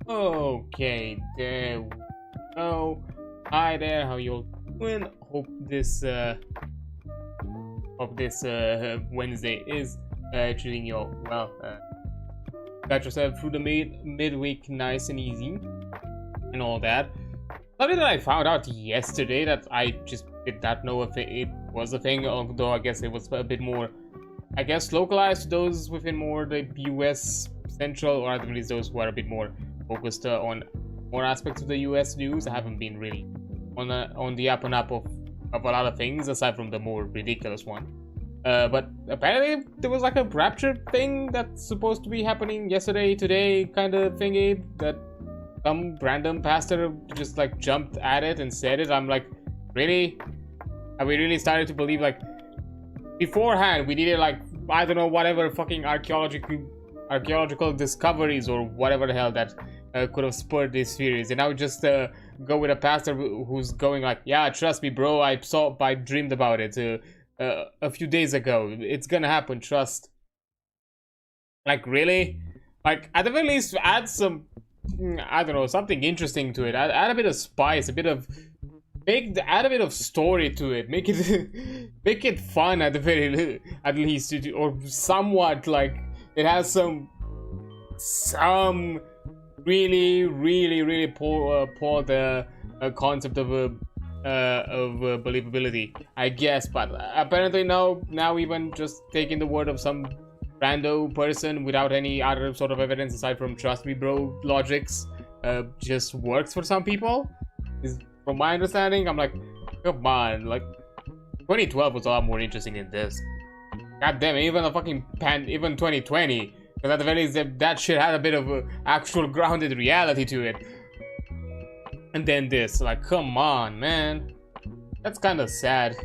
Okay, there we go. Hi there, how you all doing? Hope this Wednesday is treating you all well. Got yourself through the midweek nice and easy and all that. Something that I found out yesterday that I just did not know if it was a thing, although I guess it was a bit more, I guess, localized to those within more the US central, or at least those who are a bit more focused on more aspects of the US news. I haven't been really on the up and up of a lot of things aside from the more ridiculous one. But apparently there was like a rapture thing that's supposed to be happening yesterday, today kind of thingy, that some random pastor just like jumped at it and said it. I'm like, really? Have we really started to believe, like, beforehand we needed, like, I don't know, whatever fucking archaeological discoveries or whatever the hell that could have spurred these theories, and now just go with a pastor who's going like, yeah, trust me bro, I dreamed about it a few days ago, it's gonna happen, trust. Like, really? Like, at the very least add some, I don't know, something interesting to it. Add a bit of spice, add a bit of story to it. Make it make it fun at least, or somewhat like it has some really poor the concept of believability, I guess. But apparently now even just taking the word of some rando person without any other sort of evidence aside from trust me bro logics just works for some people. From my understanding, I'm like, come on, like 2012 was a lot more interesting than this. God damn it, even the fucking even 2020, because at the very least that shit had a bit of actual grounded reality to it. And then this, like, come on, man, that's kind of sad,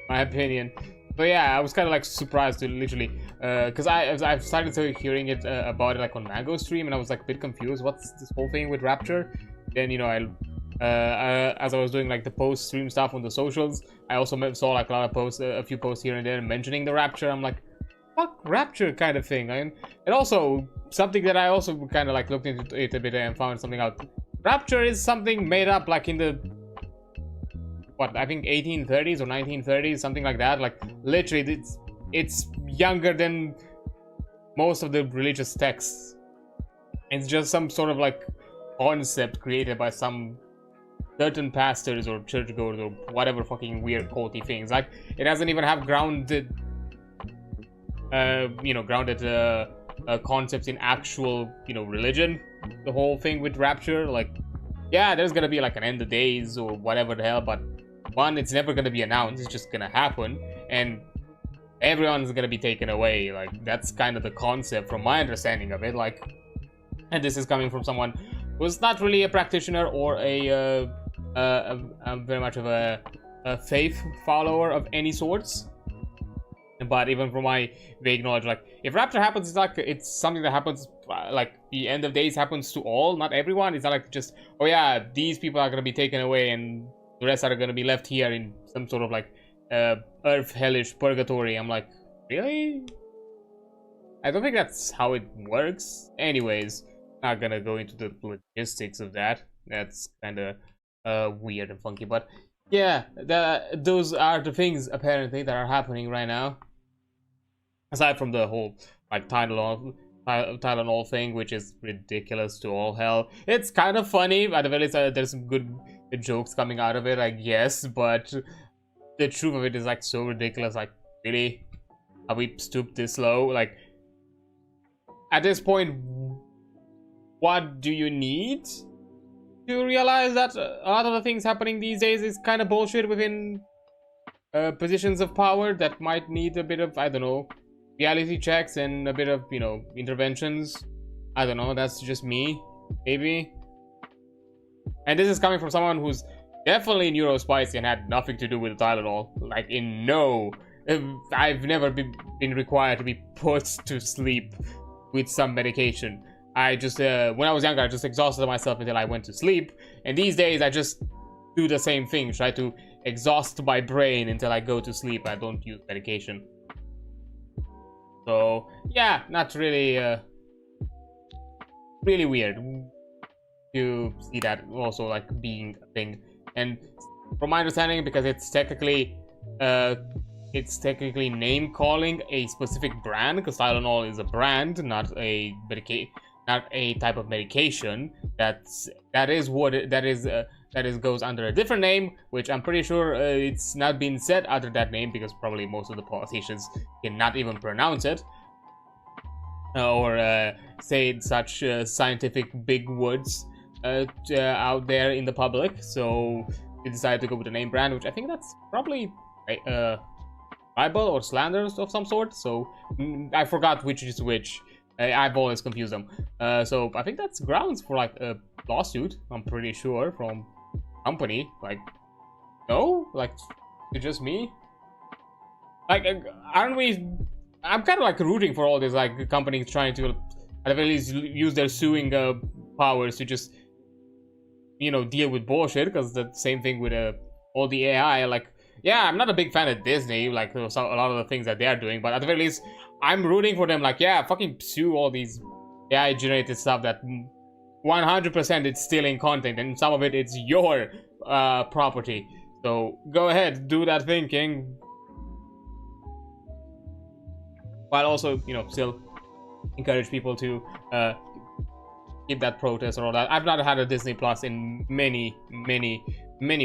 my opinion. But yeah, I was kind of like surprised to literally, because I've started hearing it about it like on Mango stream, and I was like a bit confused. What's this whole thing with Rapture? Then as I was doing like the post stream stuff on the socials, I also saw like a lot of posts, a few posts here and there mentioning the Rapture. I'm like, fuck Rapture kind of thing. And also something that I also kind of like looked into it a bit and found something out. Rapture is something made up like in the, what, I think 1830s or 1930s, something like that. Like literally it's younger than most of the religious texts. It's just some sort of like concept created by some certain pastors or churchgoers or whatever fucking weird culty things. Like, it doesn't even have grounded concepts in actual, religion. The whole thing with Rapture, like, yeah, there's gonna be like an end of days or whatever the hell, but one, it's never gonna be announced, it's just gonna happen, and everyone's gonna be taken away. Like, that's kind of the concept from my understanding of it. Like, and this is coming from someone who's not really a practitioner or a very much of a faith follower of any sorts. But even from my vague knowledge, like, if Rapture happens, it's like it's something that happens, like the end of days happens to all, not everyone. It's not like just, oh yeah, these people are gonna be taken away and the rest are gonna be left here in some sort of like earth hellish purgatory. I'm like, really? I don't think that's how it works. Anyways, not gonna go into the logistics of that. That's kind of weird and funky, but yeah, those are the things apparently that are happening right now. Aside from the whole like Tylenol thing, which is ridiculous to all hell. It's kind of funny. At the very least, there's some good jokes coming out of it, I guess. But the truth of it is like so ridiculous. Like, really, have we stooped this low? Like, at this point, what do you need to realize that a lot of the things happening these days is kind of bullshit within positions of power that might need a bit of, I don't know, reality checks and a bit of, interventions? I don't know, that's just me, maybe. And this is coming from someone who's definitely neurospicy and had nothing to do with Tylenol. Like, I've never been required to be put to sleep with some medication. I just, when I was younger, I just exhausted myself until I went to sleep. And these days, I just do the same thing. Try to exhaust my brain until I go to sleep. I don't use medication. So, yeah, not really, really weird. to see that also like being a thing. And from my understanding, because it's technically name calling a specific brand, because Tylenol is a brand, not a type of medication. That goes under a different name, which I'm pretty sure it's not been said under that name, because probably most of the politicians cannot even pronounce it, or say such scientific big words out there in the public. So they decided to go with the name brand, which I think that's probably libel or slanders of some sort. So I forgot which is which. I've always confused them. So I think that's grounds for like a lawsuit, I'm pretty sure, from company. Like, no? Like, it's just me? Like, aren't we... I'm kind of like rooting for all these like companies trying to at the very least use their suing powers to just, you know, deal with bullshit, because the same thing with all the AI. Like, yeah, I'm not a big fan of Disney, like a lot of the things that they are doing, but at the very least, I'm rooting for them. Like, yeah, fucking sue all these AI generated stuff that 100% it's stealing content, and some of it it's your property. So go ahead, do that thing, King. While also, you know, still encourage people to keep that protest or all that. I've not had a Disney Plus in many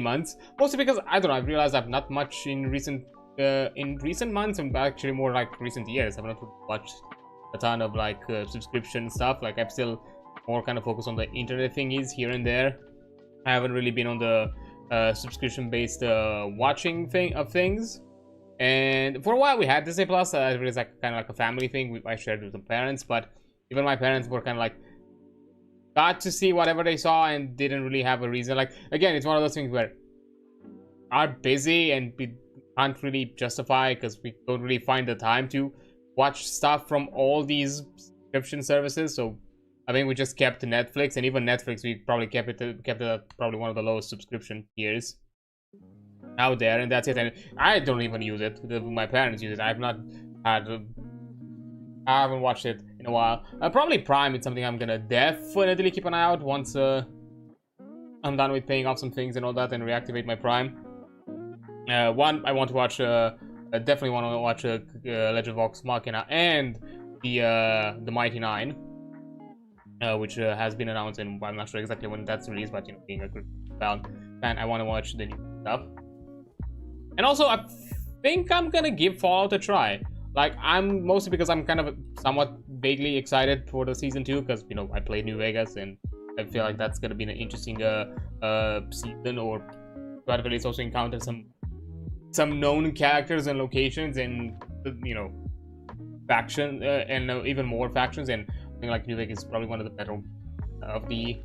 months, mostly because I don't know. I've realized I've not much in recent months, and actually more like recent years. I've not watched a ton of like subscription stuff. Like, I'm still more kind of focused on the internet thingies here and there. I haven't really been on the subscription-based watching things. And for a while we had Disney Plus. It was like kind of like a family thing. I shared with some parents, but even my parents were kind of like got to see whatever they saw and didn't really have a reason. Like, again, it's one of those things where are busy and we can't really justify, because we don't really find the time to watch stuff from all these subscription services. So I think we just kept Netflix, and even Netflix we probably kept it at probably one of the lowest subscription tiers out there, and that's it. And I don't even use it. My parents use it. I haven't watched it in a while. Probably Prime. It's something I'm gonna definitely keep an eye out once I'm done with paying off some things and all that, and reactivate my Prime. One, I want to watch. I definitely want to watch Legend of Vox Machina and the Mighty Nine, which has been announced, and I'm not sure exactly when that's released. But you know, being a good fan, I want to watch the new stuff. And also, I think I'm gonna give Fallout a try. Like, I'm mostly because I'm kind of somewhat vaguely excited for the season 2, because, you know, I played New Vegas, and I feel like that's gonna be an interesting season, or at the least also encounter some known characters and locations, and you know, faction and even more factions. And I think like New Vegas is probably one of the better of the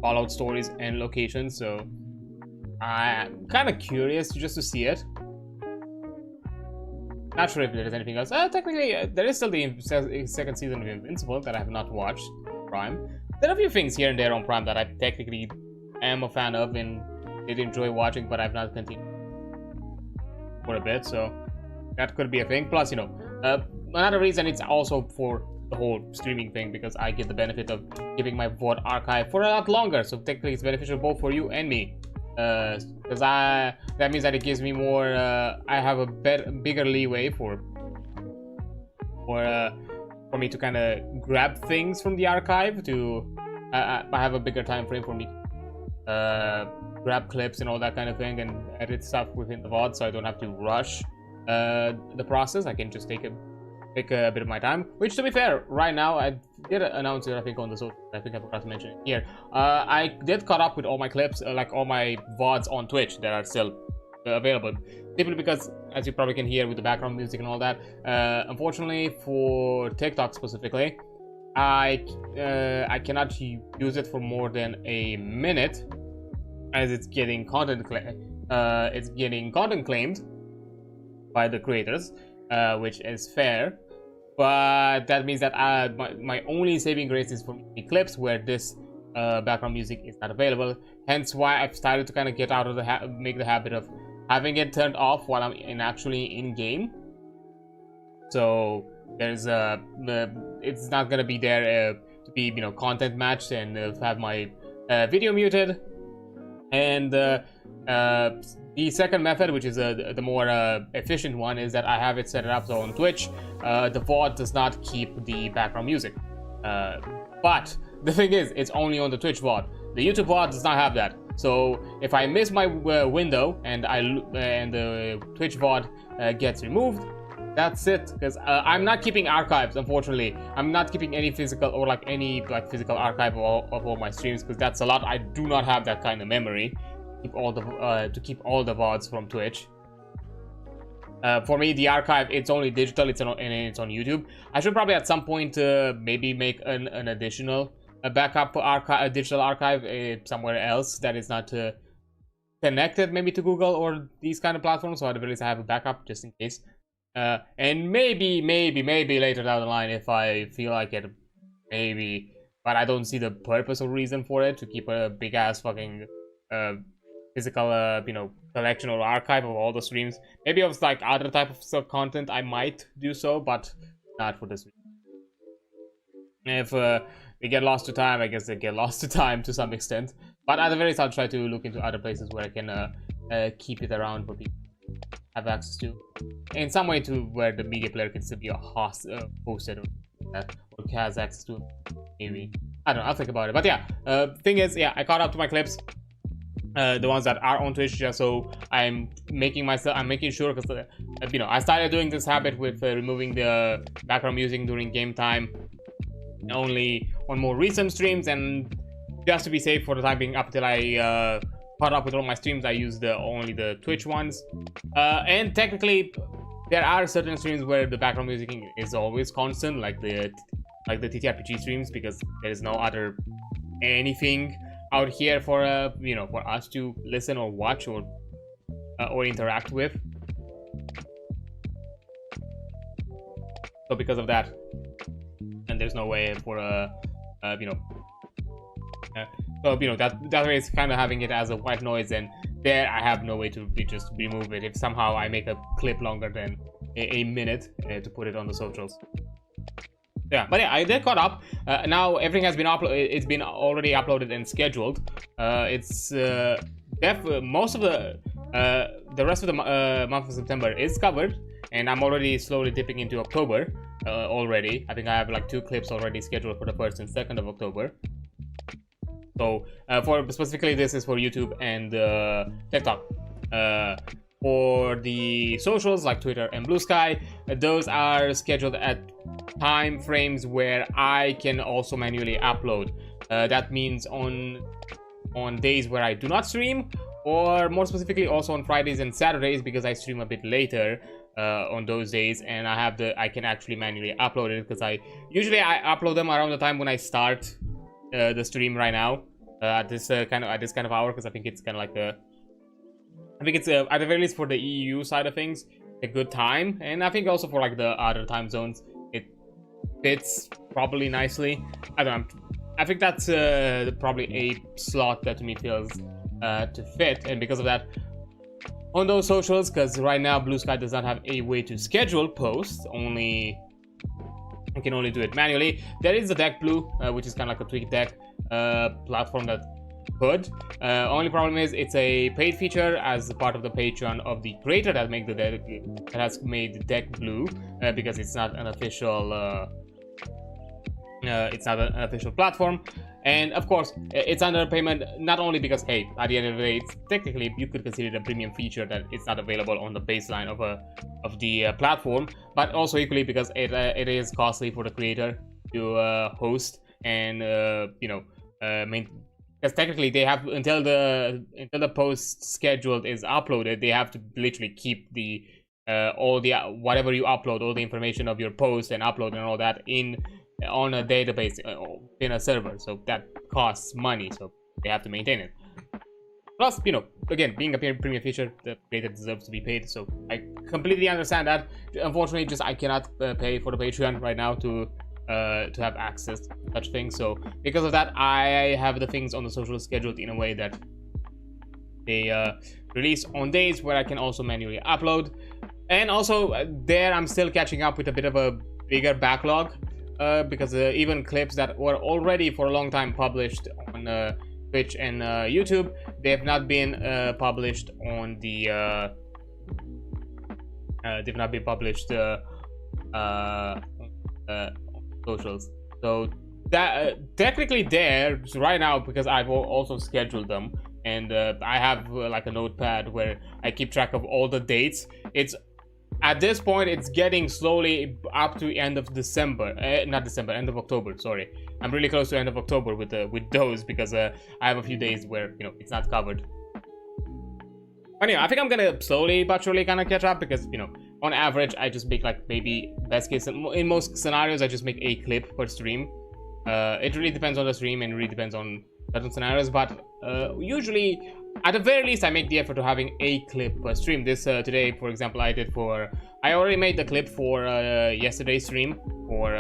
Fallout stories and locations. So I'm kind of curious just to see it. Not sure if there's anything else. Technically, there is still the second season of Invincible that I have not watched on Prime. There are a few things here and there on Prime that I technically am a fan of and did enjoy watching, but I've not continued for a bit, so that could be a thing. Plus, you know, another reason it's also for the whole streaming thing, because I get the benefit of keeping my VOD archive for a lot longer, so technically it's beneficial both for you and me. Because that means that it gives me more, I have a bigger leeway for me to kind of grab things from the archive. I have a bigger time frame for me grab clips and all that kind of thing, and edit stuff within the VOD, so I don't have to rush the process. I can just take a bit of my time, which, to be fair, right now I did announce it, I think, on the social. I think I forgot to mention it here. I did caught up with all my clips, like all my VODs on Twitch that are still available, simply because, as you probably can hear with the background music and all that, unfortunately for TikTok specifically, I cannot use it for more than a minute, as it's getting content claimed by the creators, which is fair. But that means that my only saving grace is for the clips where this background music is not available. Hence why I've started to kind of get out of make the habit of having it turned off while I'm actually in game. So there's it's not gonna be there to be, you know, content matched and have my video muted. And the second method, which is the more efficient one, is that I have it set up so on Twitch the VOD does not keep the background music, but the thing is, it's only on the Twitch VOD. The YouTube VOD does not have that. So if I miss my window and the Twitch VOD gets removed, that's it. Because I'm not keeping archives, unfortunately. I'm not keeping any physical or physical archive of all my streams, because that's a lot. I do not have that kind of memory to keep all the VODs from Twitch. For me, the archive, it's only digital. It's on YouTube. I should probably at some point maybe make an additional backup archive, a digital archive somewhere else that is not connected maybe to Google or these kind of platforms. So at the very least I have a backup just in case. And maybe later down the line, if I feel like it, maybe. But I don't see the purpose or reason for it to keep a big ass fucking physical you know, collection or archive of all the streams. Maybe of like other type of content I might do so, but not for this. If they get lost to time, I guess they get lost to time to some extent. But at the very least, I'll try to look into other places where I can keep it around for people to have access to, in some way, to where the media player can still be hosted or has access to. Maybe, I don't know, I'll think about it. But yeah, thing is, yeah, I caught up to my clips. The ones that are on Twitch, just so I'm making sure, because you know, I started doing this habit with removing the background music during game time only on more recent streams, and just to be safe for the time being, up until I caught up with all my streams, I used only the Twitch ones. And technically, there are certain streams where the background music is always constant, like the TTRPG streams, because there is no other anything out here for you know, for us to listen or watch or interact with. So because of that, and there's no way for you know, so you know, that way it's kind of having it as a white noise, and there I have no way to just remove it if somehow I make a clip longer than a minute to put it on the socials. Yeah, but yeah, I did caught up. Now everything has been uploaded. It's been already uploaded and scheduled. It's most of the rest of the month of September is covered, and I'm already slowly dipping into October already. I think I have like 2 clips already scheduled for the 1st and 2nd of October. So for specifically, this is for YouTube and TikTok. For the socials like Twitter and Blue Sky, those are scheduled at time frames where I can also manually upload. That means on days where I do not stream, or more specifically also on Fridays and Saturdays, because I stream a bit later on those days, and I can actually manually upload it, because I usually upload them around the time when I start the stream right now, at this kind of hour, because I think it's kind of like I think it's at the very least for the EU side of things a good time, and I think also for like the other time zones it fits probably nicely. I don't know, I think that's probably a slot that to me feels to fit, and because of that, on those socials, because right now Blue Sky does not have a way to schedule posts, I can only do it manually. There is the Deck Blue, which is kind of like a tweak deck platform that could. Only problem is it's a paid feature as part of the Patreon of the creator that has made the Deck Blue, because it's not an official platform. And of course, it's under payment, not only because, hey, at the end of the day, it's technically, you could consider it a premium feature that it's not available on the baseline of the platform, but also equally because it is costly for the creator to host and you know, because technically they have until the post scheduled is uploaded, they have to literally keep the all the whatever you upload, all the information of your post and upload and all that on a database in a server, so that costs money, so they have to maintain it. Plus, you know, again, being a premium feature, the creator deserves to be paid, so I completely understand that. Unfortunately, just I cannot pay for the Patreon right now to have access to such things, so because of that, I have the things on the social scheduled in a way that they release on days where I can also manually upload. And also there I'm still catching up with a bit of a bigger backlog because even clips that were already for a long time published on Twitch and YouTube, they have not been published on the they've not been published on socials. So that technically there right now, because I've also scheduled them, and I have like a notepad where I keep track of all the dates. It's at this point it's getting slowly up to end of December, not December, end of October. Sorry, I'm really close to end of October with those, because I have a few days where, you know, it's not covered. But anyway, I think I'm gonna slowly but surely kind of catch up, because, you know, on average I just make like, maybe best case in most scenarios I just make a clip per stream. It really depends on the stream and really depends on certain scenarios, but usually at the very least I make the effort to having a clip per stream. This today, for example, I already made the clip for yesterday's stream for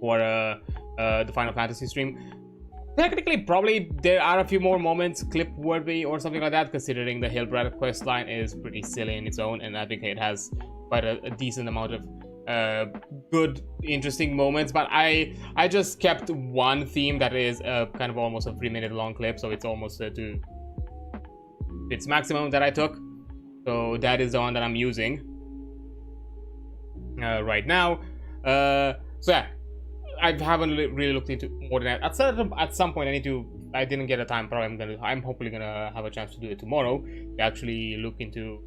the Final Fantasy stream. Technically, probably there are a few more moments clip worthy or something like that, considering the Hillbrad quest line is pretty silly in its own, and I think it has quite a decent amount of good, interesting moments. But I just kept one theme that is kind of almost a 3-minute long clip, so it's almost to its maximum that I took. So that is the one that I'm using right now. So yeah, I haven't really looked into more than that. At some point I didn't get a time, probably I'm hopefully gonna have a chance to do it tomorrow, to actually look into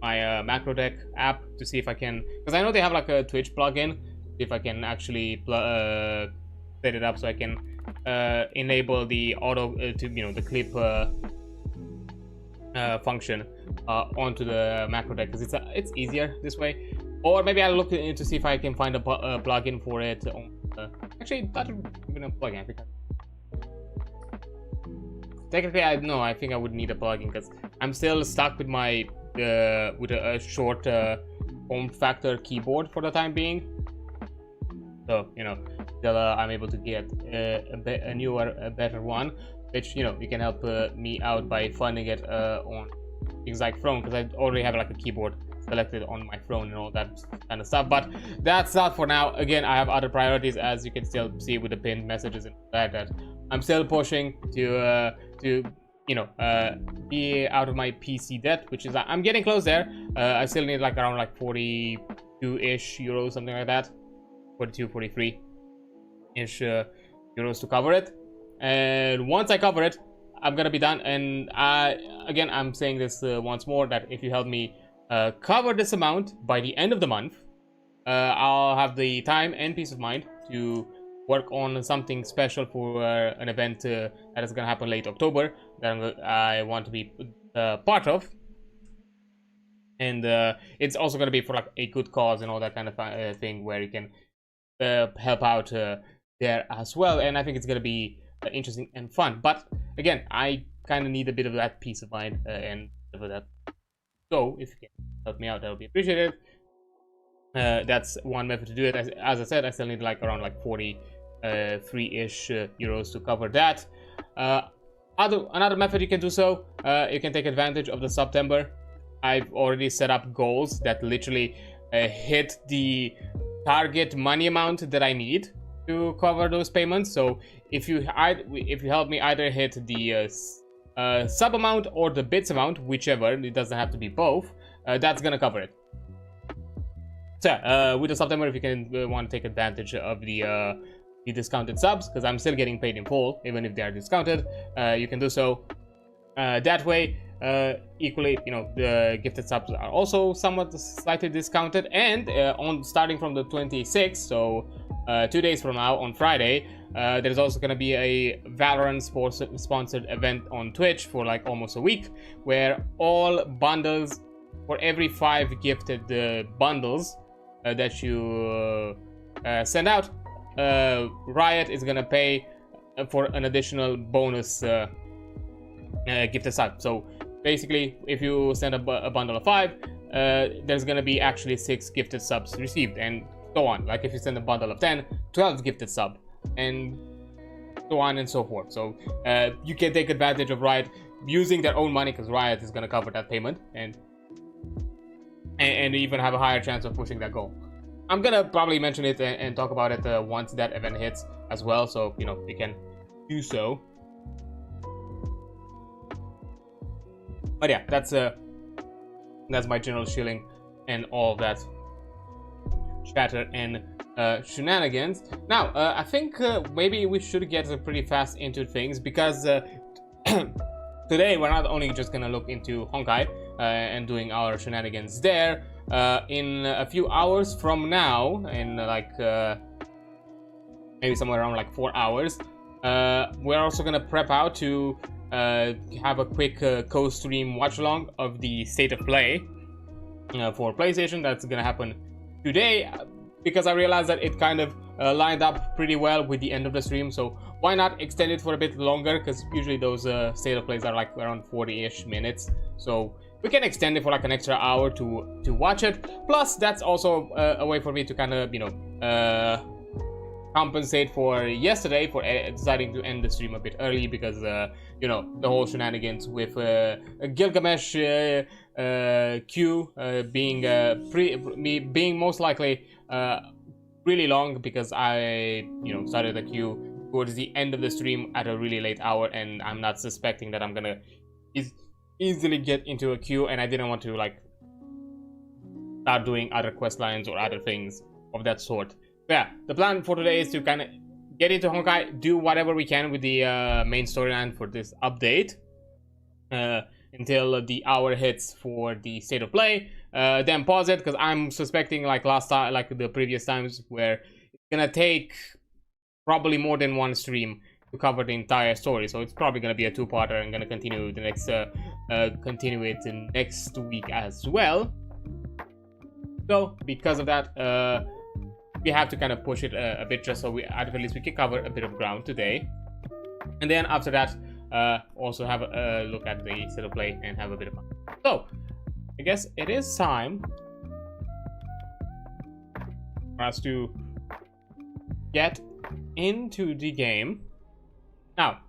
my macro deck app to see if I can, because I know they have like a Twitch plugin, if I can actually set it up so I can enable the auto the clip function onto the macro deck, because it's easier this way. Or maybe I'll look into see if I can find a plugin for it. Actually, not even a plugin. I think technically I think I would need a plugin, because I'm still stuck with my with a short form factor keyboard for the time being. So, you know, till I'm able to get a newer, a better one, which, you know, you can help me out by funding it on things like Throne, because I already have like a keyboard selected on my throne and all that kind of stuff. But that's not for now. Again, I have other priorities, as you can still see with the pinned messages and that I'm still pushing to you know, be out of my PC debt, which is I'm getting close there. I still need like around like 42-ish euros, something like that, 42, 43-ish euros to cover it. And once I cover it, I'm gonna be done. And again, I'm saying this once more, that if you help me cover this amount by the end of the month, I'll have the time and peace of mind to work on something special for an event that is going to happen late October that I want to be part of. And it's also going to be for like a good cause and all that kind of thing, where you can help out there as well. And I think it's going to be interesting and fun. But again, I kind of need a bit of that peace of mind and for that. So if you can help me out, that would be appreciated. That's one method to do it. As I said, I still need like around like 43-ish euros to cover that. Another method you can do so, you can take advantage of the September. I've already set up goals that literally hit the target money amount that I need to cover those payments. So if you help me either hit the sub amount or the bits amount, whichever, it doesn't have to be both, that's gonna cover it. So with the September, if you can want to take advantage of the discounted subs, because I'm still getting paid in full even if they are discounted, you can do so that way. Equally, you know, the gifted subs are also somewhat slightly discounted, and starting from the 26th, so 2 days from now on Friday, there's also going to be a Valorant sponsored event on Twitch for like almost a week, where all bundles, for every 5 gifted bundles that you send out, Riot is gonna pay for an additional bonus gifted sub. So basically, if you send a bundle of 5, there's gonna be actually 6 gifted subs received, and so on. Like if you send a bundle of 10, 12 gifted sub, and so on and so forth. So you can take advantage of Riot using their own money, because Riot is gonna cover that payment, and even have a higher chance of pushing that goal. I'm gonna probably mention it and talk about it once that event hits as well, so you can do so. But yeah, that's my general shilling and all of that chatter and shenanigans. Now, I think maybe we should get pretty fast into things, because today we're not only just gonna look into Honkai and doing our shenanigans there. In a few hours from now, in like maybe somewhere around like 4 hours, we're also gonna prep out to have a quick co-stream watch along of the state of play for PlayStation. That's gonna happen today, because I realized that it kind of lined up pretty well with the end of the stream, so why not extend it for a bit longer, because usually those state of plays are like around 40-ish minutes, so we can extend it for like an extra hour to watch it. Plus, that's also a way for me to kind of, compensate for yesterday for deciding to end the stream a bit early, because the whole shenanigans with Gilgamesh queue being most likely really long, because I started the queue towards the end of the stream at a really late hour, and I'm not suspecting that I'm gonna easily get into a queue, and I didn't want to like start doing other quest lines or other things of that sort. But yeah, the plan for today is to kind of get into Honkai, do whatever we can with the main storyline for this update until the hour hits for the state of play, then pause it, because I'm suspecting like last time, like the previous times, where it's gonna take probably more than one stream to cover the entire story, so it's probably gonna be a two-parter. I'm gonna continue the next continue it in next week as well. So because of that, we have to kind of push it a bit, just so at least we can cover a bit of ground today, and then after that also have a look at the state of play and have a bit of fun. So I guess it is time for us to get into the game. Now,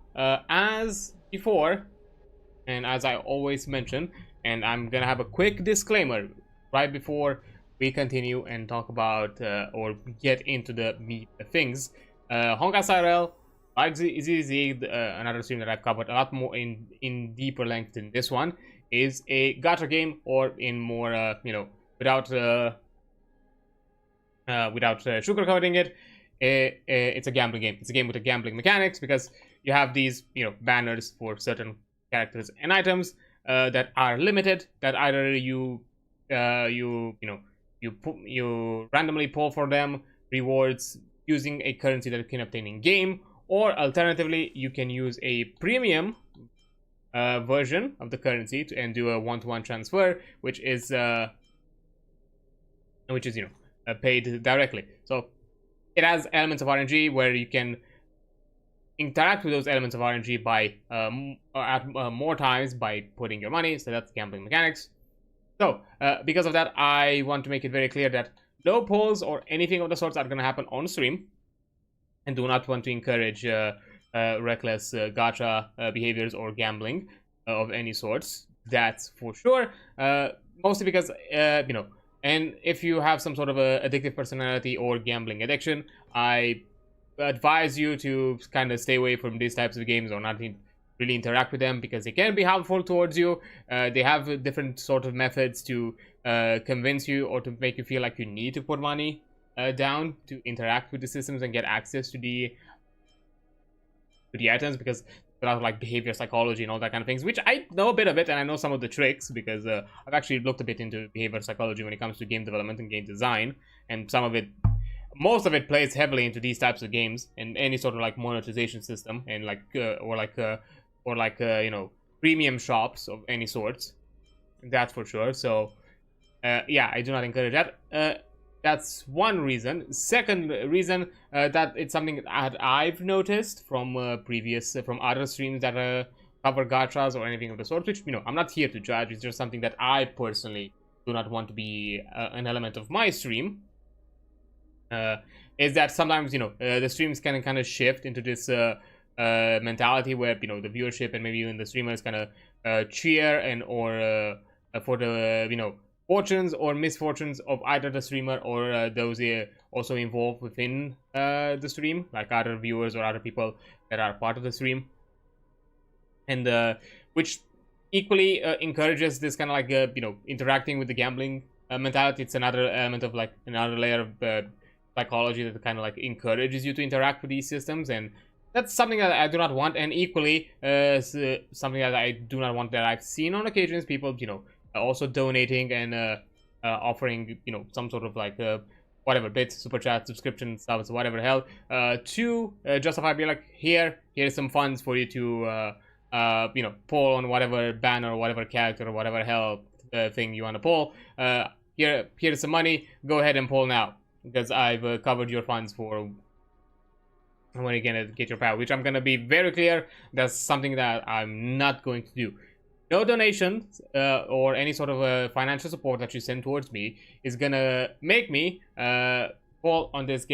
as before, and as I always mention, and I'm gonna have a quick disclaimer right before we continue and talk about or get into the meat of things. honkaistarrail, like ZZ, another stream that I've covered a lot more in deeper length than this one, is a gacha game, or in more without sugarcoating it, it's a gambling game. It's a game with a gambling mechanics, because you have these banners for certain characters and items that are limited, that either you randomly pull for them rewards using a currency that you can obtain in game, or alternatively you can use a premium version of the currency and do a one-to-one transfer, which is paid directly. So it has elements of RNG where you can interact with those elements of RNG by more times by putting your money. So that's gambling mechanics. So because of that, I want to make it very clear that no polls or anything of the sorts are going to happen on stream, and do not want to encourage reckless gacha behaviors or gambling of any sorts. That's for sure. Mostly because and if you have some sort of a addictive personality or gambling addiction, I advise you to kind of stay away from these types of games, or not really interact with them, because they can be harmful towards you. They have different sort of methods to convince you or to make you feel like you need to put money down to interact with the systems and get access to the items, because a lot of like behavior psychology and all that kind of things, which I know a bit of it, and I know some of the tricks, because I've actually looked a bit into behavior psychology when it comes to game development and game design, and most of it plays heavily into these types of games and any sort of like monetization system, and like premium shops of any sorts. That's for sure. So yeah, I do not encourage that. That's one reason. Second reason, that it's something that I've noticed from from other streams that cover gachas or anything of the sort, which I'm not here to judge. It's just something that I personally do not want to be an element of my stream. Is that sometimes the streams can kind of shift into this mentality where the viewership and maybe even the streamers kind of cheer and or for the fortunes or misfortunes of either the streamer or those also involved within the stream, like other viewers or other people that are part of the stream, and which equally encourages this kind of like interacting with the gambling mentality. It's another element of like another layer of psychology that kind of like encourages you to interact with these systems, and that's something that I do not want. And equally something that I do not want, that I've seen on occasions, people also donating and offering some sort of like whatever bits, super chat, subscription stuff, whatever the hell, to justify, be like, here's some funds for you to pull on whatever banner or whatever character or whatever hell thing you want to pull. Here's some money, go ahead and pull now, because I've covered your funds for when you're gonna get your power, which I'm gonna be very clear, that's something that I'm not going to do. No donations or any sort of financial support that you send towards me is gonna make me pull on this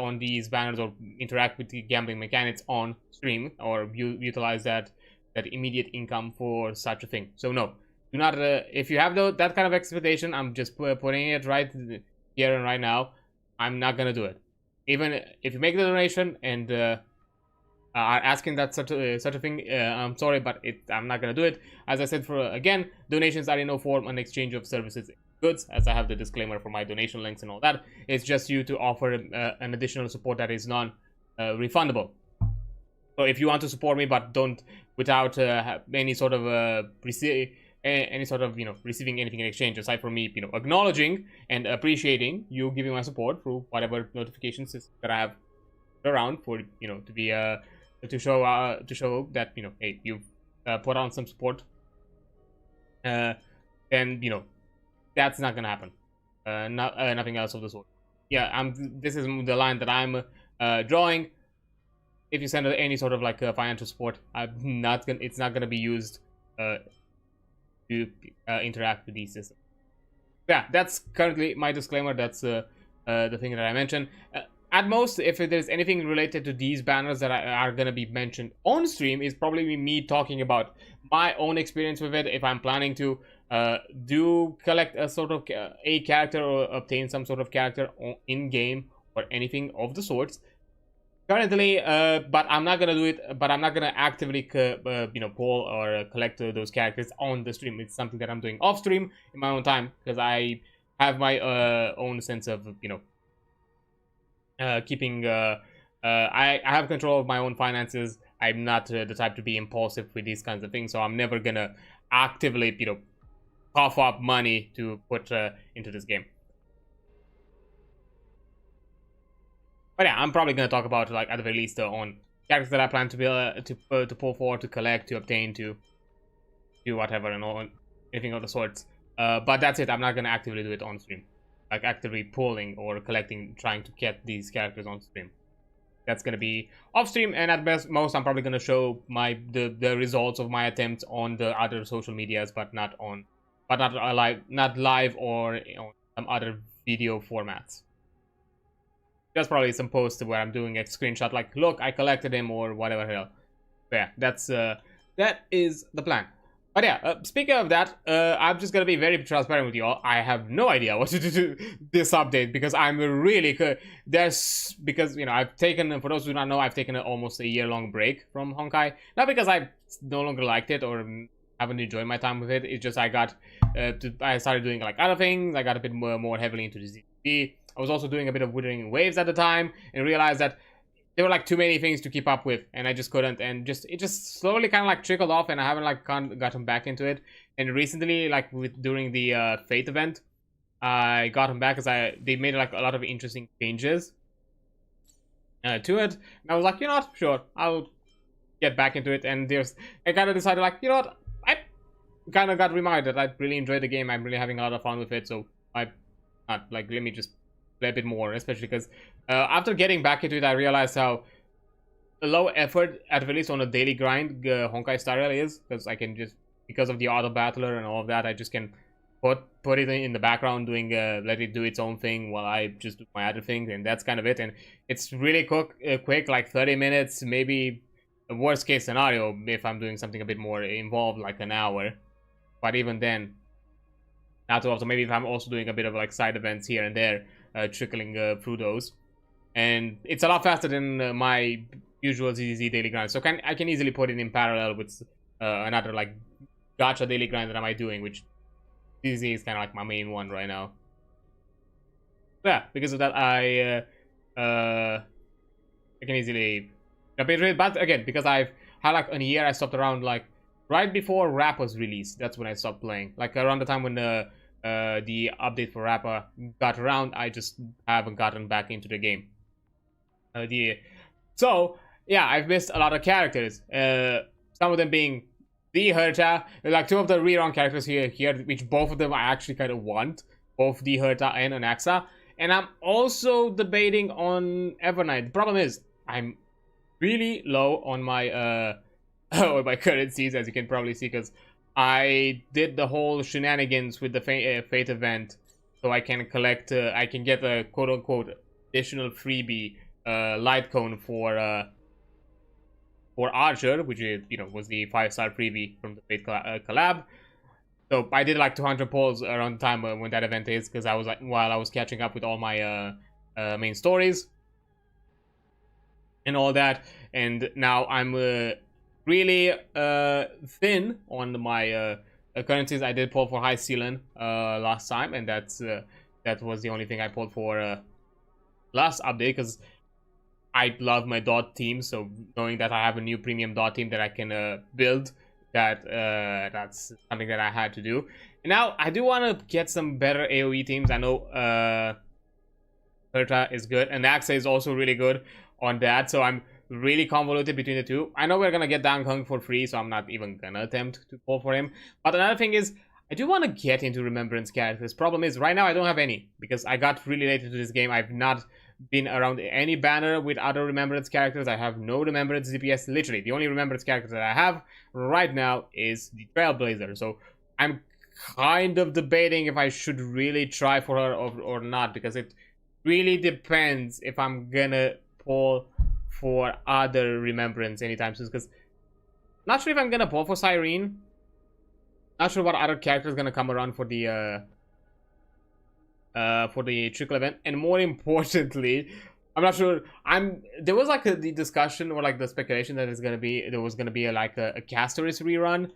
on these banners or interact with the gambling mechanics on stream, or utilize that immediate income for such a thing. So no, do not. If you have that kind of expectation, I'm just putting it right here and right now, I'm not gonna do it. Even if you make the donation and are asking that such a thing, I'm sorry, but I'm not gonna do it. As I said, again, donations are in no form an exchange of services goods, as I have the disclaimer for my donation links and all that. It's just you to offer an additional support that is non-refundable. So if you want to support me, but don't without any sort of receiving anything in exchange, aside from me acknowledging and appreciating you giving my support through whatever notification system that I have around for to be to show that hey, you've put on some support, then that's not gonna happen. Nothing else of the sort. Yeah, this is the line that I'm drawing. If you send any sort of like financial support, it's not gonna be used to interact with these systems. Yeah, that's currently my disclaimer. That's the thing that I mentioned. At most, if there's anything related to these banners that are going to be mentioned on stream, is probably me talking about my own experience with it. If I'm planning to collect a sort of a character or obtain some sort of character in game or anything of the sorts. Currently, but I'm not gonna do it. But I'm not gonna actively, pull or collect those characters on the stream. It's something that I'm doing off stream in my own time, because I have my own sense of keeping. I have control of my own finances. I'm not the type to be impulsive with these kinds of things, so I'm never gonna actively, cough up money to put into this game. But yeah, I'm probably gonna talk about, like, at the very least on characters that I plan to be to pull for, to collect, to obtain, to do whatever and all, anything of the sorts. But that's it. I'm not gonna actively do it on stream, like actively pulling or collecting, trying to get these characters on stream. That's gonna be off stream, and at most, I'm probably gonna show the results of my attempts on the other social medias, but not live or on some other video formats. There's probably some posts where I'm doing a screenshot like, look, I collected him, or whatever hell. But yeah, that is the plan. But yeah, speaking of that, I'm just gonna be very transparent with you all. I have no idea what to do this update, because I'm really because I've taken, for those who do not know, I've taken almost a year-long break from Honkai. Not because I no longer liked it or haven't enjoyed my time with it. It's just I started doing like other things. I got a bit more heavily into the ZD. I was also doing a bit of Withering Waves at the time, and realized that there were like too many things to keep up with, and I just couldn't, and it just slowly kind of like trickled off, and I haven't like gotten back into it. And recently, like during the Fate event, I got him back, because they made like a lot of interesting changes to it, and I was like, you know what, sure, I'll get back into it. And I kind of decided, like, you know what, I kind of got reminded I really enjoyed the game. I'm really having a lot of fun with it, so let me just play a bit more, especially because after getting back into it, I realized how low effort, at least on a daily grind, honkaistarrail is, because I can just, because of the auto battler and all of that, I just can put it in the background, doing let it do its own thing while I just do my other things, and that's kind of it. And it's really quick, like 30 minutes, maybe a worst case scenario if I'm doing something a bit more involved, like an hour. But even then, not too often. Maybe if I'm also doing a bit of like side events here and there, trickling through those. And it's a lot faster than my usual ZZ daily grind. So I can easily put it in parallel with another like gacha daily grind that I might doing, which ZZ is kind of like my main one right now. Yeah, because of that, I can easily jump into it. But again, because I've had like a year, I stopped around like right before Rap was released. That's when I stopped playing. Like around the time when the update for Rapper got around, I just haven't gotten back into the game. So yeah, I've missed a lot of characters. Some of them being the Herta, like two of the rerun characters here, which both of them I actually kind of want, both the Herta and Anaxa. And I'm also debating on Evernight. The problem is I'm really low on my on my currencies, as you can probably see, because I did the whole shenanigans with the Fate event, so I can collect, I can get a quote-unquote additional freebie light cone for Archer, which is, you know, was the 5-star freebie from the Fate collab. So I did like 200 polls around the time when that event is, because I was like, while I was catching up with all my main stories and all that, and now I'm really thin on my currencies. I did pull for High Sealant last time, and that was the only thing I pulled for last update, because I love my dot team. So knowing that I have a new premium dot team that I can build, that's something that I had to do. And now I do want to get some better AoE teams. I know Herta is good, and Axa is also really good on that. So I'm really convoluted between the two. I know we're gonna get Dang Hung for free, so I'm not even gonna attempt to pull for him. But another thing is, I do want to get into Remembrance characters. Problem is, right now I don't have any, because I got really late into this game. I've not been around any banner with other Remembrance characters. I have no Remembrance DPS. Literally, the only Remembrance character that I have right now is the Trailblazer. So I'm kind of debating if I should really try for her or not, because it really depends if I'm gonna pull for other Remembrance anytime soon. Because not sure if I'm gonna pull for Cyrene. Not sure what other character is gonna come around for the trickle event, and more importantly, I'm not sure. There was like the discussion or like the speculation that there was gonna be like a Castoris rerun,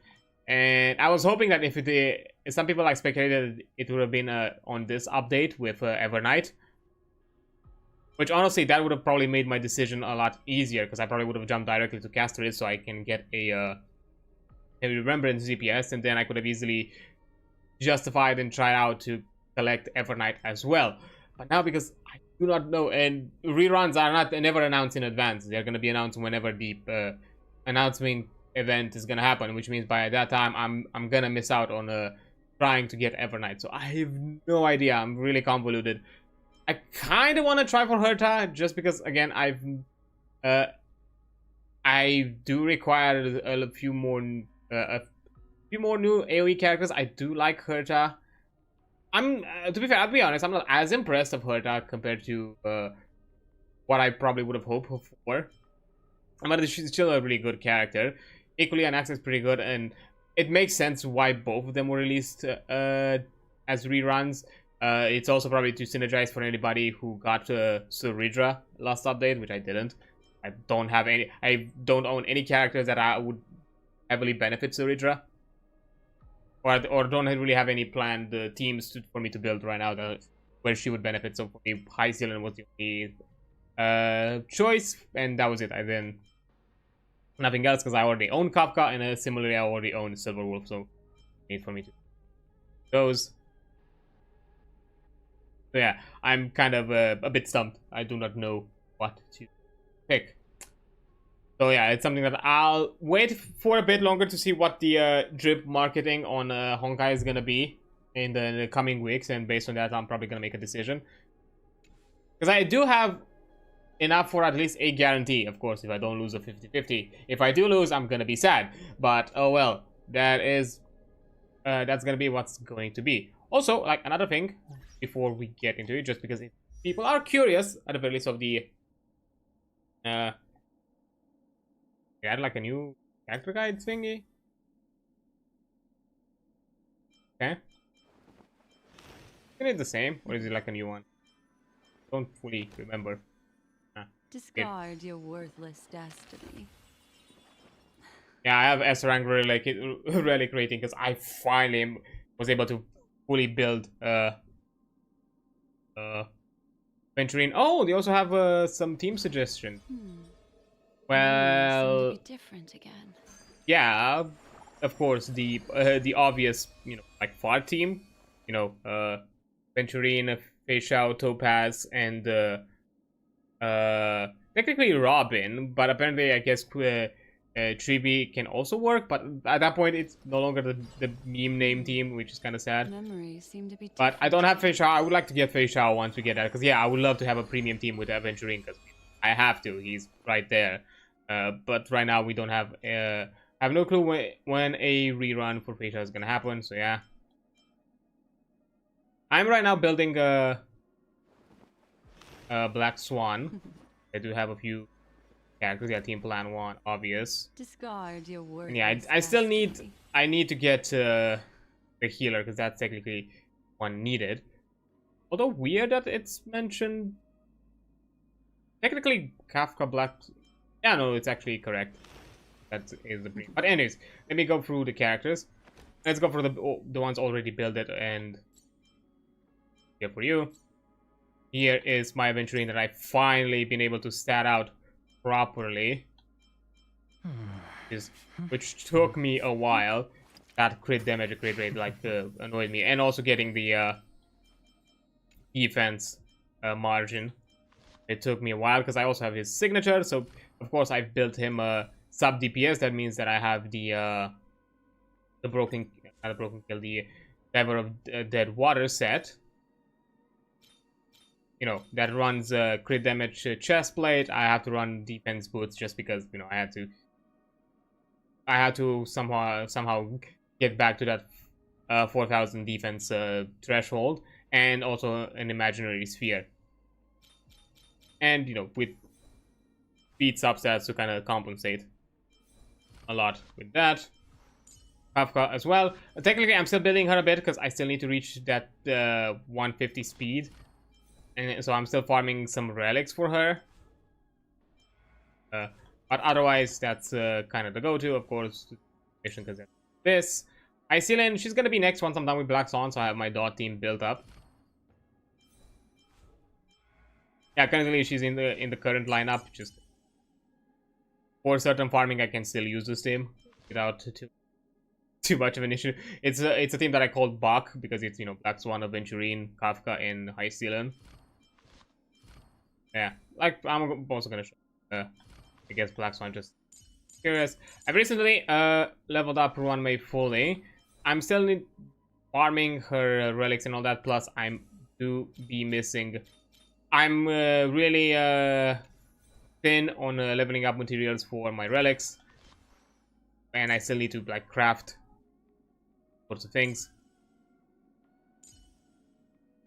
and I was hoping that if some people like speculated it would have been on this update with Evernight, which honestly that would have probably made my decision a lot easier, because I probably would have jumped directly to Castoris so I can get a Remembrance DPS, and then I could have easily justified and tried out to collect Evernight as well. But now, because I do not know, and reruns are never announced in advance. They're going to be announced whenever the announcement event is going to happen, which means by that time I'm going to miss out on trying to get Evernight. So I have no idea. I'm really convoluted. I kind of want to try for Herta, just because, again, I do require a few more new AoE characters. I do like Herta. To be fair, I'll be honest, I'm not as impressed of Herta compared to what I probably would have hoped for. But she's still a really good character. Equally, Anaxa is pretty good, and it makes sense why both of them were released as reruns. It's also probably to synergize for anybody who got Suridra last update, which I didn't. I don't own any characters that I would heavily benefit Suridra. Or don't really have any planned teams for me to build right now where she would benefit. So for me, High Sealant was the only choice, and that was it. I then nothing else, because I already own Kafka, and similarly I already own Silverwolf, so need for me to those. So yeah, I'm kind of a bit stumped. I do not know what to pick. So yeah, it's something that I'll wait for a bit longer to see what the drip marketing on Honkai is gonna be in the coming weeks, and based on that, I'm probably gonna make a decision. Because I do have enough for at least a guarantee, of course, if I don't lose a 50-50. If I do lose, I'm gonna be sad. But oh well, that's gonna be what's going to be. Also, like another thing, before we get into it, just because people are curious, at the very least, of the they add like a new character guide thingy. Okay. Isn't it the same, or is it like a new one? Don't fully remember. Discard your worthless destiny. Yeah, I have S rank relic rating because I finally was able to fully build venturing. Oh, they also have some team suggestion. Memories seem to Well, be different again. yeah, of course the obvious, you know, like far team, you know, Venturine, Feishao, Topaz, and technically Robin, but apparently I guess Tribi can also work, but at that point it's no longer the meme name team, which is kind of sad. Memories seem to be But different. I don't have Feishao. I would like to get Feishao once we get that, because yeah, I would love to have a premium team with Venturine, because I have to. He's right there. But right now we don't have. I have no clue when a rerun for Feishao is gonna happen. So yeah, I'm right now building a Black Swan. I do have a few characters. Yeah, Team Plan 1, obvious. Discard your worthless And yeah, I still need. destiny. I need to get the healer, because that's technically one needed. Although weird that it's mentioned. Technically, Kafka Black. Yeah, no, it's actually correct. That is the brief. But anyways, let me go through the characters. Let's go for the ones already built it, and here for you. Here is my Aventurine that I've finally been able to stat out properly. Which took me a while. That crit damage, crit rate, like annoyed me, and also getting the defense margin. It took me a while because I also have his signature. So of course I've built him a sub DPS. That means that I have the broken, not the broken kill, the Diver of Dead Water set. You know, that runs crit damage chest plate. I have to run defense boots just because, you know, I had to somehow get back to that 4,000 defense threshold, and also an imaginary sphere. And, you know, with speed substats to kind of compensate a lot with that. Kafka as well. Technically, I'm still building her a bit because I still need to reach that 150 speed. And so I'm still farming some relics for her. But otherwise, that's kind of the go-to, of course. Because this. Iceland, she's going to be next once I'm done with Black Swan, so I have my dot team built up. Yeah, currently she's in the current lineup. Just for certain farming, I can still use this team without too much of an issue. It's a team that I called Bach because it's, you know, Black Swan, Aventurine, Kafka, and High Sealand. Yeah, like I'm also gonna show. I guess Black Swan, just curious. I've recently leveled up Runway fully. I'm still farming her relics and all that. Plus, I'm be missing. I'm really thin on leveling up materials for my relics, and I still need to like craft sorts of things.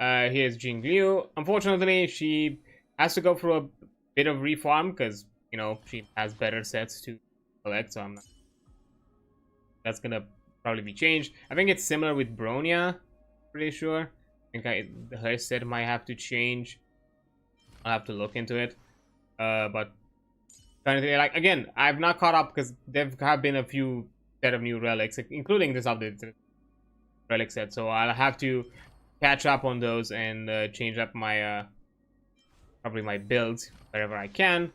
Here's Jing Liu. Unfortunately, she has to go through a bit of reform because, you know, she has better sets to collect. So that's gonna probably be changed. I think it's similar with Bronya. Pretty sure. I think her set might have to change. I'll have to look into it. But currently, like, again, I've not caught up because there have been a few set of new relics, including this updated relic set. So I'll have to catch up on those and change up my probably my builds wherever I can.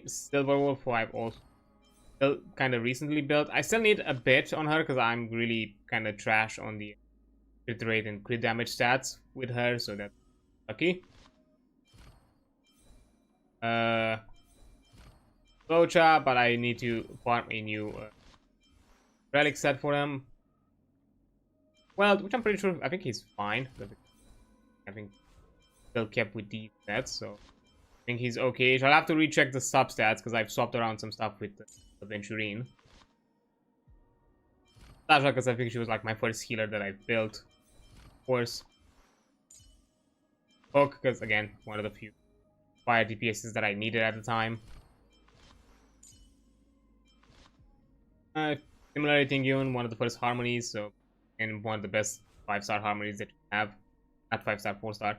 Silver Wolf, who I've also kind of recently built. I still need a bit on her because I'm really kind of trash on the crit rate and crit damage stats with her, so that's lucky. Bocha, but I need to farm a new relic set for him. Well, which I'm pretty sure, I think he's fine. I think still kept with these sets, so I think he's okay. So I'll have to recheck the substats because I've swapped around some stuff with the Venturine. That's because I think she was like my first healer that I built. Of course. Hook, because again, one of the few fire DPSs that I needed at the time. Similarly, Tingyun, one of the first harmonies, so, and one of the best 5-star harmonies that you have. Not 5-star, 4-star.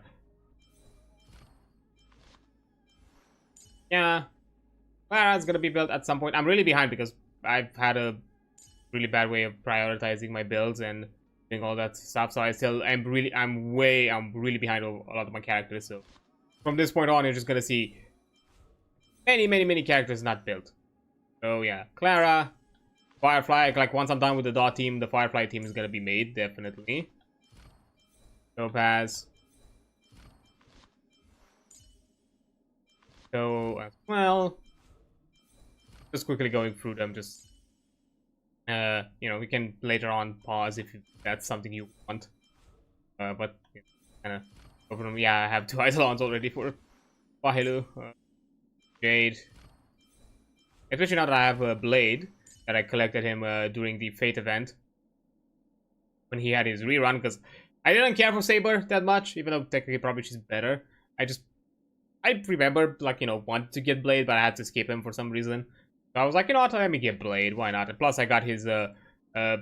Yeah. Clara's gonna be built at some point. I'm really behind because I've had a really bad way of prioritizing my builds and doing all that stuff. So I'm really behind a lot of my characters. So from this point on, you're just gonna see many characters not built. So yeah, Clara, Firefly. Like once I'm done with the dot team, the Firefly team is gonna be made definitely. Topaz. So as well, just quickly going through them. Just you know, we can later on pause if that's something you want. But you know, kind of go from, yeah, I have 2 Eidolons already for Wahilu, Jade. Especially now that I have a Blade that I collected him during the Fate event when he had his rerun, because I didn't care for Saber that much, even though technically probably she's better. I remember, like, you know, wanted to get Blade, but I had to skip him for some reason. So I was like, you know what, let me get Blade, why not? And plus I got his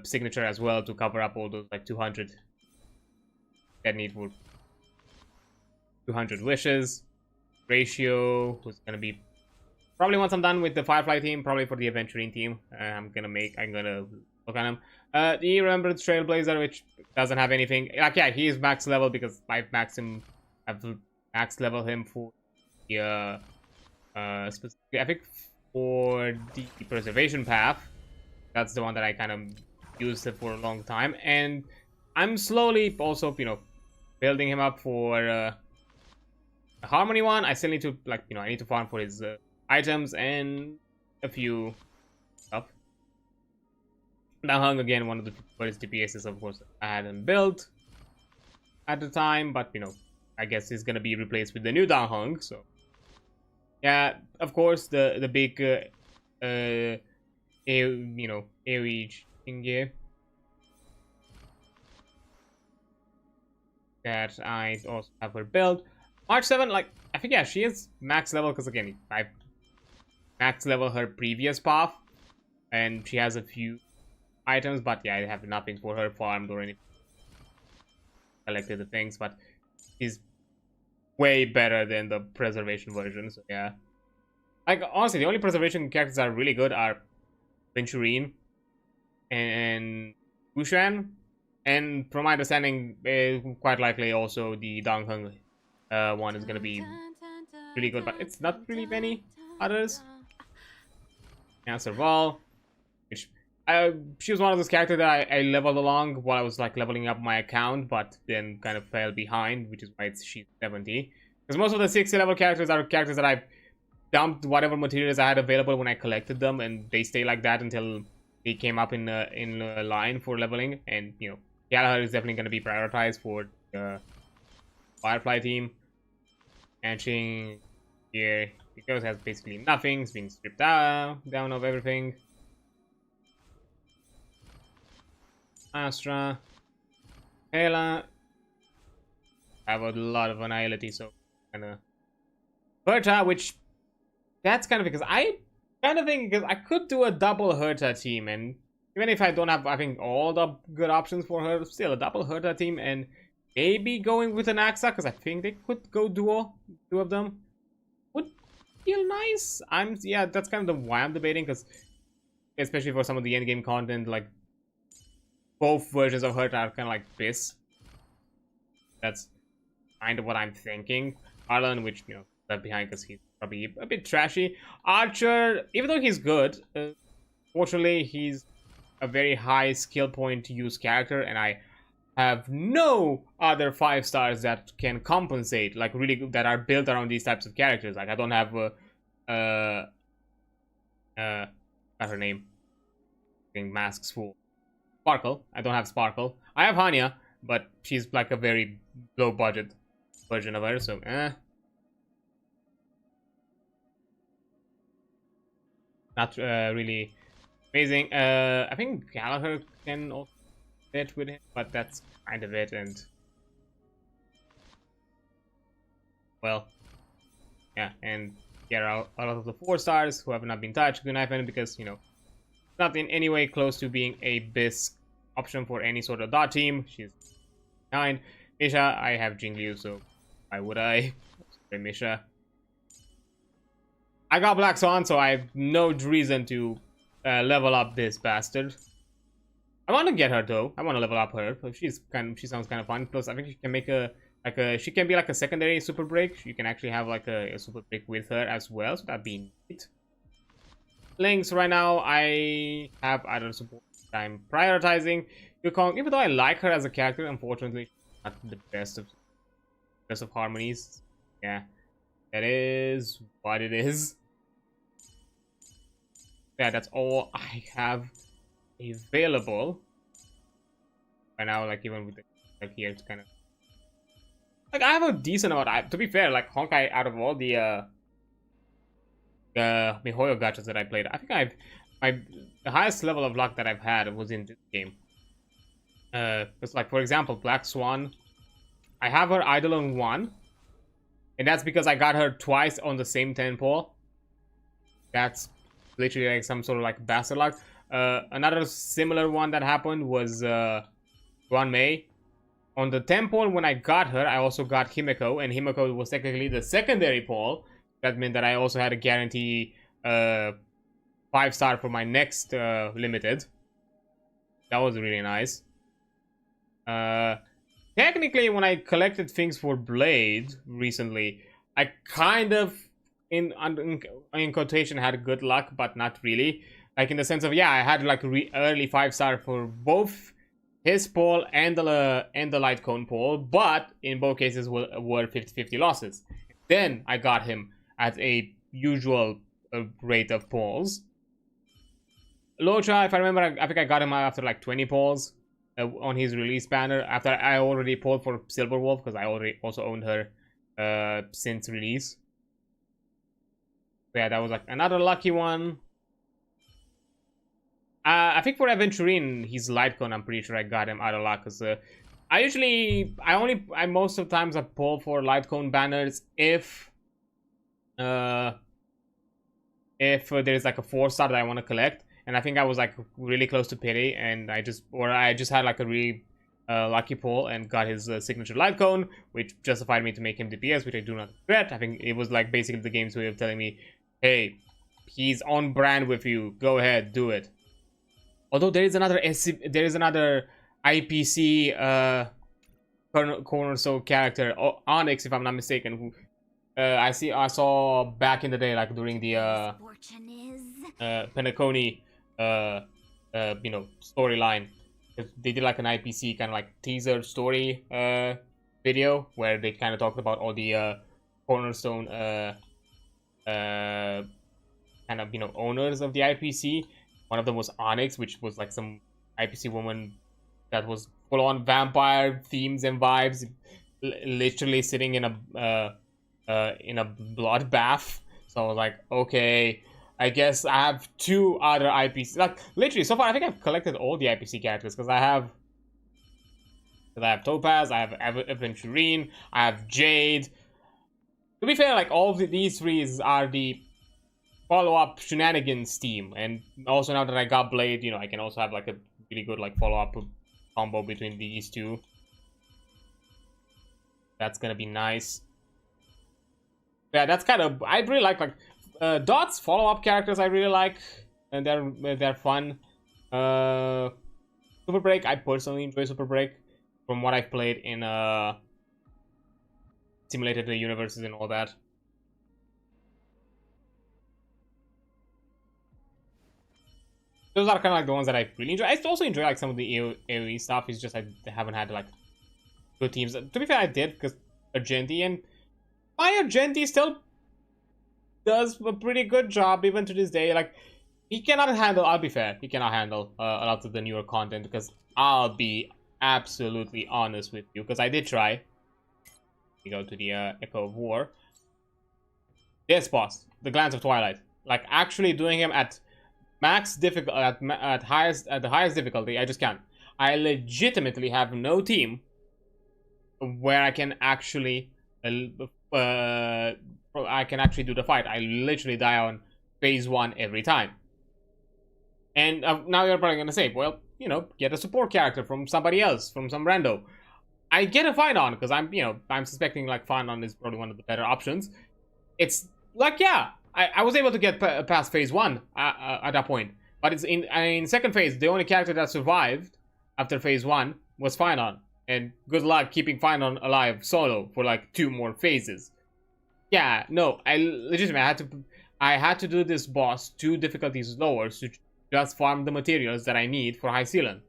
signature as well to cover up all those, like, 200 that need for 200 wishes. Ratio was gonna be probably once I'm done with the Firefly team, probably for the Aventurine team. I'm gonna look on him. Do you remember the Trailblazer, which doesn't have anything? Like, yeah, he is max level because I've max level him for the I think for the preservation path. That's the one that I kind of used it for a long time, and I'm slowly also, you know, building him up for the Harmony one. I still need to, like, you know, I need to farm for his items and a few stuff. Now Hung, again, one of the first DPSs, of course, I hadn't built at the time, but, you know, I guess he's gonna be replaced with the new Da Hung. So yeah, of course, the big you know, AoE thingy that I also have her build. March 7, like, I think, yeah, she is max level because, again, I max level her previous path, and she has a few items, but yeah, I have nothing for her farmed or anything. Collected the things, but she's way better than the preservation version, so yeah. Like, honestly, the only preservation characters that are really good are Venturine and Wushan, and from my understanding, quite likely also the Dang Heng one is gonna be really good, but it's not really many others. Yeah, Serval, which she was one of those characters that I leveled along while I was, like, leveling up my account, but then kind of fell behind, which is why she's 70. Because most of the 60 level characters are characters that I've dumped whatever materials I had available when I collected them, and they stay like that until they came up in line for leveling. And, you know, Gallagher is definitely going to be prioritized for the Firefly team. Anching here, because it has basically nothing. It's being stripped down of everything. Astra, Hela. I have a lot of annihility, so kind of Herta, which that's kind of because I kind of think, because I could do a double Herta team, and even if I don't have, I think, all the good options for her, still a double Herta team, and maybe going with an Axa, because I think they could go duo, 2 of them would feel nice. Yeah, that's kind of why I'm debating, because especially for some of the end game content, like, both versions of Herta are kind of like this. That's kind of what I'm thinking. Arlen, which, you know, left behind because he's probably a bit trashy. Archer, even though he's good, fortunately, he's a very high skill point to use character, and I have no other 5 stars that can compensate, like, really good, that are built around these types of characters. Like, I don't have not her name. I think Masks Fool. Sparkle. I don't have Sparkle. I have Hanya, but she's like a very low budget version of her, so not really amazing. I think Gallagher can also fit with him, but that's kind of it. And well, yeah, and get out of the 4 stars who have not been touched. Good night, because, you know, not in any way close to being a BISC option for any sort of dot team. She's 9. Misha, I have Jingliu, so why would I? Sorry, Misha. I got Black Swan, so I have no reason to level up this bastard. I want to get her though. I want to level up her. She sounds kind of fun. Plus, I think she can make she can be like a secondary super break. You can actually have like a super break with her as well, so that'd be neat. Links right now, I have other support I'm prioritizing. Yukong, even though I like her as a character, unfortunately, she's not the best of harmonies. Yeah, that is what it is. Yeah, that's all I have available right now. Like even with the like here, it's kind of like I have a decent amount. To be fair, like Honkai, out of all the miHoYo gachas that I played, I think the highest level of luck that I've had was in this game. It's like, for example, Black Swan. I have her idle on 1, and that's because I got her twice on the same temple. That's literally like some sort of like bastard luck. Another similar one that happened was Guan Mei. On the temple, when I got her, I also got Himeko, and Himeko was technically the secondary pole. That meant that I also had a guarantee 5-star for my next limited. That was really nice. Technically, when I collected things for Blade recently, I kind of, in quotation, had good luck, but not really. Like in the sense of, yeah, I had like early 5-star for both his pole and the light cone pole, but in both cases were 50-50 losses. Then I got him at a usual rate of poles. Locha, if I remember, I think I got him after like 20 poles on his release banner. After I already pulled for Silver Wolf because I already also owned her since release. So yeah, that was like another lucky one. I think for Aventurine, he's light cone. I'm pretty sure I got him out of luck because I most of the times I pull for light cone banners if there's like a 4-star that I want to collect, and I think I was like really close to pity, and I just had like a really lucky pull and got his signature light cone, which justified me to make him DPS, which I do not regret. I think it was like basically the game's way of telling me, hey, he's on brand with you. Go ahead, do it. Although there is another IPC cornerstone character, Onyx, if I'm not mistaken, who I saw back in the day, like during the Penacony storyline. They did like an IPC kind of like teaser story video where they kind of talked about all the cornerstone kind of owners of the IPC. One of them was Onyx, which was like some IPC woman that was full on vampire themes and vibes, literally sitting in a bloodbath. So I was like, okay, I guess I have 2 other IPC. Like literally, so far I think I've collected all the IPC characters because I have Topaz, I have Aventurine, I have Jade. To be fair, like all of these 3 are the follow-up shenanigans team, and also now that I got Blade, I can also have like a really good like follow-up combo between these 2. That's gonna be nice. Yeah, that's kind of, I really like Dot's follow-up characters. I really like, and they're fun. Super Break, I personally enjoy Super Break from what I've played in simulated universes and all that. Those are kind of like the ones that I really enjoy. I also enjoy like some of the AoE stuff. It's just I haven't had like good teams. To be fair, I did because Argenti, and my Argenti still does a pretty good job even to this day. Like he cannot handle. I'll be fair. He cannot handle a lot of the newer content because I'll be absolutely honest with you because I did try. We go to the Echo of War. This boss, the Glance of Twilight, like actually doing him at max difficult at the highest difficulty, I just can't. I legitimately have no team where I can actually do the fight. I literally die on phase 1 every time. And now you're probably gonna say, well, get a support character from somebody else, from some rando. I get a Finon because I'm suspecting like Finon is probably one of the better options. It's like, yeah, I was able to get past phase 1 at that point, but it's in second phase. The only character that survived after phase 1 was Finon, and good luck keeping Finon alive solo for like 2 more phases. Yeah, no, I had to do this boss 2 difficulties lower to just farm the materials that I need for high ceiling.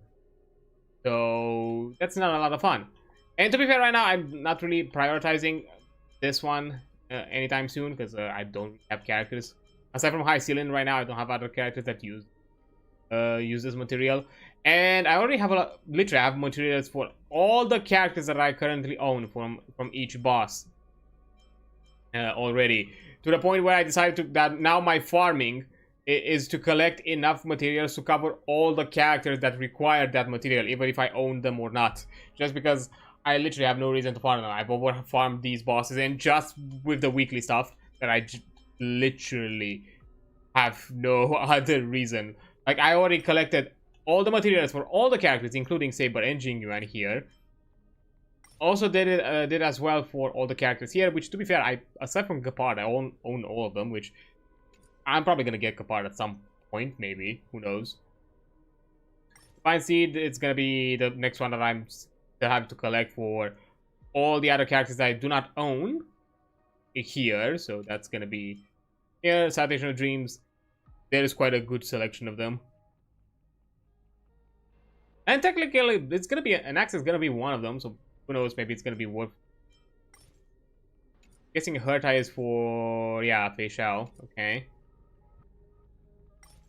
So that's not a lot of fun. And to be fair, right now I'm not really prioritizing this one anytime soon because I don't have characters aside from high ceiling. Right now I don't have other characters that use this material, and I already have literally I have materials for all the characters that I currently own from each boss already, to the point where I decided that now my farming is to collect enough materials to cover all the characters that require that material, even if I own them or not, just because I literally have no reason to farm them. I've over farmed these bosses, and just with the weekly stuff that I literally have no other reason. Like, I already collected all the materials for all the characters, including Saber and Jingyuan here. Also did as well for all the characters here, which, to be fair, aside from Gepard, I own all of them, which I'm probably gonna get Gepard at some point, maybe. Who knows? Divine Seed, it's gonna be the next one that I'm still having to collect for all the other characters that I do not own here. So that's gonna be here. Citation of Dreams. There is quite a good selection of them. And technically, it's gonna be an axe is gonna be one of them. So who knows? Maybe it's gonna be worth. Guessing Hertai is for Fei Shao. Okay.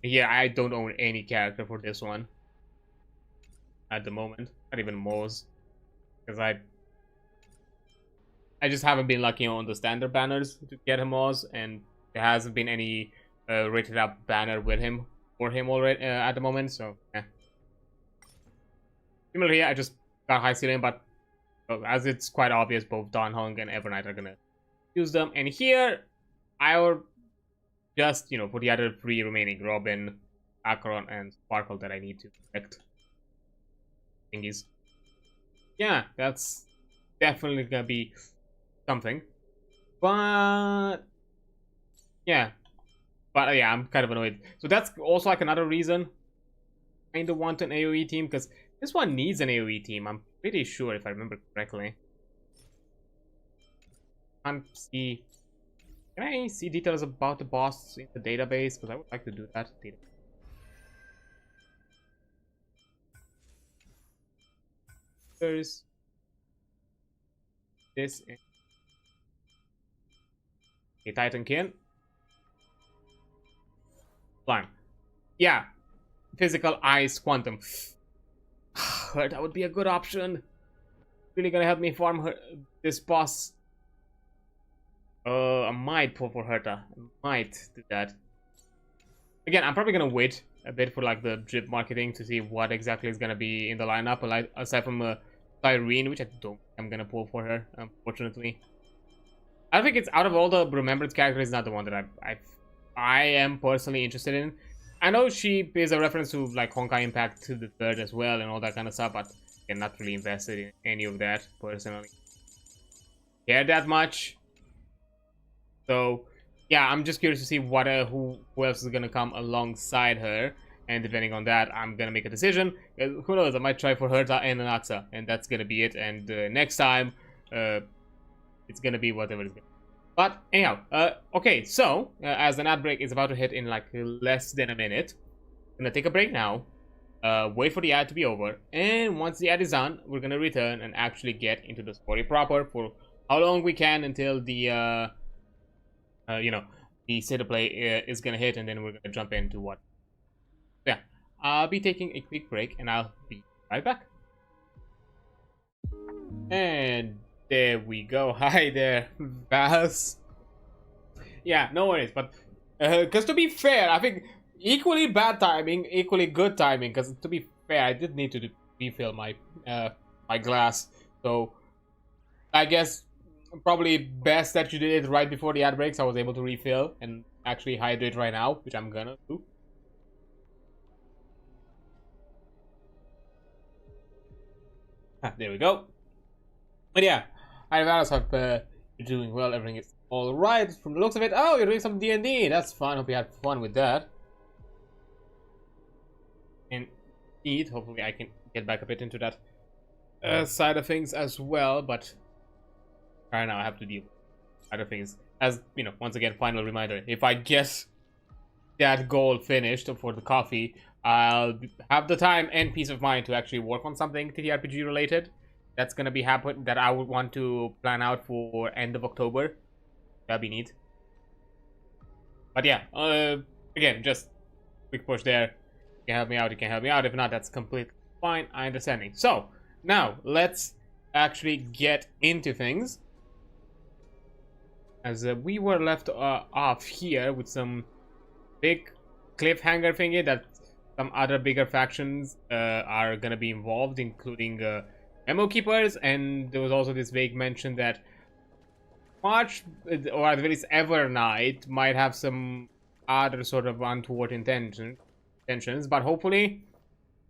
Yeah, I don't own any character for this one at the moment. Not even Moz, because I just haven't been lucky on the standard banners to get him Moz, and there hasn't been any rated up banner with him for him already at the moment. So yeah. Similarly here, I just got high ceiling, but as it's quite obvious, both Dan Hong and Evernight are gonna use them. And here, I will just, for the other 3 remaining, Robin, Acheron, and Sparkle that I need to collect thingies. Yeah, that's definitely gonna be something. But yeah, I'm kind of annoyed. So that's also like another reason I kind of want an AoE team, because this one needs an AoE team. I'm pretty sure, if I remember correctly. Can't see. Can I see details about the boss in the database? Because I would like to do that. There's this. A Titankin. Climb. Yeah. Physical Ice Quantum. That would be a good option. Really gonna help me farm this boss. I might pull for Herta. I might do that. Again, I'm probably gonna wait a bit for like the drip marketing to see what exactly is gonna be in the lineup. Like, aside from Cyrene, which I'm gonna pull for her, unfortunately. I think it's out of all the remembrance characters, not the one that I am personally interested in. I know she is a reference to like Honkai Impact to the 3rd as well and all that kind of stuff, but I'm not really invested in any of that personally. Care that much. So yeah, I'm just curious to see what who else is gonna come alongside her, and depending on that, I'm gonna make a decision. Who knows? I might try for Herta and Anaxa, and that's gonna be it. And next time, it's gonna be whatever it's gonna be. But anyhow, okay. So as an ad break is about to hit in like less than a minute, I'm gonna take a break now. Wait for the ad to be over, and once the ad is done, we're gonna return and actually get into the story proper for how long we can until the the state of play is gonna hit, and then we're gonna jump into what. Yeah, I'll be taking a quick break, and I'll be right back. And there we go. Hi there, Bass. Yeah, no worries. But because to be fair, I think equally bad timing, equally good timing. Because to be fair, I did need to refill my my glass, so I guess probably best that you did it right before the ad breaks. I was able to refill and actually hydrate right now, which I'm gonna do. There we go. But yeah, I hope you're doing well. Everything is all right from the looks of it. Oh, you're doing some D&D. That's fun. Hope you had fun with that. And eat. Hopefully, I can get back a bit into that side of things as well. But right now, I have to deal with other things. As you know, once again, final reminder: if I get that goal finished for the coffee, I'll have the time and peace of mind to actually work on something TTRPG related. That's gonna be happen that I would want to plan out for end of October. That'd be neat. But yeah, again, just quick push there. You can help me out. You can help me out. If not, that's completely fine. I understanding. So now let's actually get into things. As we were left off here with some big cliffhanger thingy that some other bigger factions are gonna be involved, including memo keepers, and there was also this vague mention that March, or at the very least Evernight, might have some other sort of untoward intentions, but hopefully,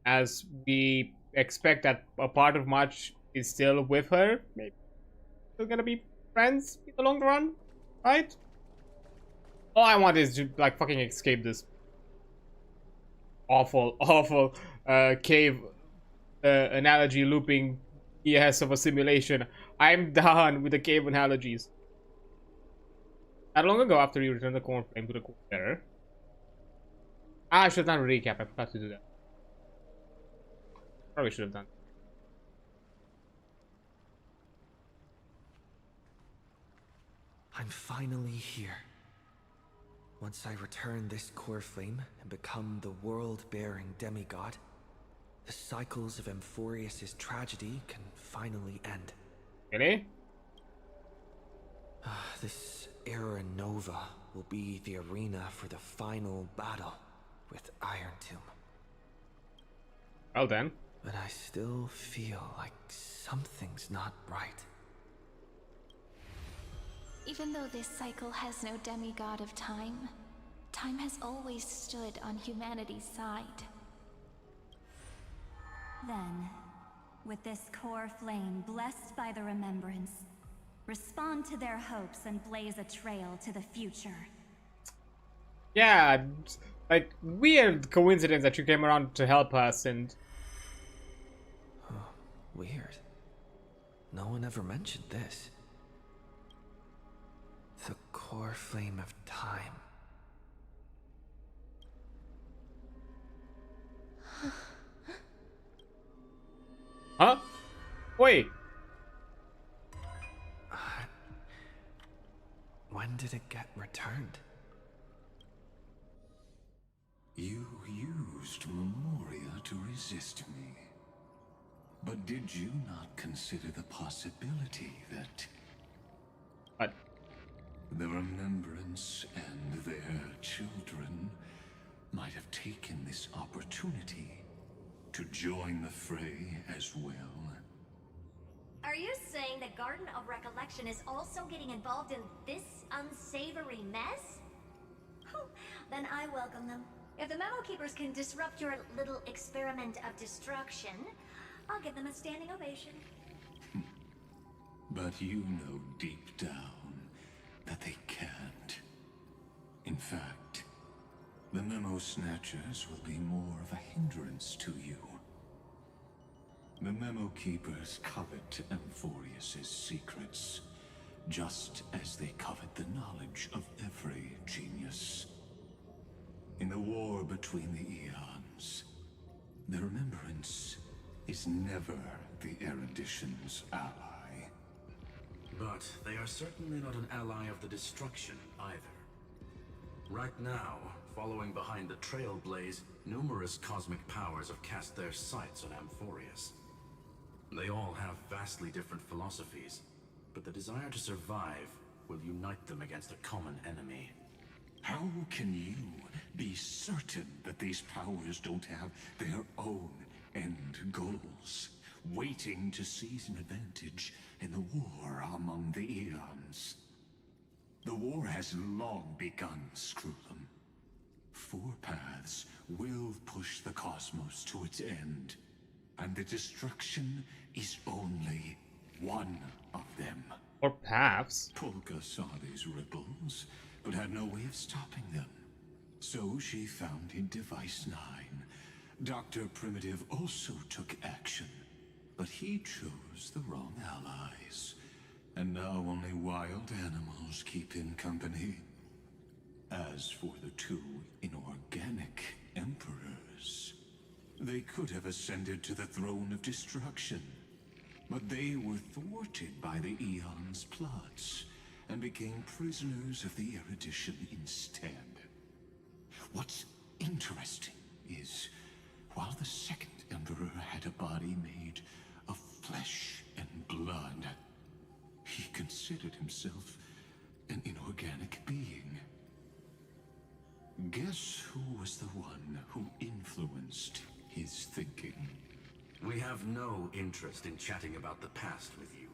as we expect that a part of March is still with her, maybe they're gonna be friends in the long run, right? All I want is to like fucking escape this awful cave analogy looping BS of a simulation. I'm done with the cave analogies. Not long ago, after you returned the corn flame to the core bearer. I should have done a recap. I forgot to do that. Probably should have done. I'm finally here. Once I return this core flame and become the world-bearing demigod, the cycles of Amphorius' tragedy can finally end. Really? This Era Nova will be the arena for the final battle with Iron Tomb. Well then. But I still feel like something's not right. Even though this cycle has no demigod of time, time has always stood on humanity's side. Then, with this core flame blessed by the remembrance, respond to their hopes and blaze a trail to the future. Yeah, like weird coincidence that you came around to help us and... Oh, weird. No one ever mentioned this. The core flame of time. Huh? Wait. When did it get returned? You used Memoria to resist me. But did you not consider the possibility that What? the Remembrance and their children might have taken this opportunity to join the fray as well? Are you saying that Garden of Recollection is also getting involved in this unsavory mess? Oh, then I welcome them. If the Memo Keepers can disrupt your little experiment of destruction, I'll give them a standing ovation. But you know deep down that they can't. In fact, the Memo Snatchers will be more of a hindrance to you. The Memo Keepers covet Amphorius' secrets, just as they covet the knowledge of every genius. In the war between the eons, the Remembrance is never the erudition's ally. But they are certainly not an ally of the destruction either. Right now, following behind the Trailblaze, numerous cosmic powers have cast their sights on Amphorius. They all have vastly different philosophies, but the desire to survive will unite them against a common enemy. How can you be certain that these powers don't have their own end goals, waiting to seize an advantage in the war among the eons? The war has long begun, Screwlum. Four paths will push the cosmos to its end, and the destruction is only one of them. Or perhaps. Polka saw these ripples, but had no way of stopping them. So she founded Device 9. Dr. Primitive also took action, but he chose the wrong allies. And now only wild animals keep him company. As for the two inorganic emperors, they could have ascended to the throne of destruction, but they were thwarted by the Eon's plots and became prisoners of the erudition instead. What's interesting is, while the second emperor had a body made of flesh and blood, he considered himself an inorganic being. Guess who was the one who influenced his thinking? We have no interest in chatting about the past with you.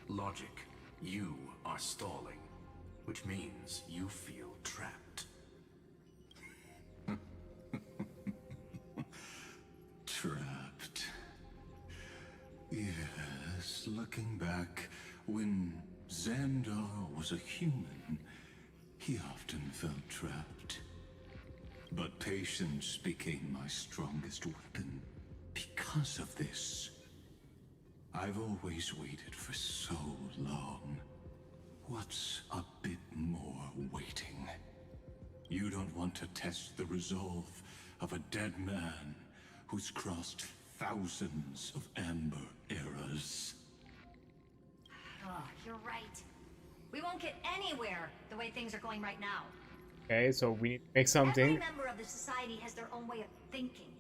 Logic, you are stalling, which means you feel trapped. Trapped. Yes, looking back, when Xandar was a human, he often felt trapped. But patience became my strongest weapon because of this. I've always waited for so long. What's a bit more waiting? You don't want to test the resolve of a dead man who's crossed thousands of amber eras. Oh, you're right. We won't get anywhere the way things are going right now. Okay, so we need to make something. Every member of the society has their own way of thinking.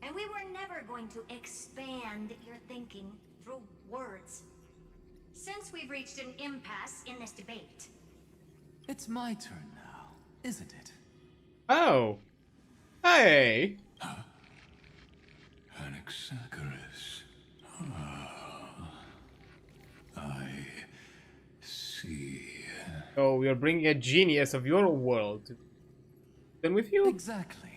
And we were never going to expand your thinking through words. Since we've reached an impasse in this debate. It's my turn now, isn't it? Oh. Hey. Anaxagoras. I see. So we are bringing a genius of your world to them with you? Exactly.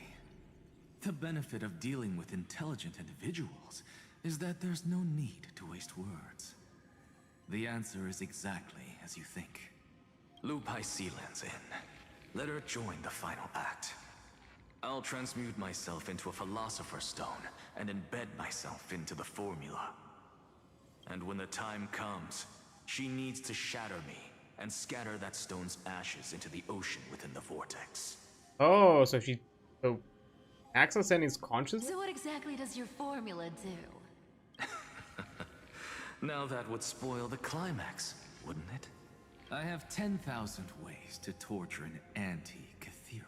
The benefit of dealing with intelligent individuals is that there's no need to waste words. The answer is exactly as you think. Lupai Sealand's in. Let her join the final act. I'll transmute myself into a philosopher's stone and embed myself into the formula. And when the time comes, she needs to shatter me and scatter that stone's ashes into the ocean within the vortex. Oh, so Axel is conscious? So what exactly does your formula do? Now that would spoil the climax, wouldn't it? I have 10,000 ways to torture an anti-Catheran.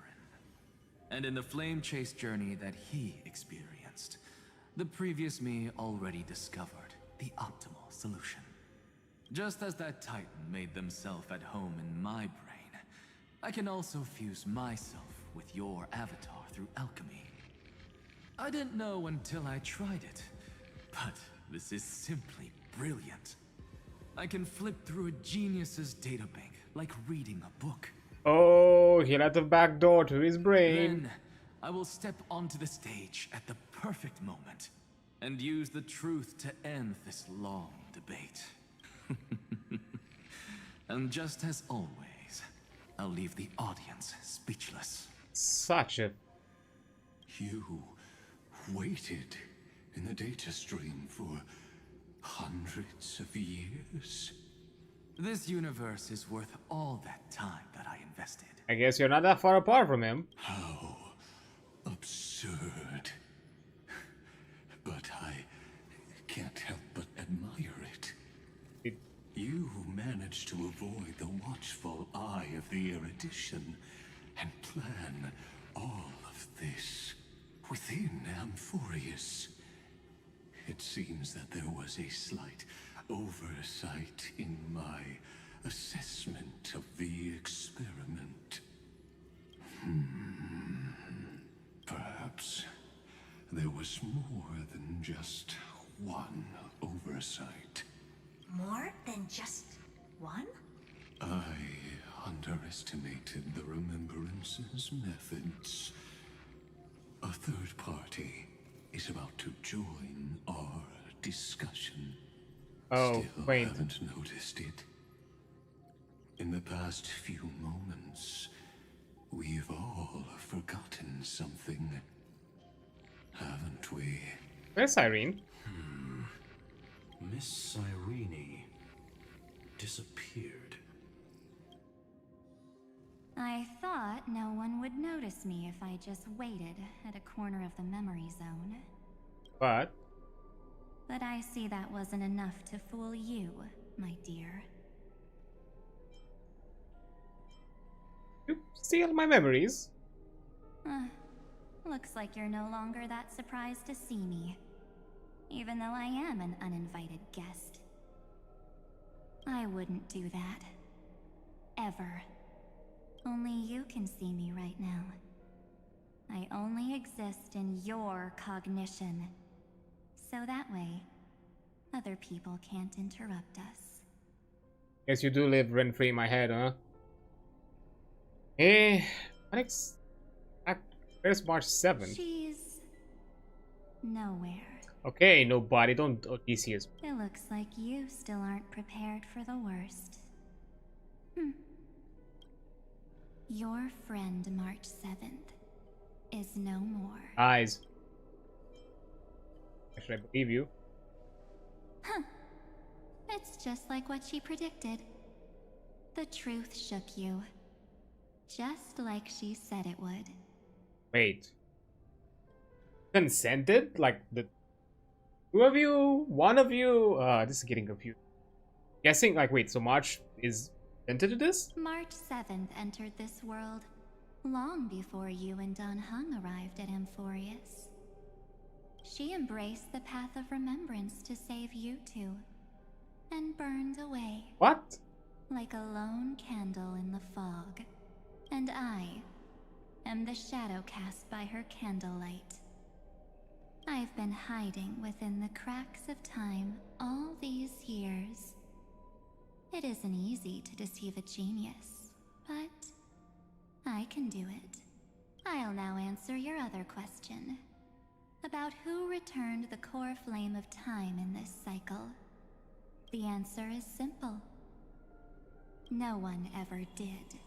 And in the flame chase journey that he experienced, the previous me already discovered the optimal solution. Just as that Titan made themselves at home in my brain, I can also fuse myself with your avatar through alchemy. I didn't know until I tried it, but this is simply brilliant. I can flip through a genius's databank like reading a book. Oh, he let the back door to his brain. Then I will step onto the stage at the perfect moment and use the truth to end this long debate. And just as always, I'll leave the audience speechless. Such a... You waited in the data stream for hundreds of years? This universe is worth all that time that I invested. I guess you're not that far apart from him. How absurd. But I can't help but admire it. You managed to avoid the watchful eye of the erudition and plan all of this within Amphorius. It seems that there was a slight oversight in my assessment of the experiment. Perhaps there was more than just one oversight. More than just one? I underestimated the Remembrance's methods. A third party is about to join our discussion. Oh, Still quaint. haven't noticed it. In the past few moments, we've all forgotten something, haven't we? Where's Irene? Miss Irene disappeared. I thought no one would notice me if I just waited at a corner of the memory zone. But But I see that wasn't enough to fool you, my dear. you steal my memories. Looks like you're no longer that surprised to see me, even though I am an uninvited guest. I wouldn't do that. Ever. Only you can see me right now. I only exist in your cognition. So that way, other people can't interrupt us. Guess you do live rent-free in my head, huh? Eh, where's March 7th? She's nowhere. Okay, nobody, don't Odysseus. It looks like you still aren't prepared for the worst. Your friend March 7th is no more. Eyes. Should I believe you? It's just like what she predicted. The truth shook you. Just like she said it would. Wait. Consented? Like the two of you? One of you? This is getting confused. Guessing, like, wait, so March is entered to this? March 7th entered this world long before you and Don Hung arrived at Amphorius. She embraced the path of remembrance to save you two, and burned away. What? Like a lone candle in the fog. And I am the shadow cast by her candlelight. I've been hiding within the cracks of time all these years. It isn't easy to deceive a genius, but I can do it. I'll now answer your other question. About who returned the core flame of time in this cycle. The answer is simple. No one ever did.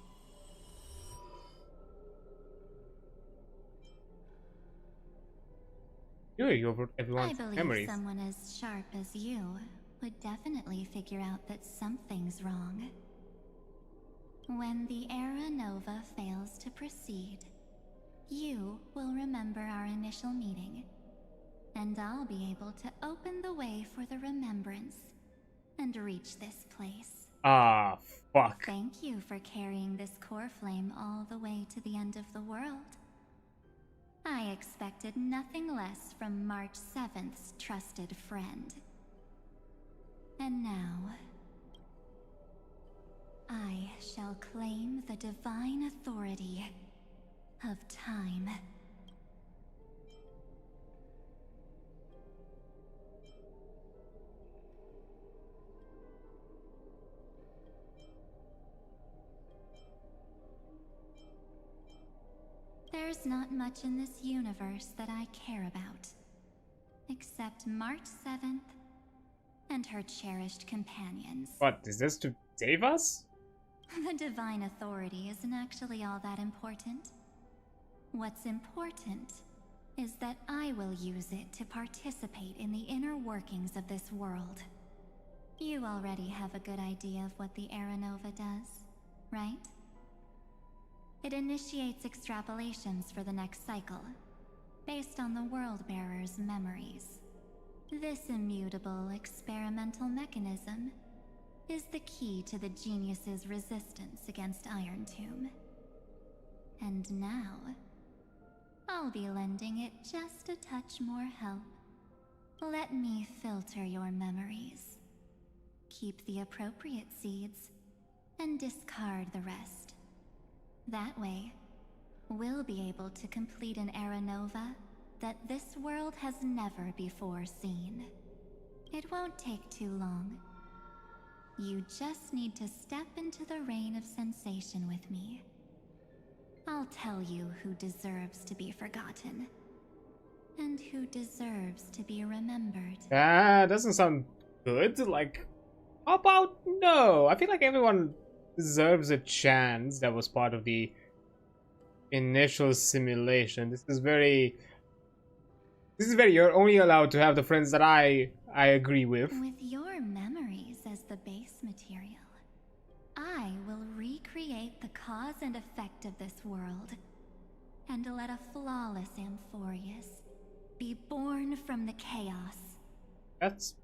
You over I everyone's believe memories. someone as sharp as you would definitely figure out that something's wrong. When the Era Nova fails to proceed, you will remember our initial meeting, and I'll be able to open the way for the remembrance and reach this place. Ah, fuck. Thank you for carrying this core flame all the way to the end of the world. I expected nothing less from March 7th's trusted friend. And now, I shall claim the divine authority of time. There's not much in this universe that I care about, except March 7th and her cherished companions. What, is this to save us? The divine authority isn't actually all that important. What's important is that I will use it to participate in the inner workings of this world. You already have a good idea of what the Era Nova does, right? It initiates extrapolations for the next cycle, based on the World Bearer's memories. This immutable experimental mechanism is the key to the genius's resistance against Iron Tomb. And now, I'll be lending it just a touch more help. Let me filter your memories. Keep the appropriate seeds, and discard the rest. That way, we'll be able to complete an Era Nova that this world has never before seen. It won't take too long. You just need to step into the reign of sensation with me. I'll tell you who deserves to be forgotten, and who deserves to be remembered. Ah, doesn't sound good. Like, how about no? I feel like everyone deserves a chance that was part of the initial simulation. This is very, you're only allowed to have the friends that I agree with. With your memories as the base material, I will recreate the cause and effect of this world, and let a flawless Amphorius be born from the chaos. That's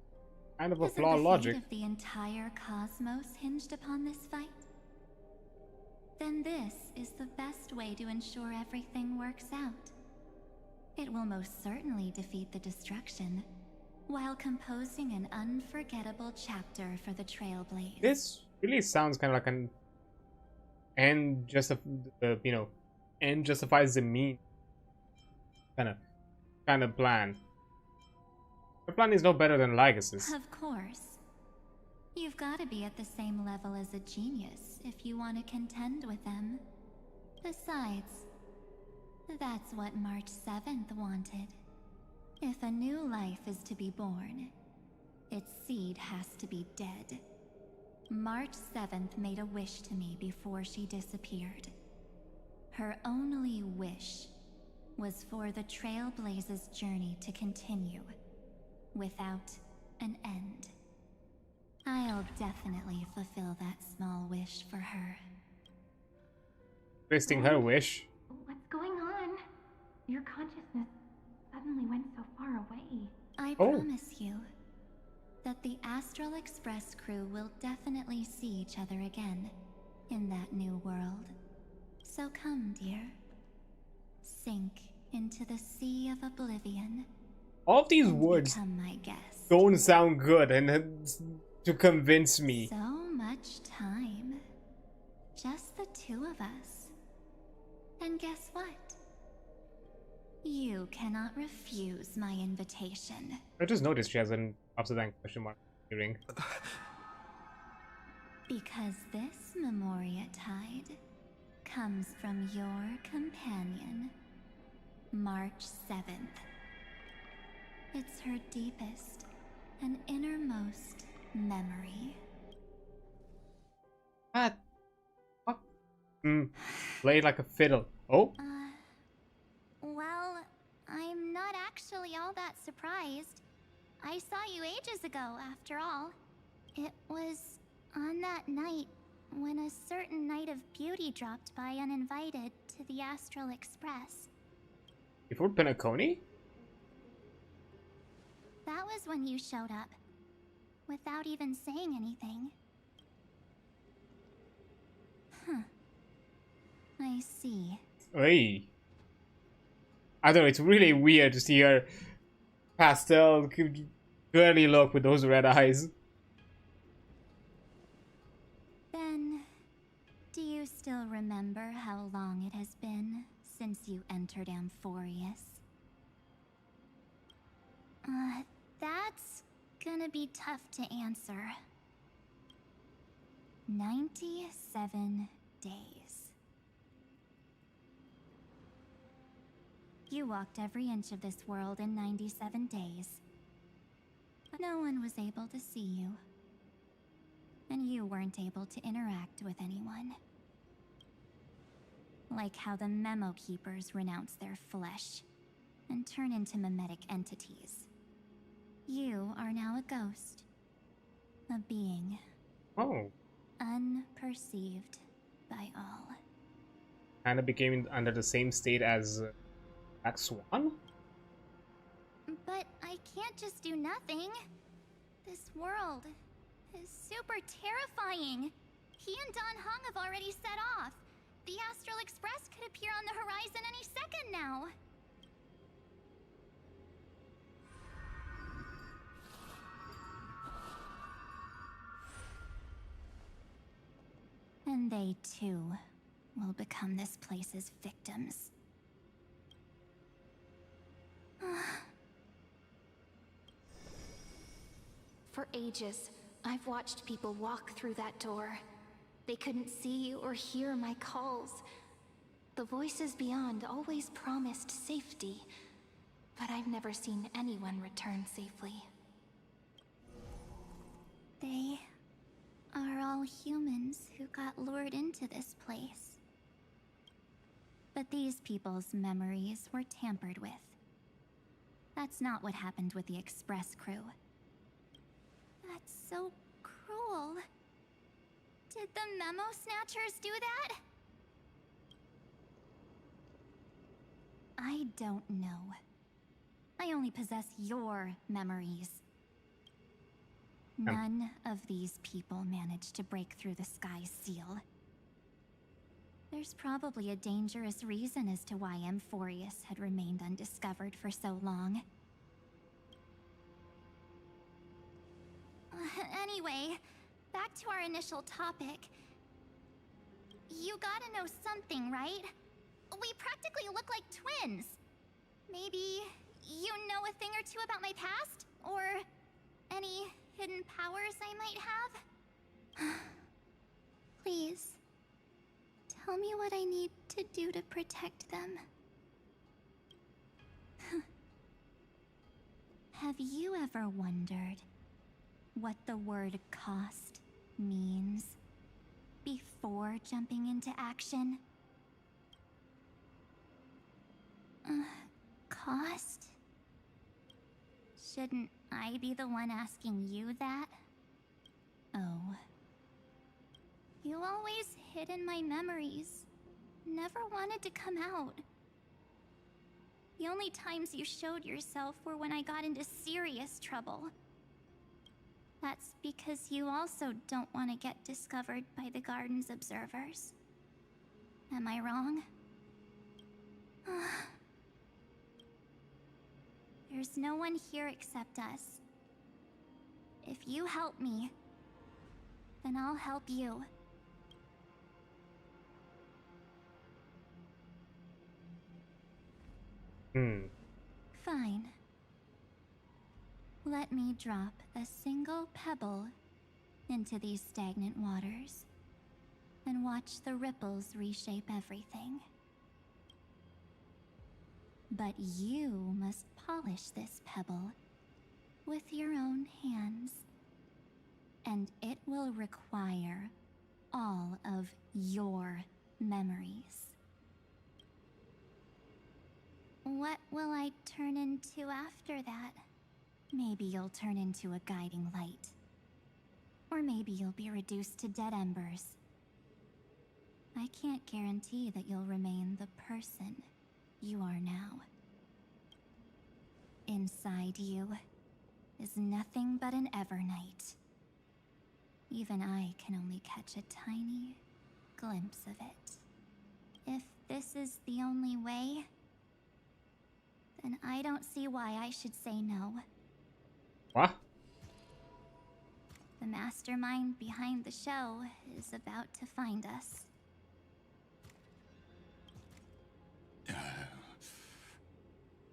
kind of a Isn't flawed the logic. fate of the entire cosmos hinged upon this fight? Then this is the best way to ensure everything works out. It will most certainly defeat the destruction, while composing an unforgettable chapter for the Trailblaze. This really sounds kind of like an end end justifies the mean kind of plan. The plan is no better than Lycus's. Of course. You've got to be at the same level as a genius if you want to contend with them. Besides, that's what March 7th wanted. If a new life is to be born, its seed has to be dead. March 7th made a wish to me before she disappeared. Her only wish was for the Trailblaze's journey to continue, without an end. I'll definitely fulfill that small wish for her. Twisting her wish. What's going on? Your consciousness suddenly went so far away. I promise you that the Astral Express crew will definitely see each other again in that new world. So come, dear. Sink into the sea of oblivion. All of these words become my guest. don't sound good, and to convince me. So much time. Just the two of us. And guess what? You cannot refuse my invitation. I just noticed she has an upside down question mark earring. Because this Memoria Tide comes from your companion, March 7th. It's her deepest and innermost memory. What? Played like a fiddle. Oh? Well, I'm not actually all that surprised. I saw you ages ago, after all. It was on that night when a certain Knight of Beauty dropped by uninvited to the Astral Express. Before Penacony? That was when you showed up, without even saying anything. Huh. I see. Hey. I don't know, it's really weird to see her pastel girly look with those red eyes. Then, do you still remember how long it has been since you entered Amphorius? That's gonna be tough to answer. 97 days. You walked every inch of this world in 97 days. No one was able to see you. And you weren't able to interact with anyone. Like how the Memo Keepers renounce their flesh and turn into mimetic entities. You are now a ghost. A being. Oh. Unperceived by all. Kinda became under the same state as Black Swan? But I can't just do nothing. This world is super terrifying. He and Don Hung have already set off. The Astral Express could appear on the horizon any second now. And they too will become this place's victims. For ages, I've watched people walk through that door. They couldn't see or hear my calls. The voices beyond always promised safety, but I've never seen anyone return safely. They are all humans who got lured into this place. But these people's memories were tampered with. That's not what happened with the Express crew. That's so cruel. Did the Memo Snatchers do that? I don't know. I only possess your memories. None of these people managed to break through the sky's seal. There's probably a dangerous reason as to why Amphorius had remained undiscovered for so long. Anyway, back to our initial topic. You gotta know something, right? We practically look like twins. Maybe you know a thing or two about my past? Or any hidden powers I might have? Please, tell me what I need to do to protect them. Have you ever wondered what the word cost means before jumping into action? Cost? Shouldn't I be the one asking you that? Oh. You always hid in my memories. Never wanted to come out. The only times you showed yourself were when I got into serious trouble. That's because you also don't want to get discovered by the garden's observers. Am I wrong? There's no one here except us. If you help me, then I'll help you. Fine. Let me drop a single pebble into these stagnant waters and watch the ripples reshape everything. But you must polish this pebble with your own hands, and it will require all of your memories. What will I turn into after that? Maybe you'll turn into a guiding light. Or maybe you'll be reduced to dead embers. I can't guarantee that you'll remain the person you are now. Inside you is nothing but an Evernight. Even I can only catch a tiny glimpse of it. If this is the only way, then I don't see why I should say no. What? The mastermind behind the show is about to find us.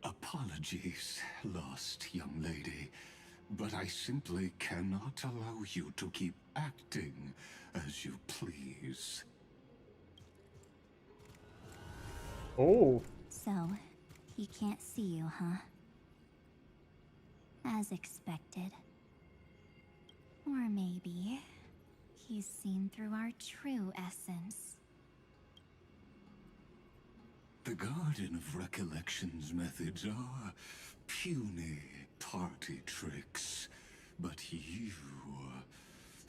Apologies, lost young lady, but I simply cannot allow you to keep acting as you please. Oh. So, he can't see you, huh? As expected. Or maybe he's seen through our true essence. The Garden of Recollection's methods are puny party tricks. But you...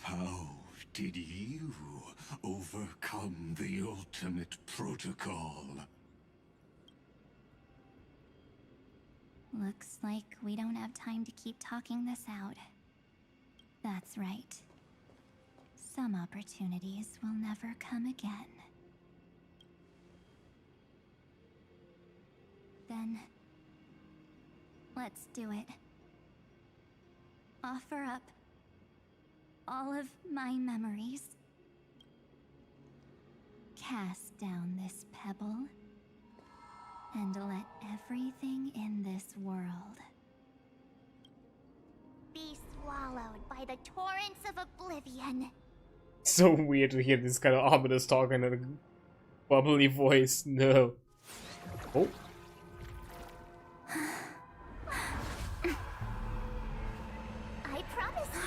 how did you overcome the ultimate protocol? Looks like we don't have time to keep talking this out. That's right. Some opportunities will never come again. Then, let's do it. Offer up all of my memories. Cast down this pebble, and let everything in this world be swallowed by the torrents of oblivion. So weird to hear this kind of ominous talk in a bubbly voice. No. Oh. I promise you,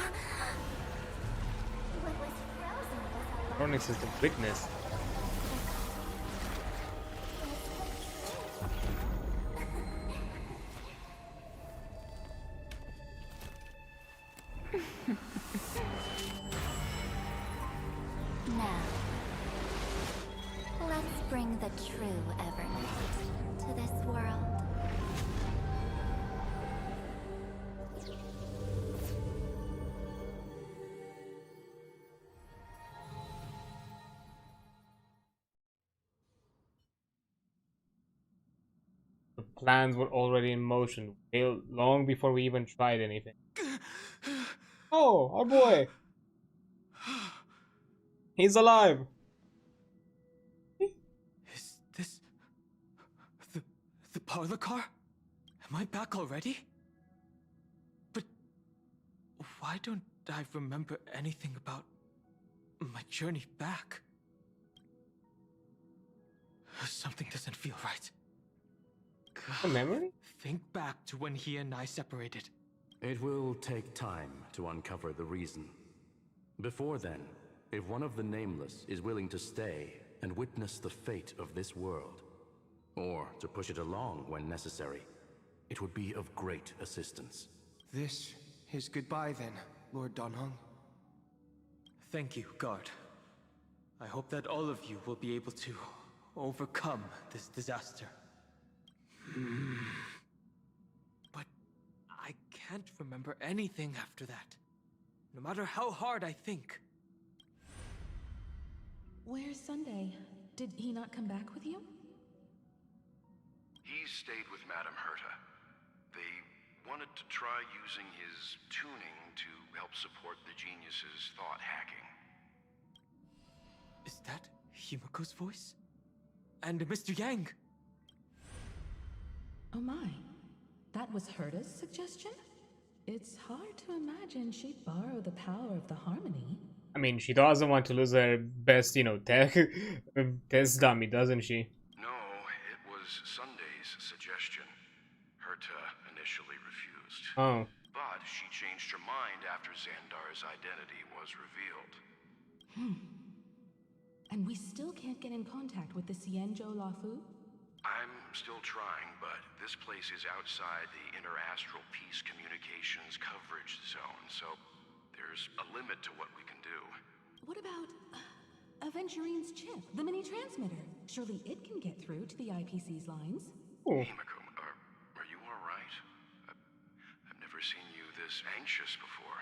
system witness. Now, let's bring the true Evernight to this world. The plans were already in motion, long before we even tried anything. Oh, our boy! He's alive! Is this the parlor car? Am I back already? But why don't I remember anything about my journey back? Something doesn't feel right. A memory? Think back to when he and I separated. It will take time to uncover the reason. Before then, if one of the Nameless is willing to stay and witness the fate of this world, or to push it along when necessary, it would be of great assistance. This is goodbye then, Lord Donhong. Thank you, Guard. I hope that all of you will be able to overcome this disaster. But I can't remember anything after that, no matter how hard I think. Where's Sunday? Did he not come back with you? He stayed with Madame Herta. They wanted to try using his tuning to help support the genius's thought hacking. Is that Himiko's voice? And Mr. Yang? Oh my. That was Herta's suggestion? It's hard to imagine she'd borrow the power of the harmony. I mean, she doesn't want to lose her best, test dummy, doesn't she? No, it was Sunday's suggestion. Herta initially refused. Oh. But she changed her mind after Xandar's identity was revealed. And we still can't get in contact with the Xianzhou Lafu? I'm still trying, but this place is outside the interastral peace communications coverage zone, so there's a limit to what we can do. What about Aventurine's chip, the mini-transmitter? Surely it can get through to the IPC's lines. Himiko, are you alright? I've never seen you this anxious before.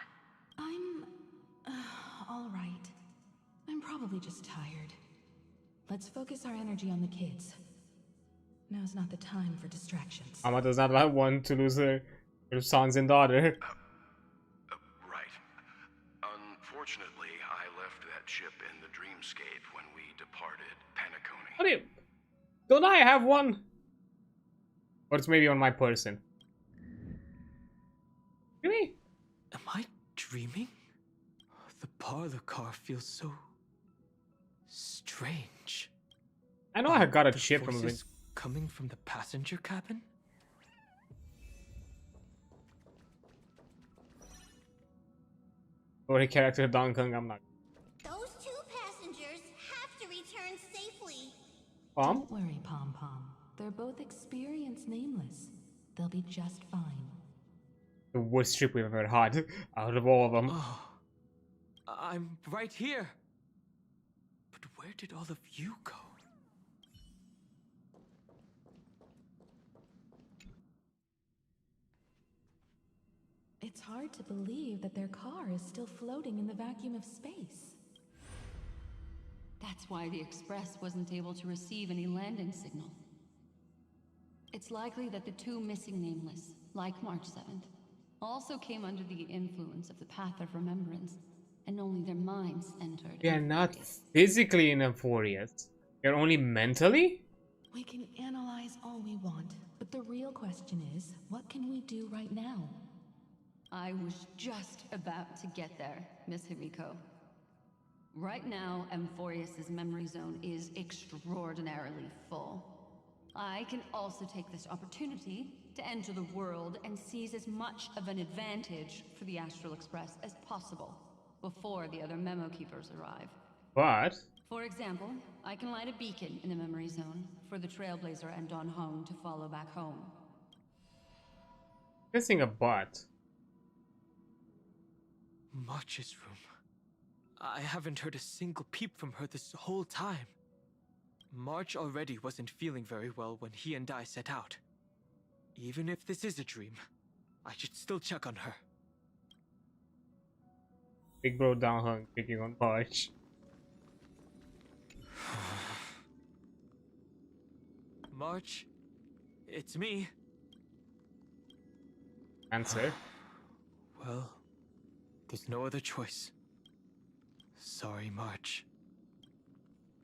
I'm alright. I'm probably just tired. Let's focus our energy on the kids. Now's not the time for distractions. Mama does not want to lose her sons and daughter. Right. Unfortunately, I left that chip in the dreamscape when we departed Penacony. Don't I have one? Or it's maybe on my person. Really? Am I dreaming? The parlor car feels so strange. I know I got a chip from it. Coming from the passenger cabin? Or a character Donkey, I'm not. Those two passengers have to return safely. Don't worry, Pom Pom. They're both experienced Nameless. They'll be just fine. The worst trip we've ever had out of all of them. Oh, I'm right here. But where did all of you go? It's hard to believe that their car is still floating in the vacuum of space. That's why the Express wasn't able to receive any landing signal. It's likely that the two missing Nameless, like March 7th, also came under the influence of the Path of Remembrance, and only their minds entered. They are not physically in Euphorius. They're only mentally? We can analyze all we want, but the real question is, what can we do right now? I was just about to get there, Miss Himiko. Right now, Euphorius's memory zone is extraordinarily full. I can also take this opportunity to enter the world and seize as much of an advantage for the Astral Express as possible before the other memo keepers arrive. But For example, I can light a beacon in the memory zone for the Trailblazer and Don Hong to follow back home. Missing a butt. March's room. I haven't heard a single peep from her this whole time. March already wasn't feeling very well when he and I set out. Even if this is a dream, I should still check on her. Big bro Don Hong picking on March. March, it's me. Answer. Well, there's no other choice. Sorry, March.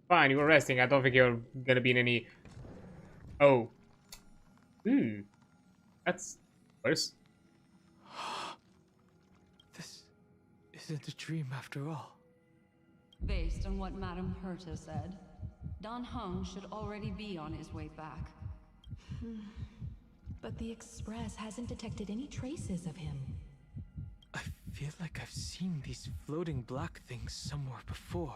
Fine, you were resting. I don't think you're gonna be in any... Oh. That's worse. This isn't a dream after all. Based on what Madame Herta said, Don Hong should already be on his way back. But the Express hasn't detected any traces of him. I feel like I've seen these floating black things somewhere before.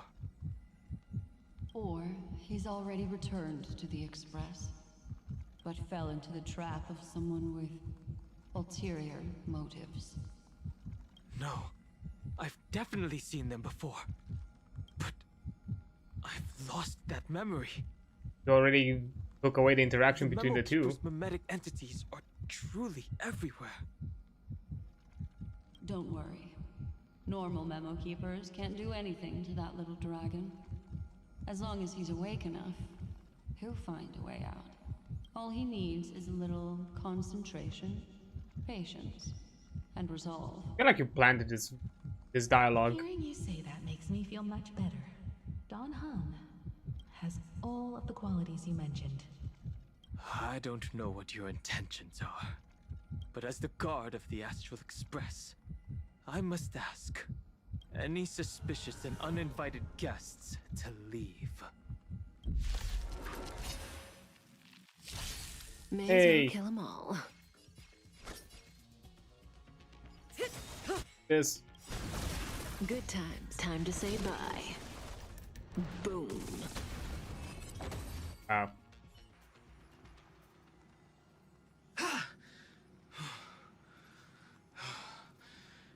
Or he's already returned to the Express, but fell into the trap of someone with ulterior motives. No, I've definitely seen them before. But I've lost that memory. You already took away the interaction between the two. Those mimetic entities are truly everywhere. Don't worry. Normal memo keepers can't do anything to that little dragon. As long as he's awake enough, he'll find a way out. All he needs is a little concentration, patience, and resolve. I feel like you planted this dialogue. Hearing you say that makes me feel much better. Don Hong has all of the qualities you mentioned. I don't know what your intentions are, but as the guard of the Astral Express, I must ask any suspicious and uninvited guests to leave. May Hey. as well kill them all. This. Good times. Time to say bye. Boom. Wow.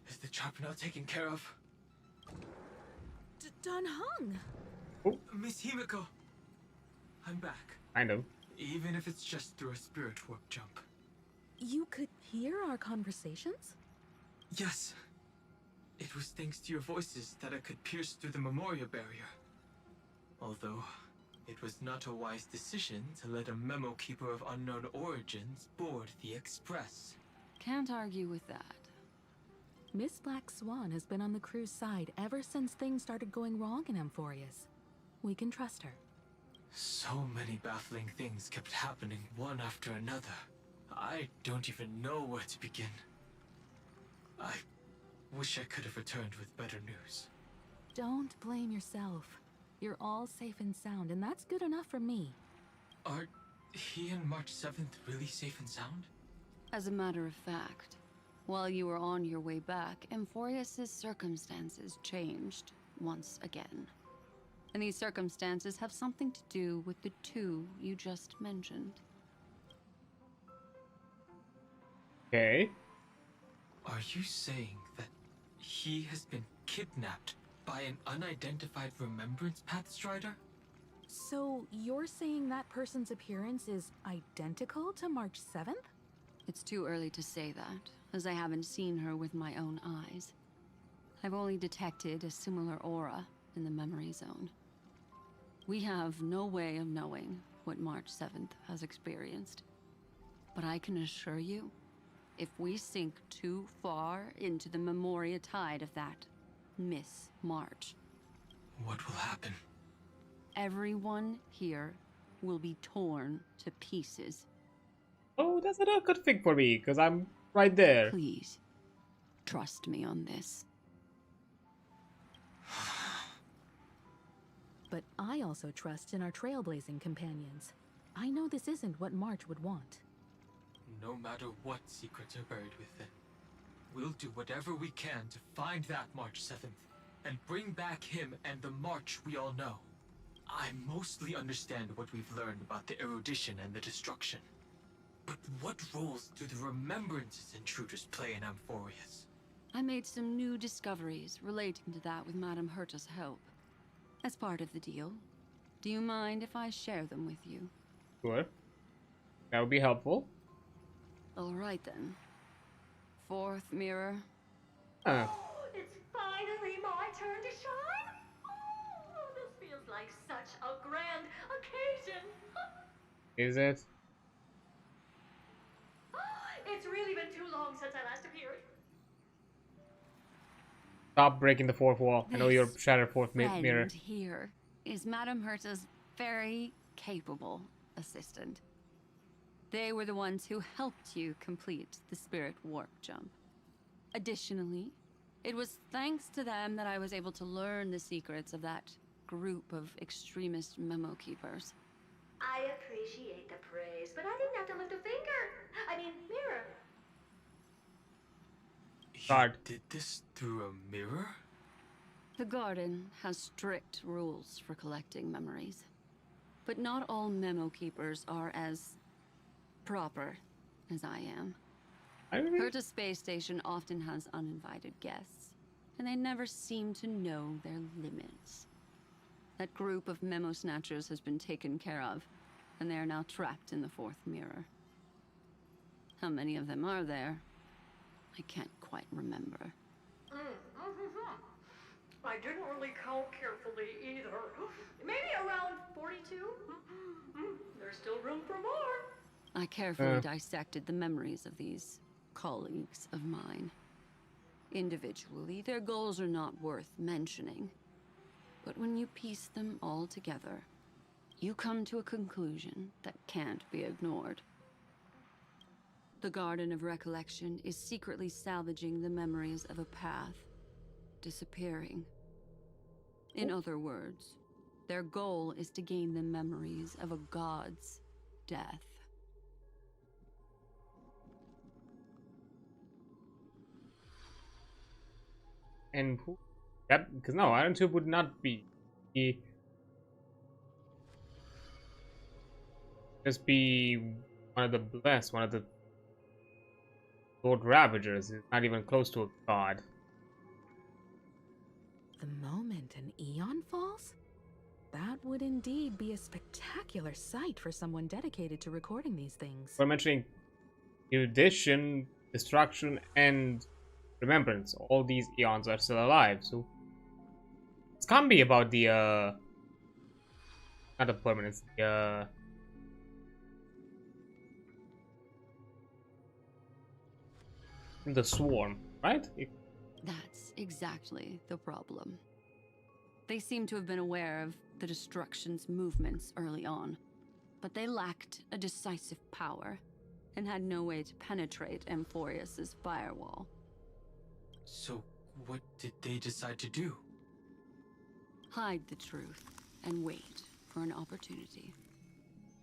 Is the trap now taken care of? Don Hong! Miss Himiko! I'm back. Kind of. Even if it's just through a spirit warp jump. You could hear our conversations? Yes. It was thanks to your voices that I could pierce through the memorial barrier. Although, it was not a wise decision to let a memo keeper of unknown origins board the Express. Can't argue with that. Miss Black Swan has been on the crew's side ever since things started going wrong in Amphorius. We can trust her. So many baffling things kept happening one after another. I don't even know where to begin. I wish I could have returned with better news. Don't blame yourself. You're all safe and sound, and that's good enough for me. Are he and March 7th really safe and sound? As a matter of fact, while you were on your way back, Amphorius's circumstances changed once again. And these circumstances have something to do with the two you just mentioned. Okay. Are you saying that he has been kidnapped by an unidentified Remembrance Path Strider? So you're saying that person's appearance is identical to March 7th? It's too early to say that, as I haven't seen her with my own eyes. I've only detected a similar aura in the memory zone. We have no way of knowing what March 7th has experienced. But I can assure you, if we sink too far into the Memoria tide of that Miss March, what will happen? Everyone here will be torn to pieces. Oh, that's not a good thing for me, because I'm right there. Please, trust me on this. But I also trust in our trailblazing companions. I know this isn't what March would want. No matter what secrets are buried within, we'll do whatever we can to find that March 7th and bring back him and the March we all know. I mostly understand what we've learned about the erudition and the destruction. But what roles do the remembrances intruders play in Amphorius? I made some new discoveries relating to that with Madame Herta's help. As part of the deal, do you mind if I share them with you? Sure. That would be helpful. Alright then. Fourth mirror. It's finally my turn to shine. Oh, this feels like such a grand occasion. Is it? It's really been too long since I last appeared. Stop breaking the fourth wall. I know you're shattered fourth mirror. Here is Madame Herta's very capable assistant. They were the ones who helped you complete the spirit warp jump. Additionally, it was thanks to them that I was able to learn the secrets of that group of extremist memo keepers. I appreciate the praise, but I didn't have to lift a finger. I mean, mirror. You did this through a mirror? The garden has strict rules for collecting memories. But not all memo keepers are as proper as I am. Herta's space station often has uninvited guests, and they never seem to know their limits. That group of memo snatchers has been taken care of, and they are now trapped in the fourth mirror. How many of them are there? I can't quite remember. I didn't really count carefully either. Maybe around 42? There's still room for more. I carefully dissected the memories of these colleagues of mine. Individually, their goals are not worth mentioning. But when you piece them all together, you come to a conclusion that can't be ignored. The Garden of Recollection is secretly salvaging the memories of a path disappearing. In other words, their goal is to gain the memories of a god's death. And who? That because no, adreancard would not be. Just be one of the blessed, one of the Lord Ravagers. Is not even close to a god. The moment an Eon falls? That would indeed be a spectacular sight for someone dedicated to recording these things. We're mentioning erudition, destruction, and remembrance. All these eons are still alive, so it can't be about the not the permanence, the swarm, right? That's exactly the problem. They seem to have been aware of the destruction's movements early on, but they lacked a decisive power and had no way to penetrate Amphorius's firewall. So, what did they decide to do? Hide the truth and wait for an opportunity.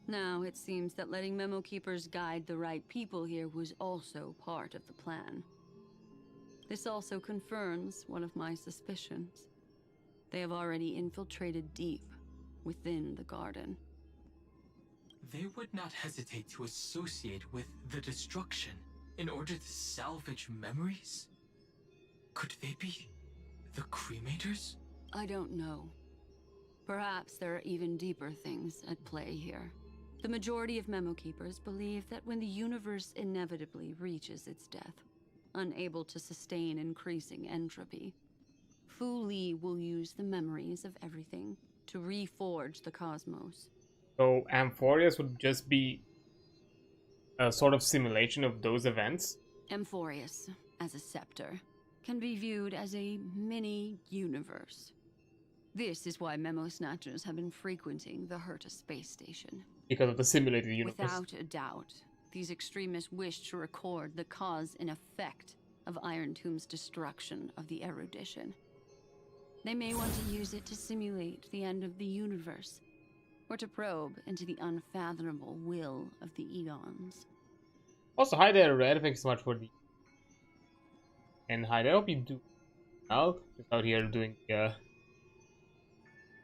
Now, it seems that letting memo keepers guide the right people here was also part of the plan. This also confirms one of my suspicions. They have already infiltrated deep within the garden. They would not hesitate to associate with the destruction in order to salvage memories? Could they be the cremators? I don't know. Perhaps there are even deeper things at play here. The majority of memo keepers believe that when the universe inevitably reaches its death, unable to sustain increasing entropy, Fu Li will use the memories of everything to reforge the cosmos. So Amphorius would just be a sort of simulation of those events? Amphorius, as a scepter, can be viewed as a mini-universe. This is why memo snatchers have been frequenting the Herta space station. Because of the simulated universe. Without a doubt, these extremists wish to record the cause and effect of Iron Tomb's destruction of the erudition. They may want to use it to simulate the end of the universe, or to probe into the unfathomable will of the eons. Also, hi there, Red. Thanks so much for the... And hi there, I hope you do well. Just out here doing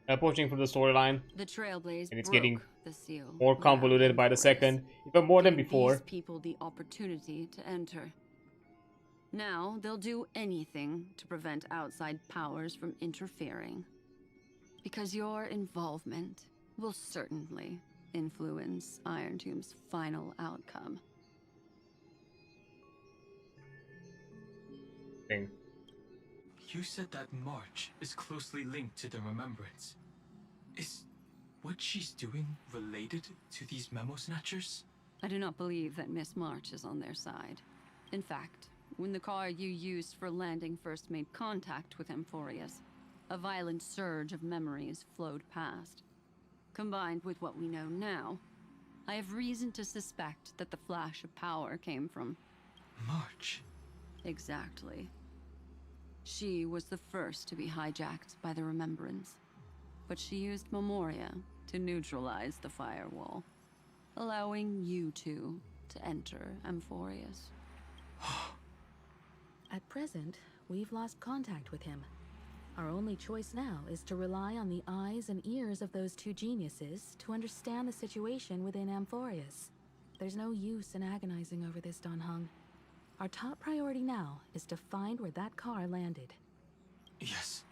approaching from the storyline, The Trailblaze and it's broke getting the seal. more convoluted by the second, even more than Gave before. These people the opportunity to enter. Now they'll do anything to prevent outside powers from interfering. Because your involvement will certainly influence Iron Tomb's final outcome. Thing. You said that March is closely linked to the Remembrance. Is what she's doing related to these memo snatchers? I do not believe that Miss March is on their side. In fact, when the car you used for landing first made contact with Amphorius, a violent surge of memories flowed past. Combined with what we know now, I have reason to suspect that the flash of power came from March. Exactly. She was the first to be hijacked by the Remembrance, but she used Memoria to neutralize the firewall, allowing you two to enter Amphorius. At present, we've lost contact with him. Our only choice now is to rely on the eyes and ears of those two geniuses to understand the situation within Amphorius. There's no use in agonizing over this, Don Hung. Our top priority now is to find where that car landed. Yes.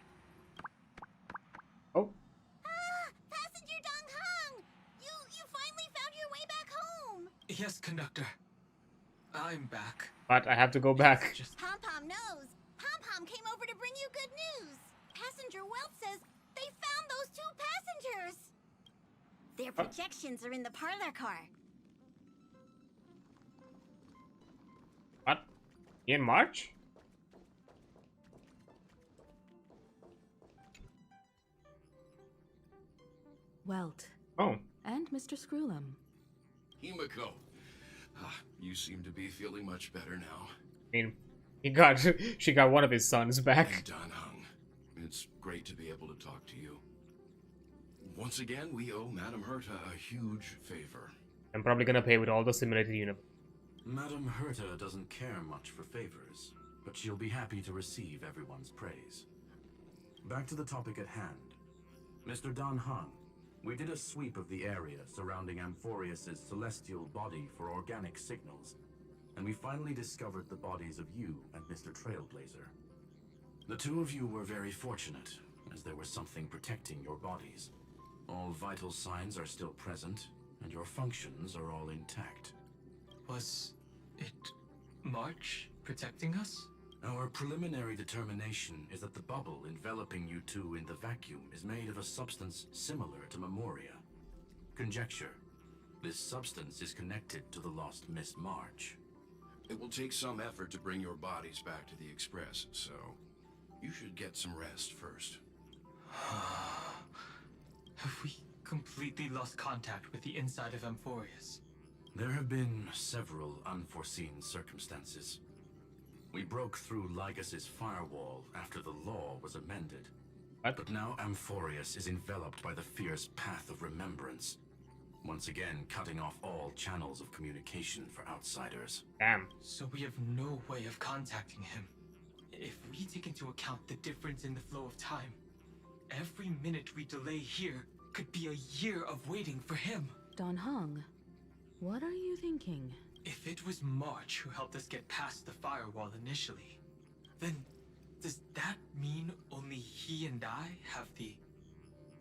Oh. Passenger Dong Hung! You finally found your way back home! Yes, conductor. I'm back. But I have to go back. Pom-Pom knows. Pom-Pom came over to bring you good news. Passenger Welt says they found those two passengers. Their projections are in the parlor car. What? In March? Welt. Oh. And Mr. Screwlum. Himiko. You seem to be feeling much better now. I mean, she got one of his sons back. And Don Hung. It's great to be able to talk to you. Once again, we owe Madame Herta a huge favor. I'm probably gonna pay with all the simulated universe. Madame Herta doesn't care much for favors, but she'll be happy to receive everyone's praise. Back to the topic at hand. Mr. Don Hung, we did a sweep of the area surrounding Amphorius' celestial body for organic signals, and we finally discovered the bodies of you and Mr. Trailblazer. The two of you were very fortunate, as there was something protecting your bodies. All vital signs are still present, and your functions are all intact. Was it March protecting us? Our preliminary determination is that the bubble enveloping you two in the vacuum is made of a substance similar to Memoria. Conjecture. This substance is connected to the lost Miss March. It will take some effort to bring your bodies back to the Express, so you should get some rest first. Have we completely lost contact with the inside of Amphorius? There have been several unforeseen circumstances. We broke through Lygas's firewall after the law was amended. But now Amphorius is enveloped by the fierce path of remembrance, once again cutting off all channels of communication for outsiders. Damn. So we have no way of contacting him. If we take into account the difference in the flow of time, every minute we delay here could be a year of waiting for him. Don Hung, what are you thinking? If it was March who helped us get past the firewall initially, then does that mean only he and I have the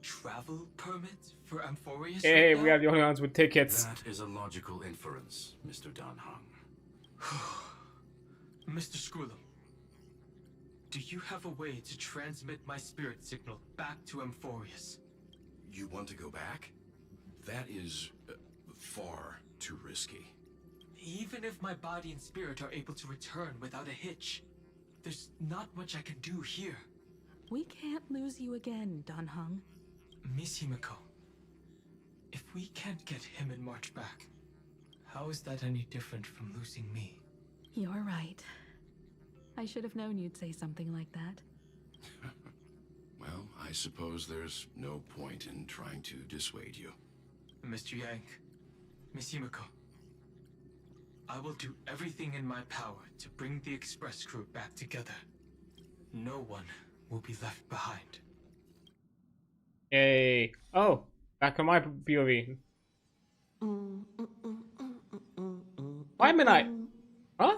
travel permit for Amphorius? Hey, right we are the only ones with tickets. That is a logical inference, Mr. Don Hung. Mr. Screwlum, do you have a way to transmit my spirit signal back to Amphorius? You want to go back? That is far too risky. Even if my body and spirit are able to return without a hitch, there's not much I can do here. We can't lose you again, Don Hung. Miss Himiko, if we can't get him and March back, how is that any different from losing me? You're right. I should have known you'd say something like that. Well, I suppose there's no point in trying to dissuade you. Mr. Yang, Miss Himiko, I will do everything in my power to bring the Express crew back together. No one will be left behind. Yay. Oh, back on my POV. Why am I? Huh?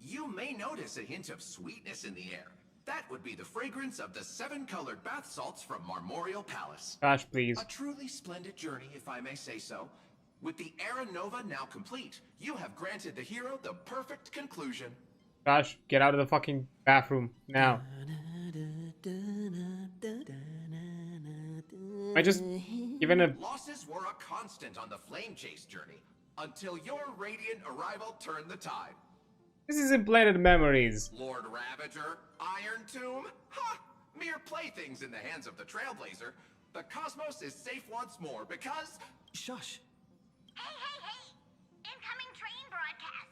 You may notice a hint of sweetness in the air. That would be the fragrance of the 7-colored bath salts from Marmorial Palace. Gosh, please. A truly splendid journey, if I may say so. With the Era Nova now complete, you have granted the hero the perfect conclusion. Gosh, get out of the fucking bathroom now. I just given a Losses were a constant on the flame chase journey until your radiant arrival turned the tide. This is implanted memories. Lord Ravager, Iron Tomb, ha! Mere playthings in the hands of the Trailblazer. The cosmos is safe once more because... Shush. Hey! Incoming train broadcast!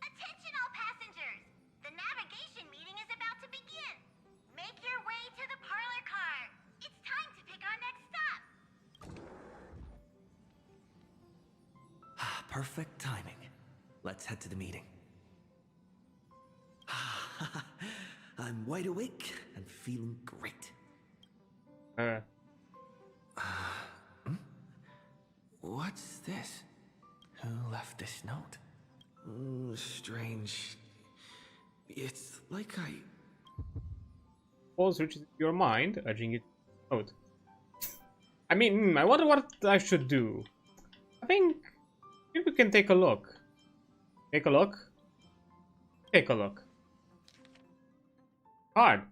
Attention all passengers! The navigation meeting is about to begin! Make your way to the parlor car! It's time to pick our next stop! Perfect timing. Let's head to the meeting. I'm wide awake and feeling great. What's this? Who left this note? Strange. It's like Pulse reaches your mind, urging you to note. I mean, I wonder what I should do. I think maybe we can take a look. Take a look. Take a look. Hard.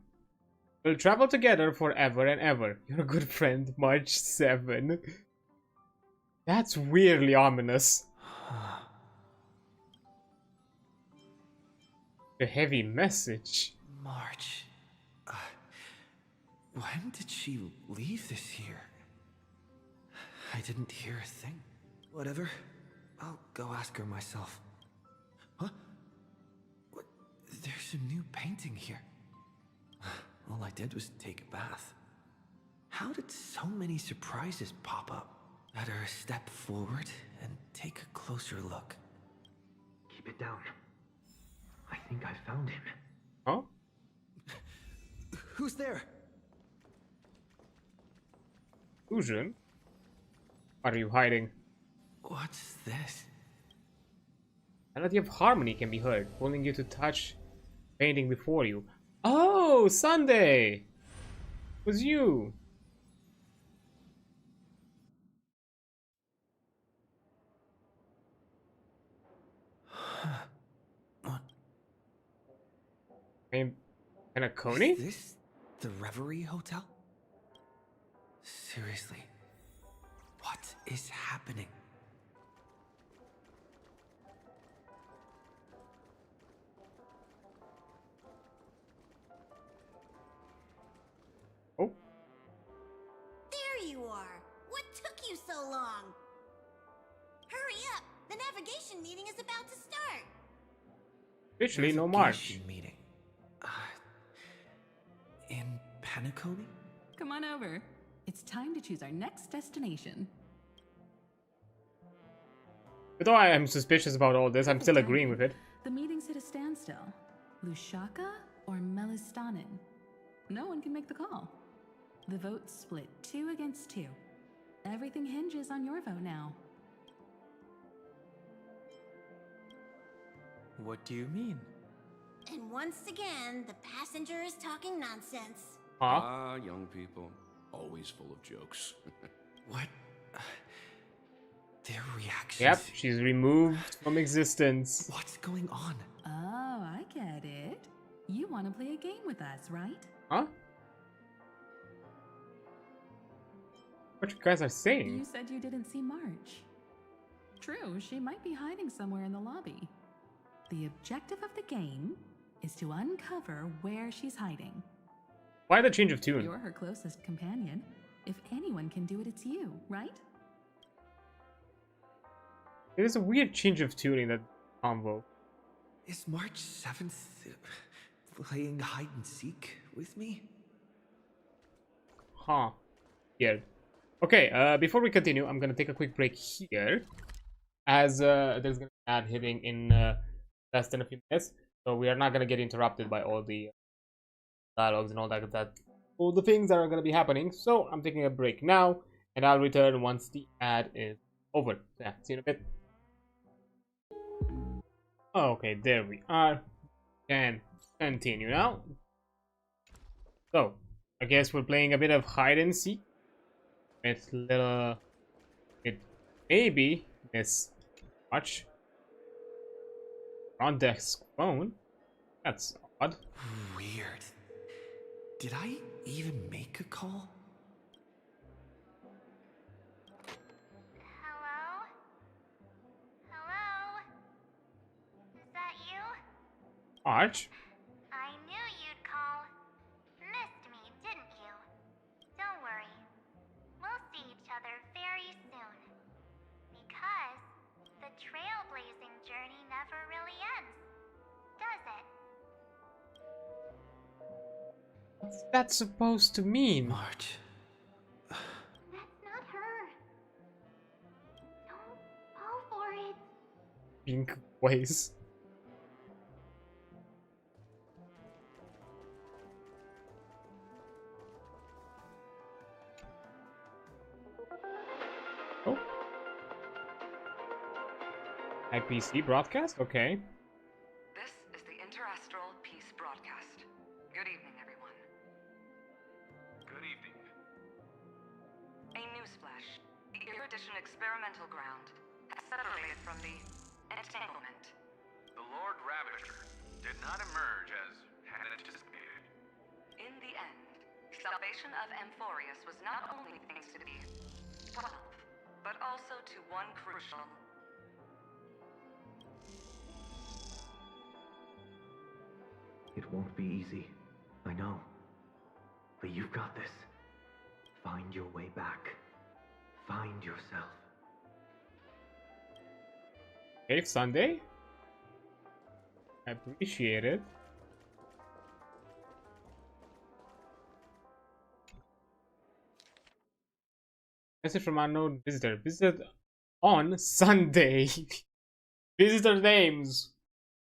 We'll travel together forever and ever. Your good friend, March 7. That's weirdly ominous. A heavy message. March. When did she leave this here? I didn't hear a thing. Whatever. I'll go ask her myself. Huh? What? There's a new painting here. All I did was take a bath. How did so many surprises pop up? Better step forward and take a closer look. Keep it down. I think I found him. Huh? Who's there? Illusion? What are you hiding? What's this? Melody of harmony can be heard, pulling you to touch painting before you. Oh, Sunday! It was you! Coney? Is this the Reverie Hotel? Seriously, what is happening? Oh. There you are! What took you so long? Hurry up! The navigation meeting is about to start! Officially no March. Meeting. In Penacony? Come on over. It's time to choose our next destination. Although I am suspicious about all this, I'm still agreeing with it. The meeting's at a standstill. Lushaka or Melistanin? No one can make the call. The vote's split 2 against 2. Everything hinges on your vote now. What do you mean? And once again, the passenger is talking nonsense. Ah, young people. Always full of jokes. What? Their reactions. Yep, she's removed from existence. What's going on? Oh, I get it. You want to play a game with us, right? Huh? What you guys are saying? You said you didn't see March. True, she might be hiding somewhere in the lobby. The objective of the game is to uncover where she's hiding. Why the change of tune? You're her closest companion. If anyone can do it, it's you, right? It is a weird change of tune in that convo. Is March 7th playing hide and seek with me? Huh. Yeah. Okay, before we continue, I'm gonna take a quick break here. As there's gonna be an ad hitting in less than a few minutes. So we are not gonna get interrupted by all the dialogues and all all the things that are going to be happening. So I'm taking a break now, and I'll return once the ad is over. So, yeah, see you in a bit. Okay, there we are. And continue now. So I guess we're playing a bit of hide and seek with little maybe Miss Watch front desk phone. That's odd. Weird. Did I even make a call? Hello? Hello? Is that you? Arch? I knew you'd call. Missed me, didn't you? Don't worry. We'll see each other very soon. Because the trailblazing journey never really ends, does it? What's that supposed to mean? March. That's not her. Don't fall for it. Pink ways. Oh. IPC broadcast? Okay. This is the Interastral Peace Broadcast. Good evening, everyone. Good evening. A newsflash. The Erudition Experimental Ground has separated from the entanglement. The Lord Ravager did not emerge as had anticipated. In the end, salvation of Amphorius was not only thanks to the 12, but also to one crucial. It won't be easy. I know. But you've got this. Find your way back. Find yourself. Okay, Sunday. I appreciate it. Message from unknown visitor. Visit on Sunday. Visitor names.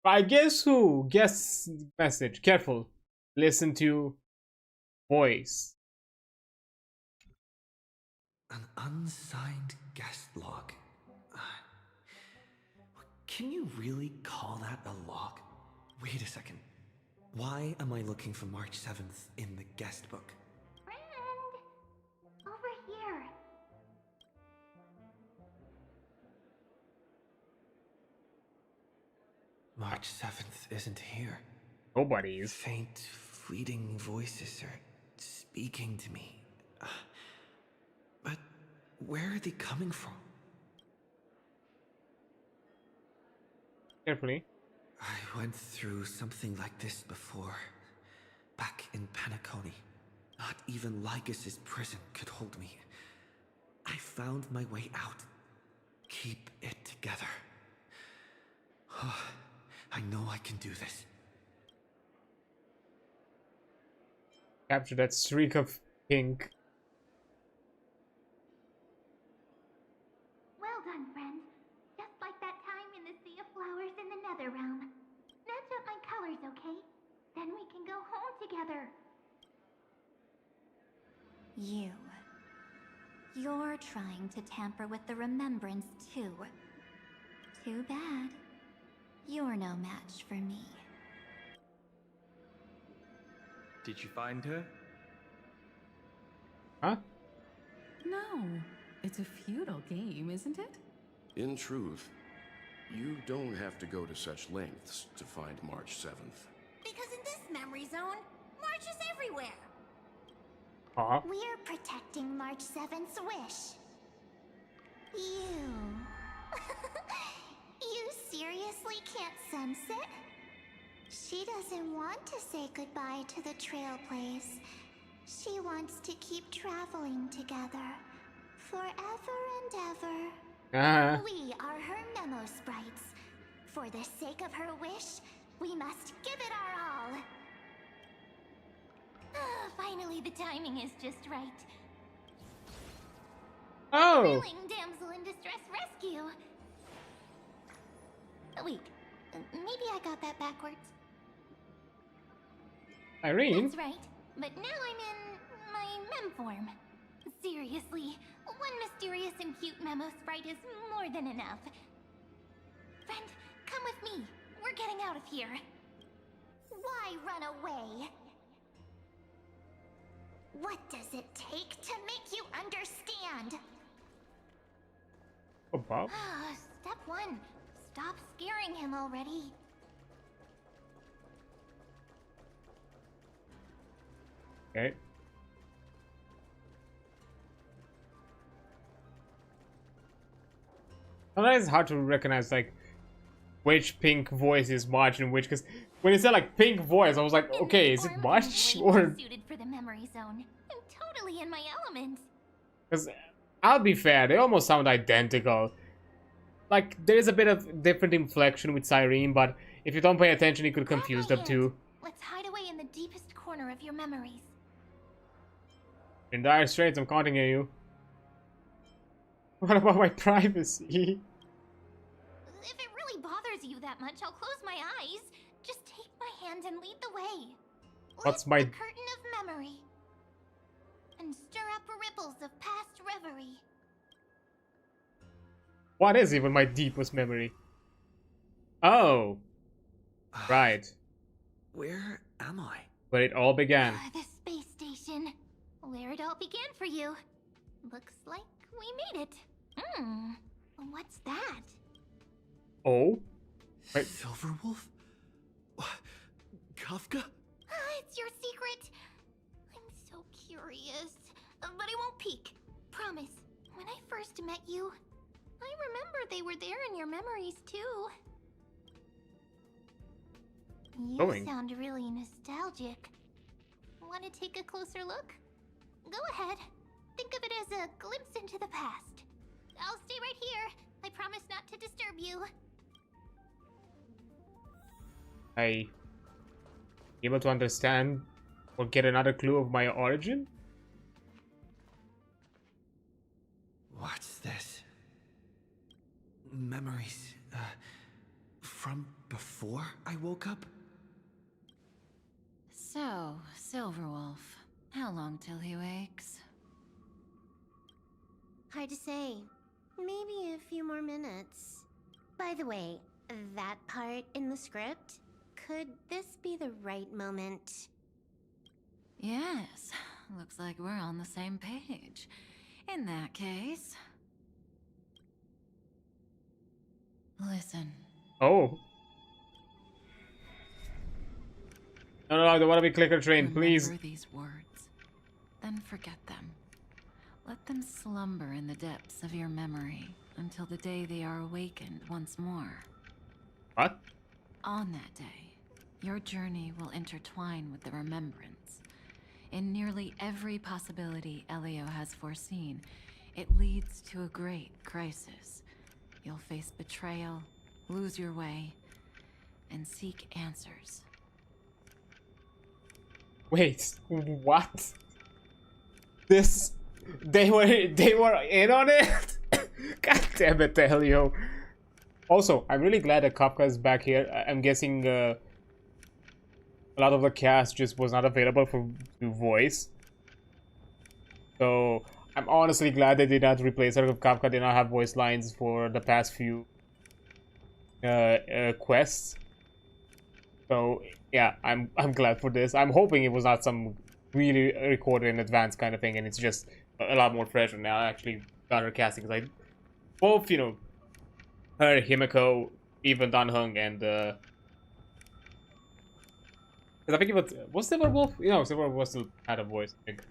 I guess who? Guess message. Careful. Listen to voice. An unsigned guest log. Can you really call that a log? Wait a second. Why am I looking for March 7th in the guest book? Friend! Over here. March 7th isn't here. Nobody's. Faint, fleeting voices are speaking to me. But where are they coming from? Carefully. I went through something like this before. Back in Penacony. Not even Lycus's prison could hold me. I found my way out. Keep it together. I know I can do this. Capture that streak of pink. Well done, friend. Just like that time in the Sea of Flowers in the Nether Realm. Match up my colors, okay? Then we can go home together. You're trying to tamper with the remembrance too. Too bad. You're no match for me. Did you find her? Huh? No. It's a futile game, isn't it? In truth, you don't have to go to such lengths to find March 7th. Because in this memory zone, March is everywhere. We're protecting March 7th's wish. You... You seriously can't sense it? She doesn't want to say goodbye to the trail place. She wants to keep traveling together. Forever and ever. We are her memo sprites. For the sake of her wish, we must give it our all. Finally, the timing is just right. Oh! Thrilling damsel in distress rescue. Wait, maybe I got that backwards. Irene? That's right. But now I'm in my mem form. Seriously, one mysterious and cute memo sprite is more than enough. Friend, come with me. We're getting out of here. Why run away? What does it take to make you understand? Oh, Bob. Step 1. Stop scaring him already. Okay. Sometimes it's hard to recognize like which pink voice is March and which, because when it said like pink voice, I was like, okay, is it March or? Suited for the memory zone. I'm totally in my element. Because I'll be fair, they almost sound identical. Like there is a bit of different inflection with Cyrene, but if you don't pay attention, you could confuse them too. Let's hide away in the deepest corner of your memories. In dire straits, I'm counting on you. What about my privacy? If it really bothers you that much, I'll close my eyes. Just take my hand and lead the way. What's Lift my... the curtain of memory. And stir up ripples of past reverie. What is even my deepest memory? Oh. Right. Where am I? Where it all began. The space station. Where it all began for you. Looks like we made it. What's that? Oh? Wait. Silverwolf? Kafka? It's your secret. I'm so curious. But I won't peek. Promise. When I first met you, I remember they were there in your memories too. You sound really nostalgic. Want to take a closer look? Go ahead. Think of it as a glimpse into the past. I'll stay right here. I promise not to disturb you. I able to understand or get another clue of my origin? What's this? Memories from before I woke up? So, Silverwolf, how long till he wakes? Hard to say. Maybe a few more minutes. By the way, that part in the script, could this be the right moment? Yes, looks like we're on the same page. In that case... Listen. Oh. No, I don't want to be clicker trained, please. Remember these words, then forget them. Let them slumber in the depths of your memory until the day they are awakened once more. What? On that day, your journey will intertwine with the remembrance. In nearly every possibility Elio has foreseen, it leads to a great crisis. You'll face betrayal, lose your way, and seek answers. Wait, what? This... They were in on it? God damn it, Elio. Also, I'm really glad that Kafka is back here. I'm guessing a lot of the cast just was not available for voice. So, I'm honestly glad they did not replace her. Kafka did not have voice lines for the past few quests. So, yeah, I'm glad for this. I'm hoping it was not some really recorded in advance kind of thing, and it's just a lot more fresher now. I actually got her casting, like both, you know, her, Himiko, even Dan Hung, and because I think it was Silverwolf? You know, Silverwolf still had a voice, I think.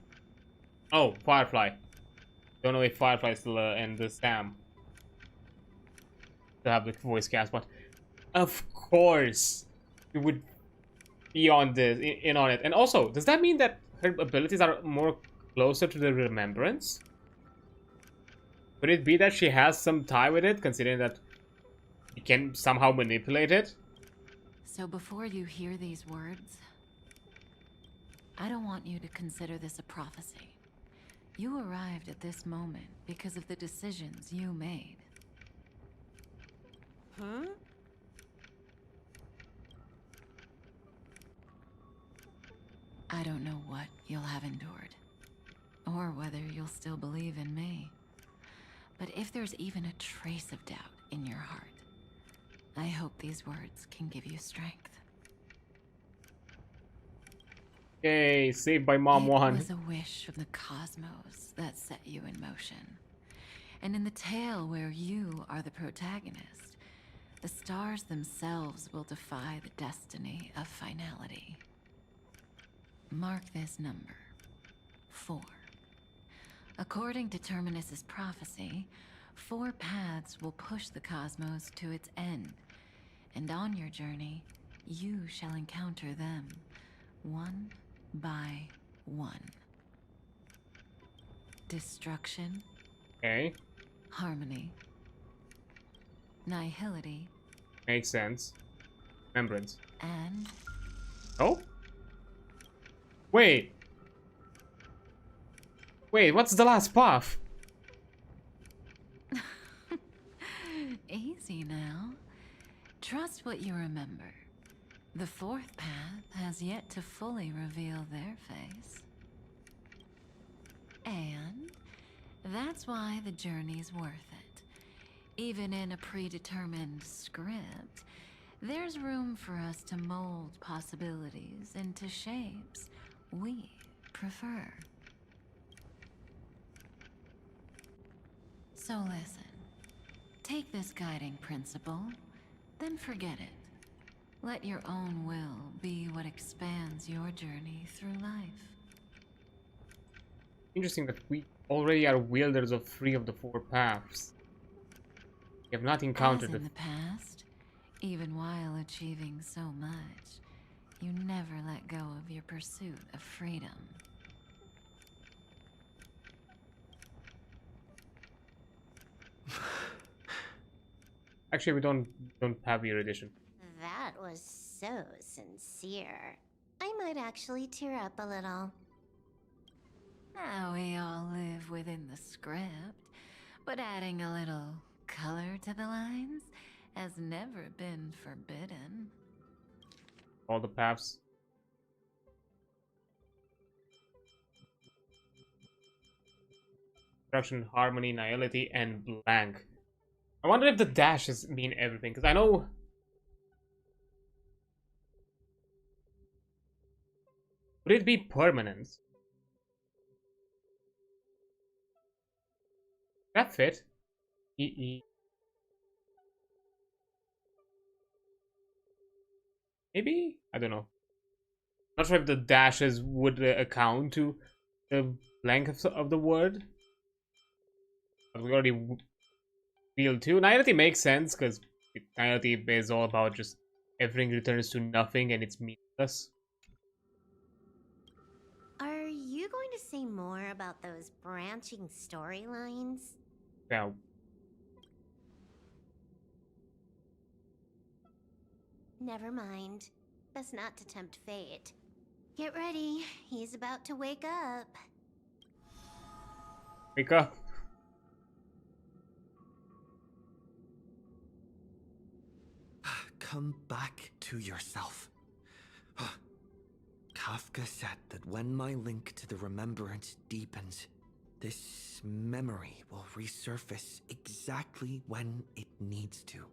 Oh, Firefly. Don't know if Firefly still and the Sam to have the voice cast, but of course it would be on this, in on it. And also, does that mean that her abilities are more closer to the remembrance? Could it be that she has some tie with it, considering that you can somehow manipulate it? So before you hear these words, I don't want you to consider this a prophecy. You arrived at this moment because of the decisions you made. I don't know what you'll have endured, or whether you'll still believe in me. But if there's even a trace of doubt in your heart, I hope these words can give you strength. Yay, saved by Mom 1. It was a wish from the cosmos that set you in motion. And in the tale where you are the protagonist, the stars themselves will defy the destiny of finality. Mark this number, 4. According to Terminus's prophecy, 4 paths will push the cosmos to its end, and on your journey, you shall encounter them, one by one. Destruction. Okay. Harmony. Nihility. Makes sense. Remembrance. And... Oh? Wait. Wait, what's the last path? Easy now. Trust what you remember. The 4th path has yet to fully reveal their face. And that's why the journey's worth it. Even in a predetermined script, there's room for us to mold possibilities into shapes we prefer. So listen. Take this guiding principle, then forget it. Let your own will be what expands your journey through life. Interesting that we already are wielders of 3 of the 4 paths. We have not encountered As in the past, even while achieving so much, you never let go of your pursuit of freedom. Actually, we don't have your edition. That was so sincere. I might actually tear up a little. Now we all live within the script, but adding a little color to the lines has never been forbidden. All the paths. Destruction, harmony, nihility, and blank. I wonder if the dashes mean everything, because I know... Would it be permanent? That fit? Maybe? I don't know. Not sure if the dashes would account to the length of the word. But we already revealed 2. Nihility makes sense, because nihility is all about just everything returns to nothing and it's meaningless. Are you going to say more about those branching storylines? Yeah. Never mind. Best not to tempt fate. Get ready. He's about to wake up. Wake up. Come back to yourself. Kafka said that when my link to the remembrance deepens, this memory will resurface exactly when it needs to.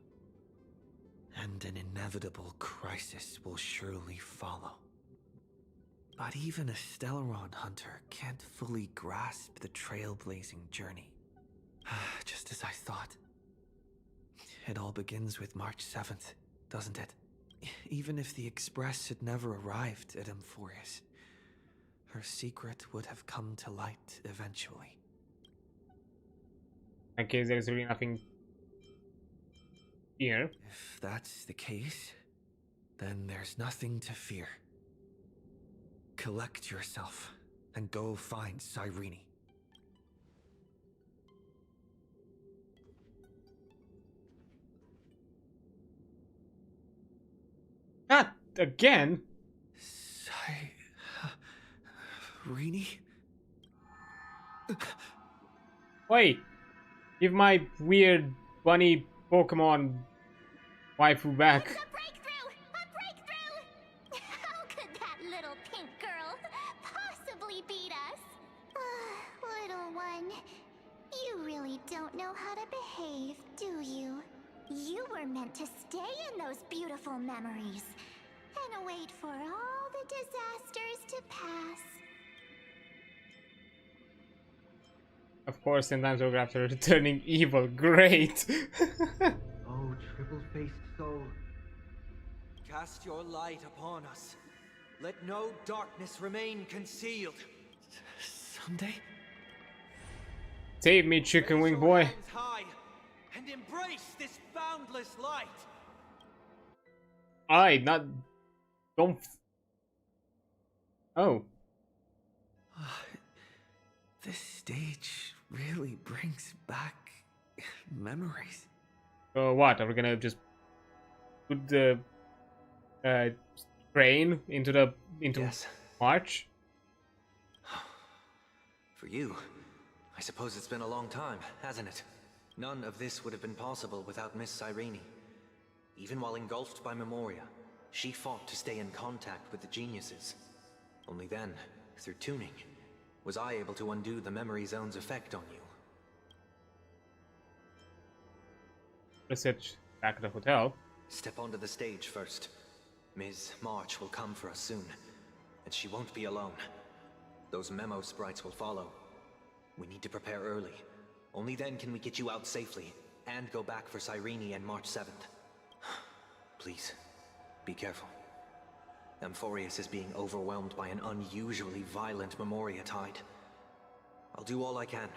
And an inevitable crisis will surely follow. But even a Stellaron hunter can't fully grasp the trailblazing journey. Just as I thought. It all begins with March 7th, doesn't it? Even if the Express had never arrived at Emphorius, her secret would have come to light eventually. In case there is really nothing here. If that's the case, then there's nothing to fear. Collect yourself and go find Cyrene. Not again. Cyrene? Wait. Give my weird bunny Pokemon waifu back. A breakthrough! How could that little pink girl don't know how to behave, do you? You were meant to stay in those beautiful memories and wait for all the disasters to pass. Of course, 10 times over after turning evil. Great. Oh, triple-faced soul, cast your light upon us. Let no darkness remain concealed. Someday? Save me, chicken wing boy. Hands high and embrace this boundless light. Don't. Oh. This stage really brings back memories. What? Are we gonna just put the train into Yes. March? For you, I suppose it's been a long time, hasn't it? None of this would have been possible without Miss Cyrene. Even while engulfed by Memoria, she fought to stay in contact with the geniuses. Only then, through tuning, was I able to undo the memory zone's effect on you. Let's sit back at the hotel. Step onto the stage first. Ms. March will come for us soon, and she won't be alone. Those memo sprites will follow. We need to prepare early. Only then can we get you out safely, and go back for Cyrene and March 7th. Please, be careful. Amphorius is being overwhelmed by an unusually violent Memoria tide. I'll do all I can,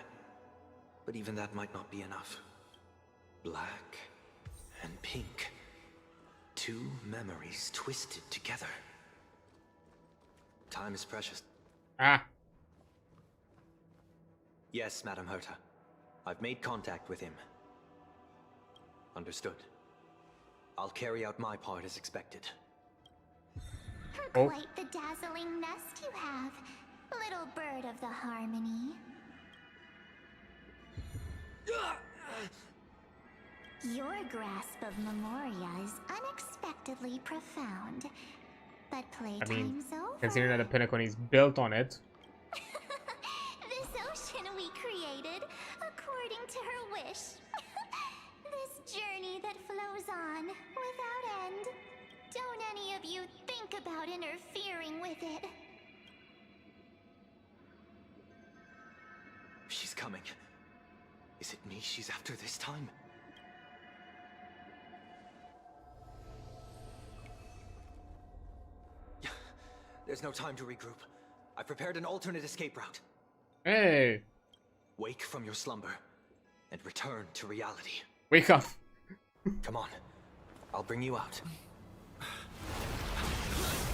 but even that might not be enough. Black and pink. Two memories twisted together. Time is precious. Ah. Yes, Madam Herta. I've made contact with him. Understood. I'll carry out my part as expected. Quite the dazzling nest you have, little bird of the harmony. Your grasp of Memoria is unexpectedly profound, but playtime's over. Considering that the Pinnacle is built on it. This ocean we created, according to her wish. This journey that flows on, without end. Don't any of you think about interfering with it. She's coming. Is it me she's after this time? There's no time to regroup. I've prepared an alternate escape route. Hey! Wake from your slumber and return to reality. Wake up! Come on. I'll bring you out.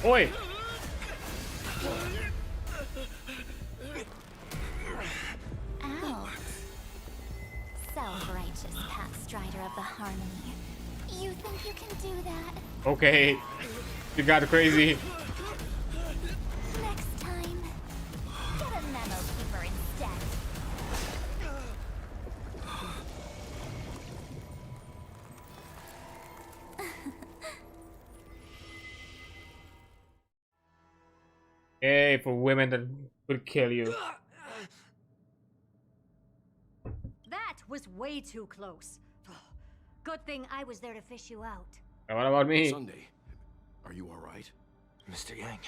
Oi! Out. Self-righteous pathstrider of the harmony. You think you can do that? Okay. You got crazy. Next time, get a memo keeper instead. Hey, for women that will kill you. That was way too close. Good thing I was there to fish you out. And what about me? Sunday, are you all right? Mr. Yang,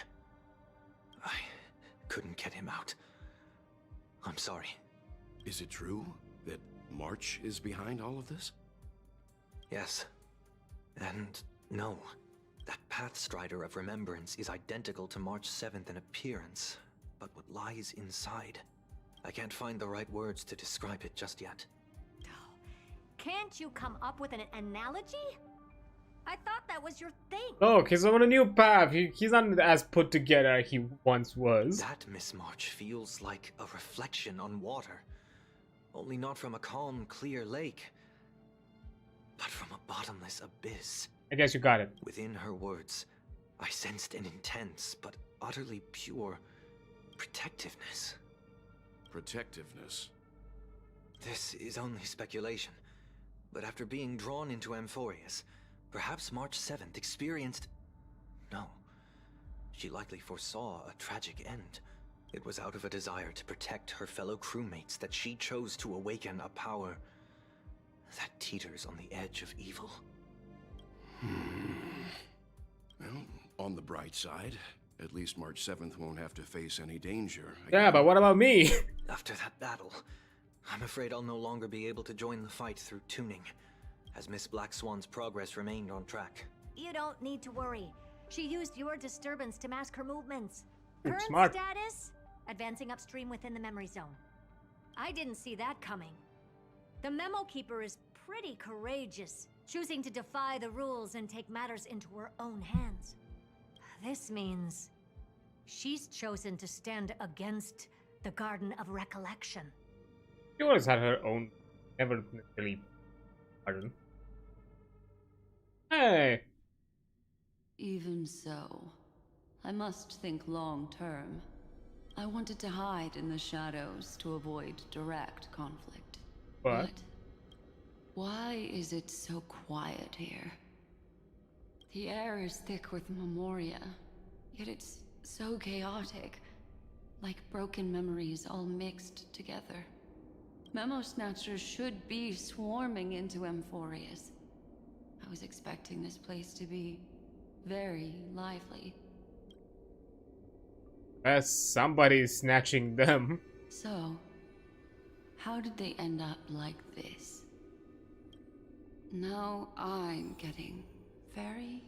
I couldn't get him out. I'm sorry. Is it true that March is behind all of this? Yes. And no. That Pathstrider of Remembrance is identical to March 7th in appearance, but what lies inside, I can't find the right words to describe it just yet. Can't you come up with an analogy? I thought that was your thing. Look, he's on a new path. He's not as put together as he once was. That Miss March feels like a reflection on water. Only not from a calm, clear lake, but from a bottomless abyss. I guess you got it. Within her words, I sensed an intense but utterly pure protectiveness. Protectiveness? This is only speculation, but after being drawn into Amphorius, perhaps March 7th experienced... No. She likely foresaw a tragic end. It was out of a desire to protect her fellow crewmates that she chose to awaken a power that teeters on the edge of evil. Well, on the bright side, at least March 7th won't have to face any danger. Yeah, but what about me? After that battle, I'm afraid I'll no longer be able to join the fight through tuning, as Miss Black Swan's progress remained on track. You don't need to worry. She used your disturbance to mask her movements. Current Smart. status? Advancing upstream within the memory zone. I didn't see that coming. The Memo Keeper is pretty courageous, choosing to defy the rules and take matters into her own hands. This means she's chosen to stand against the Garden of Recollection. She always had her own, never really pardon. Hey! Even so, I must think long term. I wanted to hide in the shadows to avoid direct conflict. But why is it so quiet here? The air is thick with memoria, yet it's so chaotic, like broken memories all mixed together. Memo Snatchers should be swarming into Emphorius. I was expecting this place to be very lively. Somebody's snatching them. So, how did they end up like this? Now I'm getting very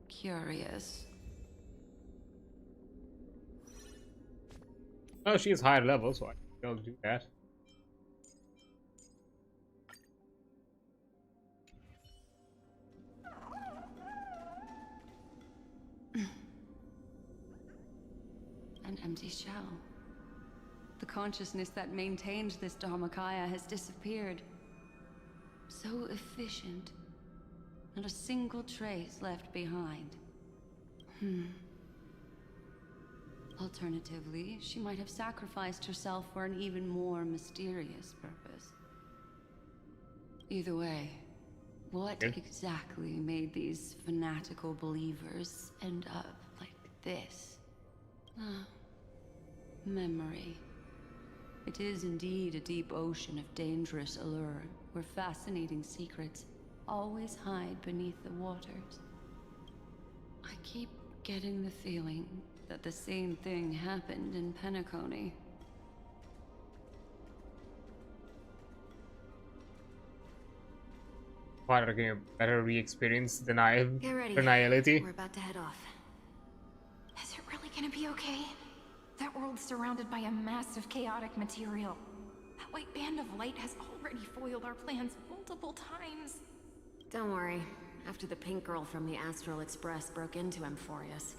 curious. Oh, she's higher level, so I don't do that. An empty shell. The consciousness that maintained this Dharmakaya has disappeared. So efficient. Not a single trace left behind. Alternatively, she might have sacrificed herself for an even more mysterious purpose. Either way, what exactly made these fanatical believers end up like this? Memory. It is indeed a deep ocean of dangerous allure, where fascinating secrets always hide beneath the waters. I keep getting the feeling that the same thing happened in Penacony. What, are you better re-experience deniality? We're about to head off. Is it really gonna be okay? That world's surrounded by a massive chaotic material. That white band of light has already foiled our plans multiple times. Don't worry. After the pink girl from the Astral Express broke into Emphorius,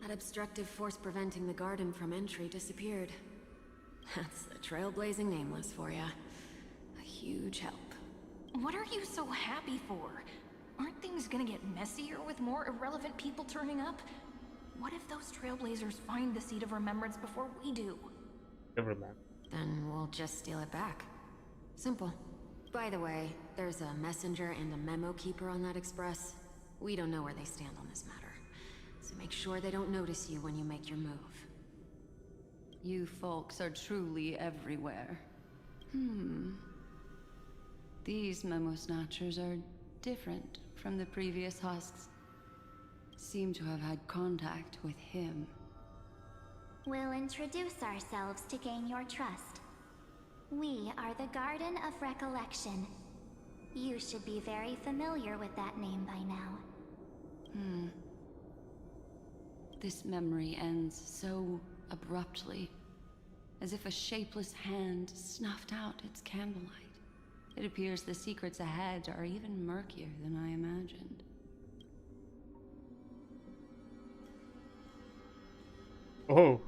that obstructive force preventing the garden from entry disappeared. That's the trailblazing nameless for ya. A huge help. What are you so happy for? Aren't things gonna get messier with more irrelevant people turning up? What if those trailblazers find the Seed of Remembrance before we do? Then we'll just steal it back. Simple. By the way, there's a messenger and a memo keeper on that express. We don't know where they stand on this matter. So make sure they don't notice you when you make your move. You folks are truly everywhere. These memo snatchers are different from the previous husks. Seem to have had contact with him. We'll introduce ourselves to gain your trust. We are the Garden of Recollection. You should be very familiar with that name by now. This memory ends so abruptly, as if a shapeless hand snuffed out its candlelight. It appears the secrets ahead are even murkier than I imagined. Oh,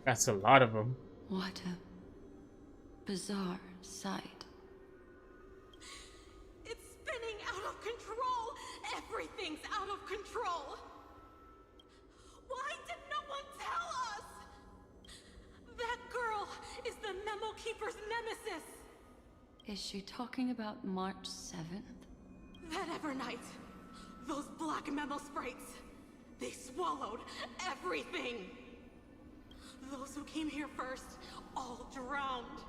that's a lot of them. What a bizarre sight. It's spinning out of control! Everything's out of control! Why did no one tell us? That girl is the Memo Keeper's nemesis! Is she talking about March 7th? That Evernight, those black memo sprites, they swallowed everything! Those who came here first all drowned.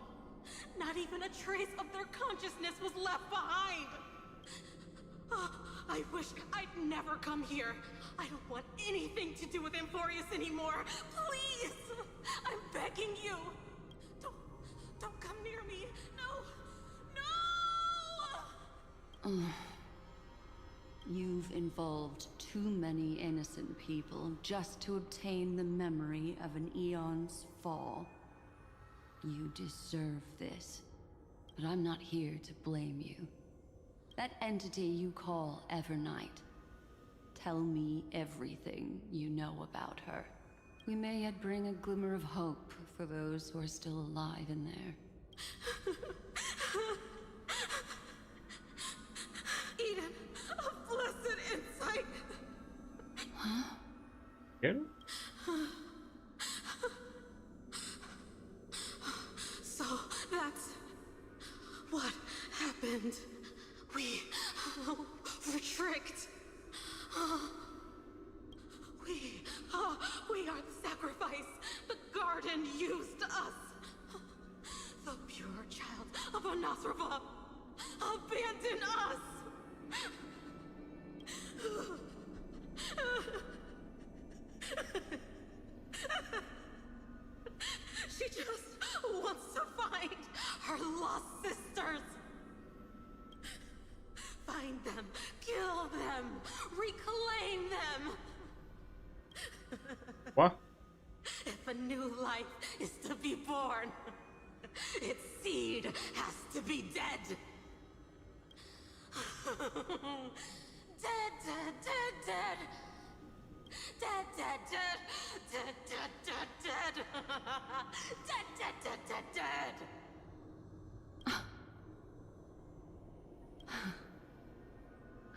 Not even a trace of their consciousness was left behind. I wish I'd never come here. I don't want anything to do with Amphorius anymore. Please! I'm begging you. Don't come near me. No! No! You've involved too many innocent people just to obtain the memory of an eon's fall. You deserve this, but I'm not here to blame you. That entity you call Evernight. Tell me everything you know about her. We may yet bring a glimmer of hope for those who are still alive in there. Eden, a blessed insight. Huh? Yeah? So that's what happened. We were tricked. We are the sacrifice. The garden used us. The pure child of Anathrava abandoned us. She just wants to find her lost sisters. Find them, kill them, reclaim them. What? If a new life is to be born, its seed has to be dead. Dead, dead, dead, dead. Dead, dead, dead, dead, dead, dead, dead. Dead, dead, dead, dead, dead.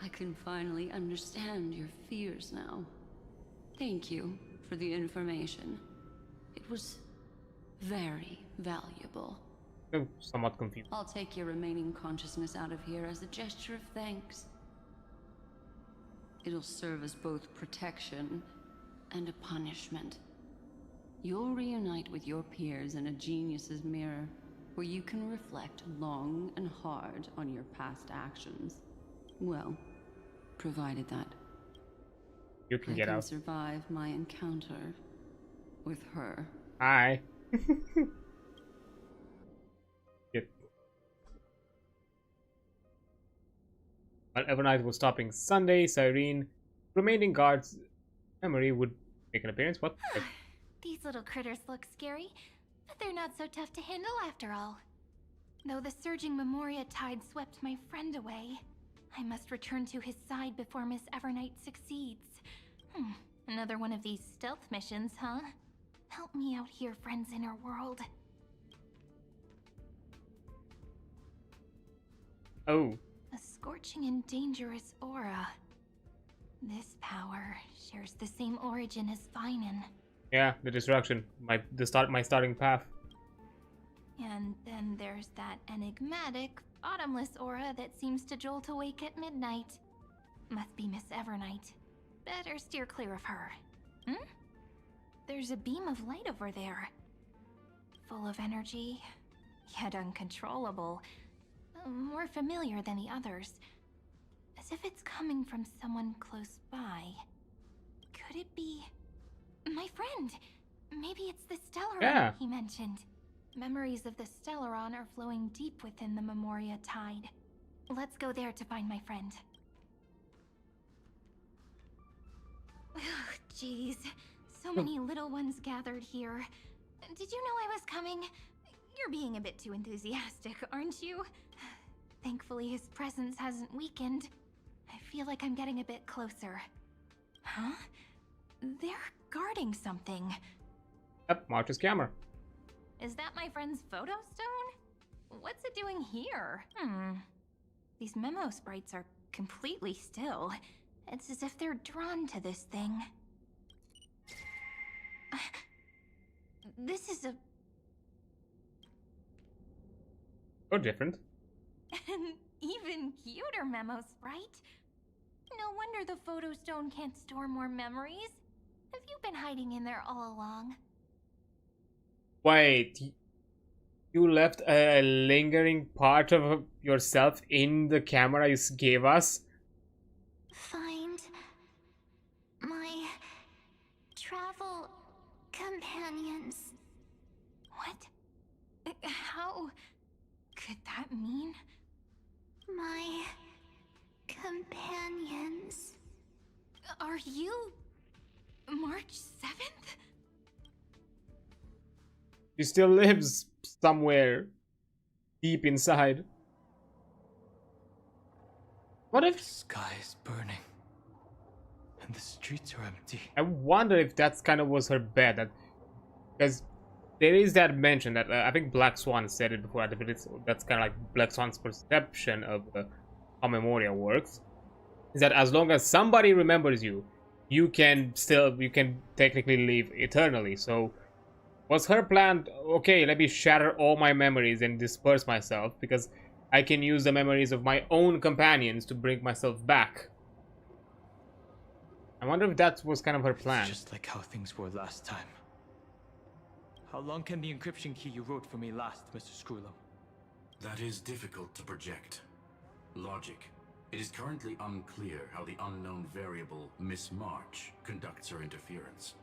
I can finally understand your fears now. Thank you for the information. It was very valuable. I'm somewhat confused. I'll take your remaining consciousness out of here as a gesture of thanks. It'll serve as both protection and a punishment. You'll reunite with your peers in a genius's mirror, where you can reflect long and hard on your past actions. Well, provided that you can get out. Survive my encounter with her. Hi. Yep. While Evernight was stopping Sunday, Cyrene, remaining guard's memory would make an appearance. What? These little critters look scary, but they're not so tough to handle after all. Though the surging Memoria tide swept my friend away, I must return to his side before Miss Evernight succeeds. Another one of these stealth missions, huh? Help me out here, friends inner world. Oh. A scorching and dangerous aura. This power shares the same origin as Vinen. Yeah, the destruction. My starting path. And then there's that enigmatic, bottomless aura that seems to jolt awake at midnight. Must be Miss Evernight. Better steer clear of her. There's a beam of light over there. Full of energy, yet uncontrollable. More familiar than the others. As if it's coming from someone close by. Could it be... my friend? Maybe it's the Stellaron he mentioned. Memories of the Stellaron are flowing deep within the Memoria tide. Let's go there to find my friend. Jeez, so many little ones gathered here. Did you know I was coming? You're being a bit too enthusiastic, aren't you? Thankfully, his presence hasn't weakened. I feel like I'm getting a bit closer. Huh? They're guarding something. Yep, March's camera. Is that my friend's photo stone? What's it doing here? These memo sprites are completely still. It's as if they're drawn to this thing. This is a... Oh, different. An even cuter memo sprite. No wonder the photo stone can't store more memories. Have you been hiding in there all along? Wait. You left a lingering part of yourself in the camera you gave us? Find my travel companions. What? How could that mean? My companions. Are you March 7th? She still lives somewhere deep inside. What if the sky is burning and the streets are empty? I wonder if that's kind of was her bed, that because there is that mention that I think Black Swan said it before. That's kind of like Black Swan's perception of how Memoria works. Is that as long as somebody remembers you, you can technically live eternally. So was her plan, okay, let me shatter all my memories and disperse myself because I can use the memories of my own companions to bring myself back. I wonder if that was kind of her plan. It's just like how things were last time. How long can the encryption key you wrote for me last, Mr. Screwlow? That is difficult to project. Logic. It is currently unclear how the unknown variable, Miss March, conducts her interference.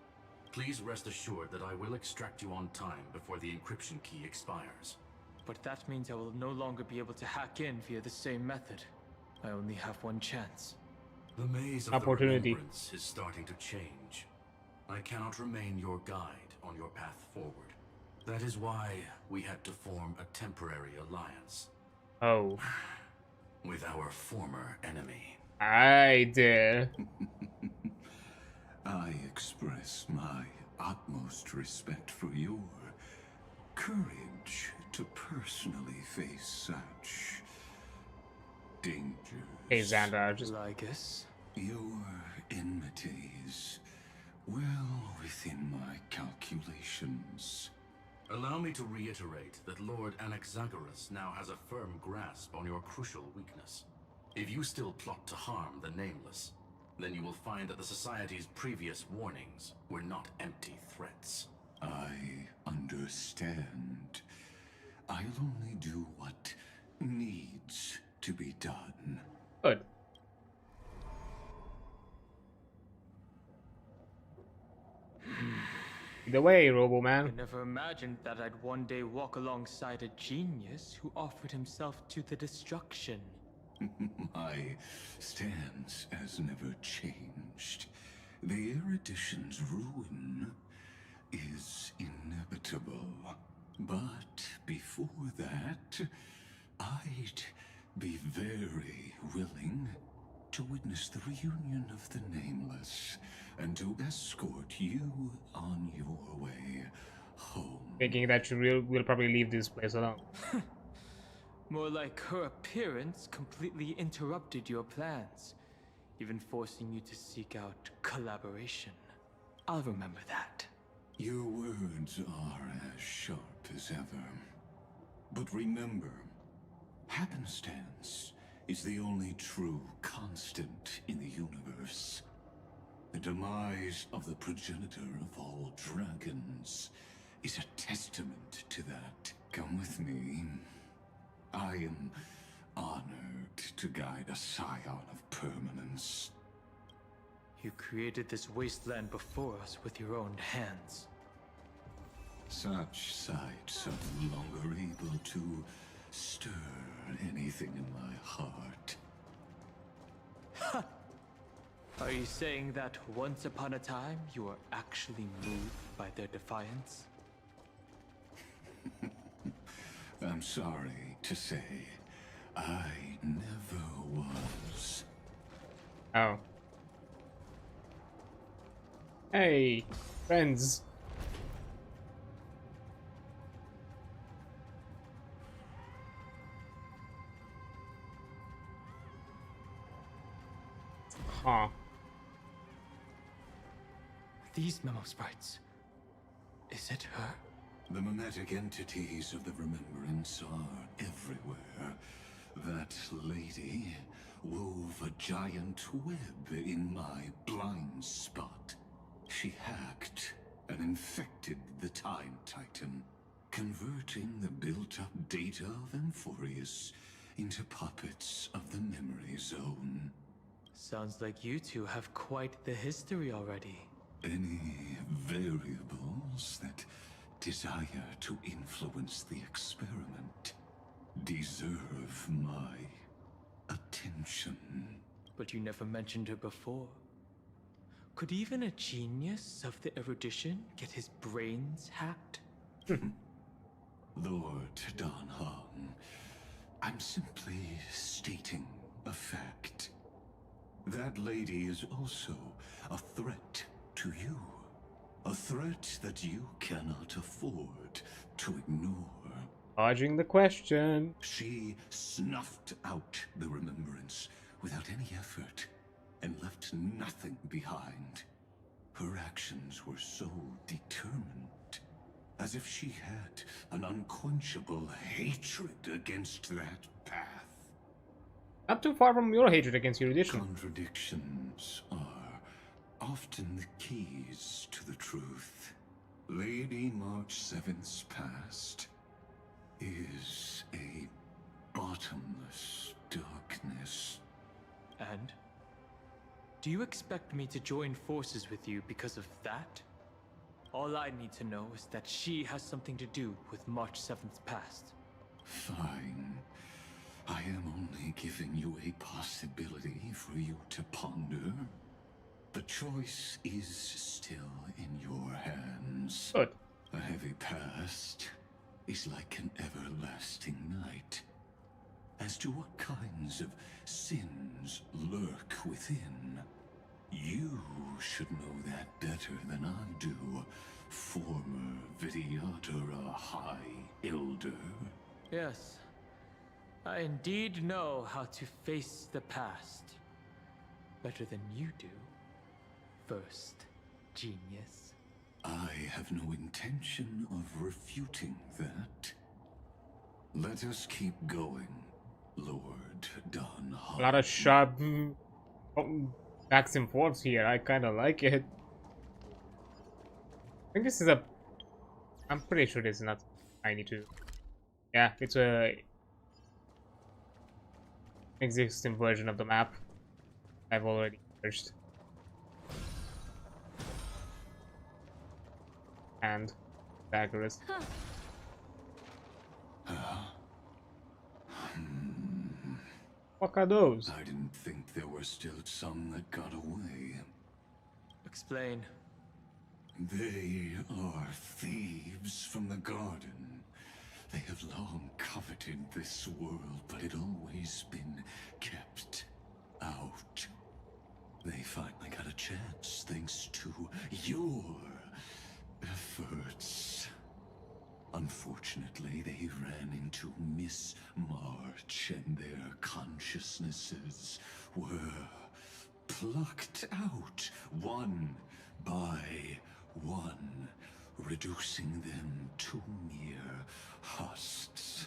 Please rest assured that I will extract you on time before the encryption key expires. But that means I will no longer be able to hack in via the same method. I only have one chance. The maze of the remembrance is starting to change. I cannot remain your guide on your path forward. That is why we had to form a temporary alliance. Oh. With our former enemy. I did. I express my utmost respect for your courage to personally face such dangers. Hey Xander, just Lygus. Your enmities well within my calculations. Allow me to reiterate that Lord Anaxagoras now has a firm grasp on your crucial weakness. If you still plot to harm the Nameless, then you will find that the Society's previous warnings were not empty threats. I understand. I'll only do what needs to be done. Good. Either way, Robo-Man. I never imagined that I'd one day walk alongside a genius who offered himself to the destruction. My stance has never changed. The erudition's ruin is inevitable. But before that, I'd be very willing to witness the reunion of the Nameless and to escort you on your way home. Thinking that you will probably leave this place alone. More like her appearance completely interrupted your plans, even forcing you to seek out collaboration. I'll remember that. Your words are as sharp as ever. But remember, happenstance is the only true constant in the universe. The demise of the progenitor of all dragons is a testament to that. Come with me. I am honored to guide a scion of permanence. You created this wasteland before us with your own hands. Such sights are no longer able to stir anything in my heart. Ha! Are you saying that once upon a time you were actually moved by their defiance? I'm sorry to say, I never was. Oh. Hey, friends. Huh. These memo sprites. Is it her? The mimetic entities of the remembrance are everywhere. That lady wove a giant web in my blind spot. She hacked and infected the Time Titan. converting the built-up data of Amphorius into puppets of the memory zone. Sounds like you two have quite the history already. Any variables that desire to influence the experiment deserve my attention. But you never mentioned her before. Could even a genius of the erudition get his brains hacked? Lord Dan Hong, I'm simply stating a fact. That lady is also a threat to you. A threat that you cannot afford to ignore. Dodging the question. She snuffed out the remembrance without any effort and left nothing behind. Her actions were so determined, as if she had an unquenchable hatred against that path. Not too far from your hatred against erudition. Contradictions are often the keys to the truth. Lady March 7th's past is a bottomless darkness. And? Do you expect me to join forces with you because of that? All I need to know is that she has something to do with March 7th's past. Fine. I am only giving you a possibility for you to ponder. The choice is still in your hands. Good. A heavy past is like an everlasting night. As to what kinds of sins lurk within, you should know that better than I do, former Vitiatara High Elder. Yes. I indeed know how to face the past. Better than you do. First, genius. I have no intention of refuting that. Let us keep going, Lord Dan Hong. A lot of sharp backs and forths here. I kind of like it. I think this is a... I'm pretty sure this is not... I need to... Yeah, it's a... existing version of the map. I've already searched. And... Daggerous. What are those? I didn't think there were still some that got away. Explain. They are thieves from the garden. They have long coveted this world, but it always been kept out. They finally got a chance thanks to your efforts. Unfortunately, they ran into Miss March and their consciousnesses were plucked out one by one, reducing them to mere husks.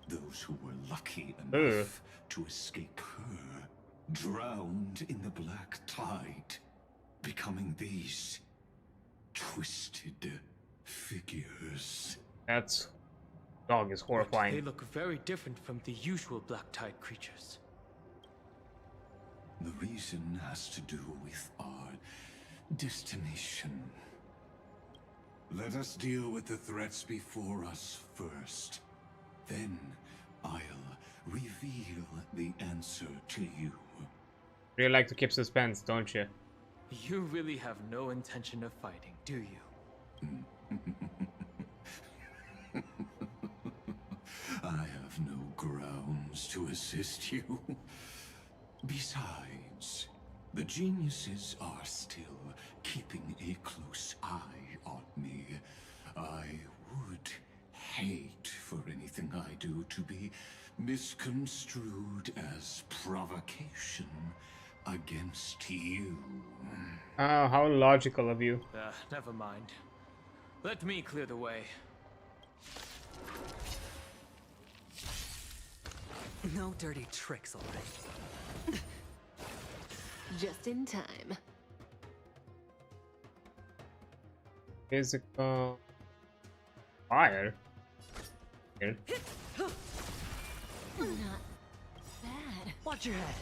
Those who were lucky enough to escape her drowned in the black tide, becoming these twisted figures. That's... dog is horrifying. They look very different from the usual black tide creatures. The reason has to do with our destination. Let us deal with the threats before us first. Then I'll reveal the answer to you. You like to keep suspense, don't you? You really have no intention of fighting, do you? I have no grounds to assist you. Besides, the geniuses are still keeping a close eye on me. I would hate for anything I do to be misconstrued as provocation against you. Oh, how logical of you. Never mind. Let me clear the way. No dirty tricks, all right. Just in time. Physical... Fire? Here. Not bad. Watch your head.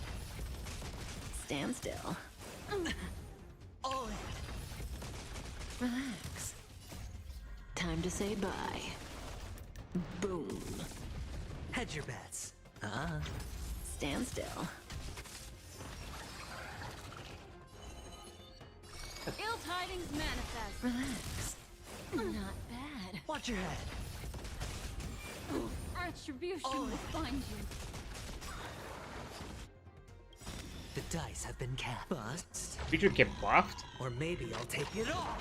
Stand still. All in. Relax. Time to say bye. Boom. Hedge your bets. Stand still. Ill tidings manifest. Relax. Not bad. Watch your head. Retribution will find you. The dice have been cast. Bust. Did you get buffed? Or maybe I'll take it all.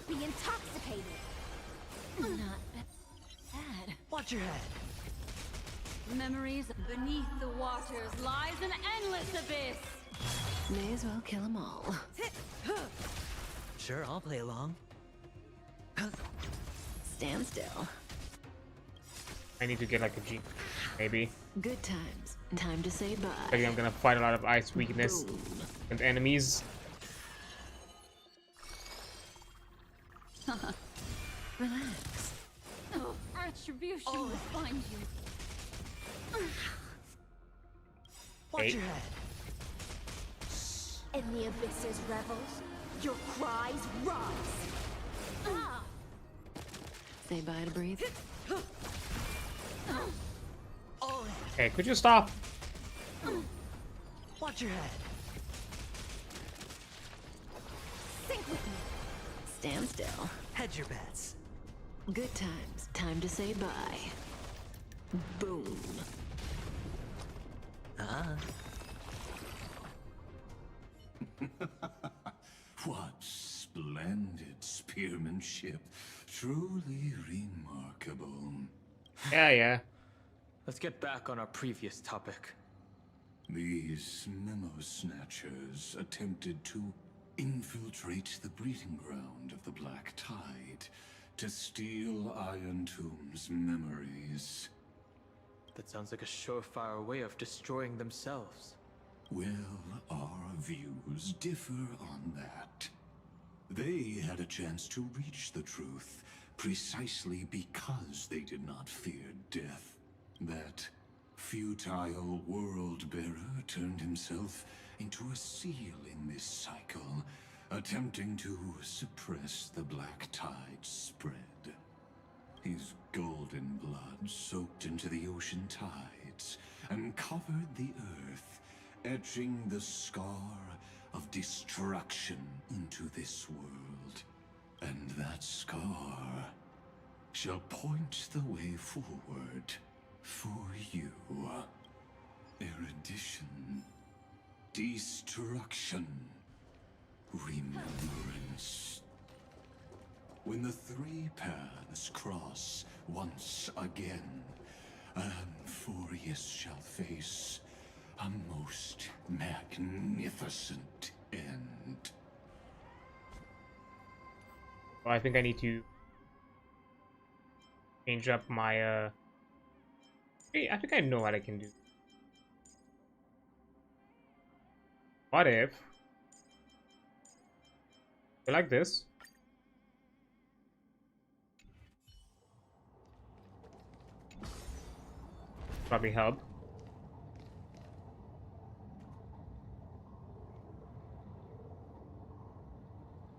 Be intoxicated. Not bad. Watch your head. Memories beneath the waters lies an endless abyss. May as well kill them all. Sure, I'll play along. Stand still. I need to get like a G, maybe. Good times. Time to say bye. I think I'm gonna fight a lot of ice weakness and enemies. Relax. Retribution will find you. Watch your head. In the abyss's revels, your cries rise. Say bye to breathe. All in. Hey, could you stop? Watch your head. Sink with me. Stand still. Hedge your bets. Good times. Time to say bye. Boom. What splendid spearmanship. Truly remarkable. Yeah. Let's get back on our previous topic. These memo snatchers attempted to infiltrate the breeding ground of the Black Tide to steal Iron Tomb's memories. That sounds like a surefire way of destroying themselves. Well, our views differ on that. They had a chance to reach the truth precisely because they did not fear death. That futile world-bearer turned himself into a seal in this cycle, attempting to suppress the Black Tide's spread. His golden blood soaked into the ocean tides and covered the earth, etching the scar of destruction into this world. And that scar shall point the way forward for you. Erudition, destruction, remembrance. When the three paths cross once again, Amphorius shall face a most magnificent end. Well, I think I need to change up my Hey, I think I know what I can do. What if I like this? Probably help.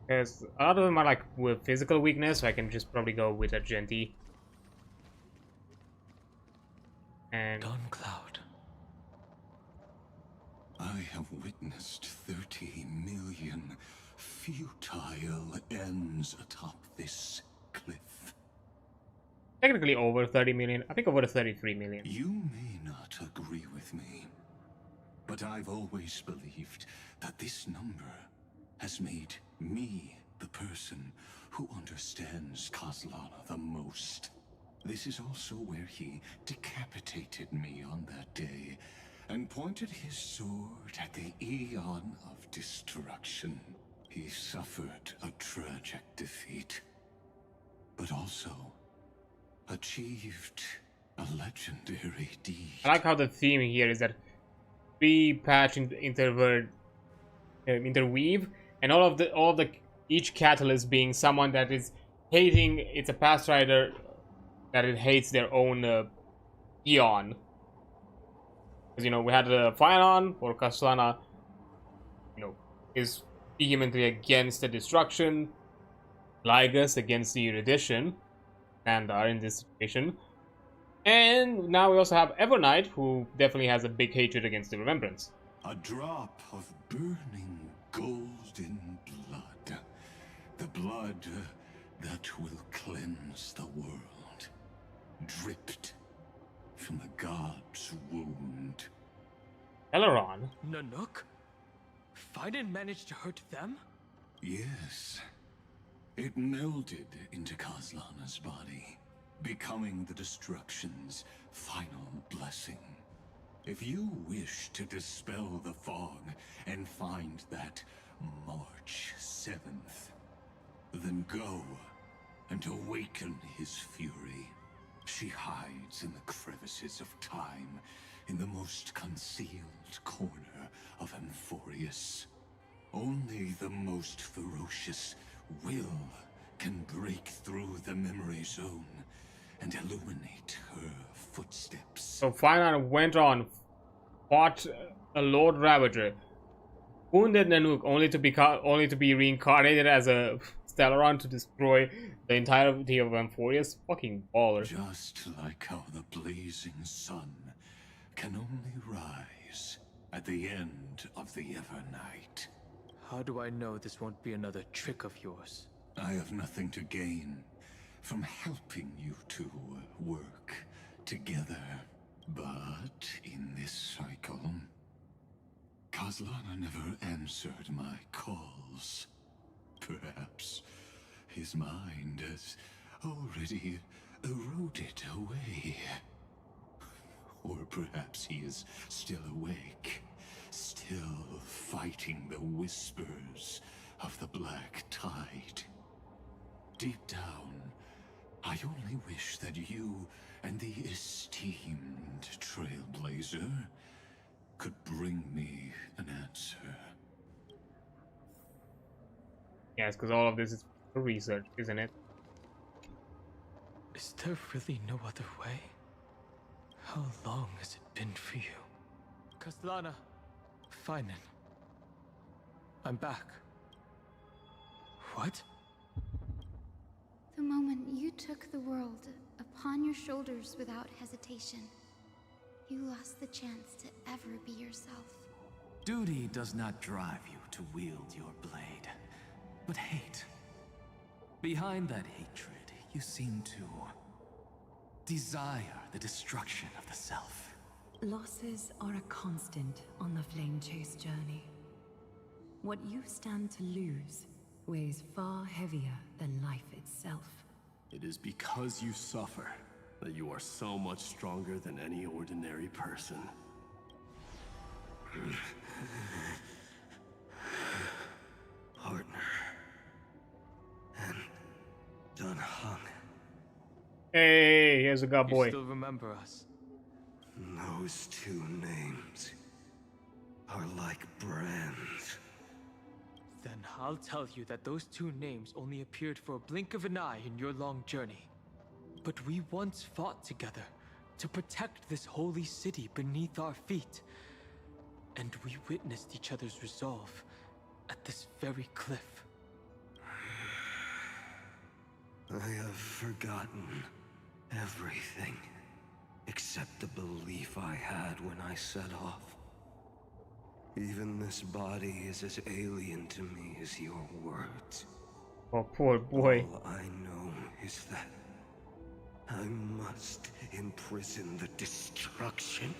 Because a lot of them are like with physical weakness, so I can just probably go with a Genti. And Cloud. I have witnessed 30 million futile ends atop this cliff. technically over 30 million. I think over 33 million. You may not agree with me, but I've always believed that this number has made me the person who understands Kozlana the most. This is also where he decapitated me on that day and pointed his sword at the Eon of Destruction. He suffered a tragic defeat, but also achieved a legendary deed. I like how the theme here is that we patch interweave, and each catalyst being someone that is hating, it's a past rider that it hates their own eon. Because, you know, we had Phynon, or Castellana, you know, is vehemently against the destruction. Lygus against the erudition, and are in this situation. And now we also have Evernight, who definitely has a big hatred against the Remembrance. A drop of burning golden blood. The blood that will cleanse the world. Dripped from the god's wound. Aileron? Nanook? Phynon managed to hurt them? Yes. It melded into Castellana's body, becoming the destruction's final blessing. If you wish to dispel the fog and find that March 7th, then go and awaken his fury. She hides in the crevices of time, in the most concealed corner of Amphorius. Only the most ferocious will can break through the memory zone and illuminate her footsteps. So Phynon went on, fought a Lord Ravager, wounded Nanook only to be reincarnated as a Stellaron to destroy the entirety of Amphorius. Fucking baller. Just like how the blazing sun can only rise at the end of the Evernight. How do I know this won't be another trick of yours? I have nothing to gain from helping you two work together. But in this cycle, Castellana never answered my calls. Perhaps his mind has already eroded away. Or perhaps he is still awake, still fighting the whispers of the Black Tide. Deep down, I only wish that you and the esteemed Trailblazer could bring me an answer. Yes, because all of this is for research, isn't it? Is there really no other way? How long has it been for you? Castellana, Phynon. I'm back. What? The moment you took the world upon your shoulders without hesitation, you lost the chance to ever be yourself. Duty does not drive you to wield your blade, but hate. Behind that hatred, you seem to desire the destruction of the self. Losses are a constant on the Flame Chase journey. What you stand to lose weighs far heavier than life itself. It is because you suffer that you are so much stronger than any ordinary person. Partner. And done hung. Hey, here's a god boy. You still remember us? Those two names are like brands. Then I'll tell you that those two names only appeared for a blink of an eye in your long journey. But we once fought together to protect this holy city beneath our feet. And we witnessed each other's resolve at this very cliff. I have forgotten everything except the belief I had when I set off. Even this body is as alien to me as your words. Oh, poor boy. All I know is that I must imprison the destruction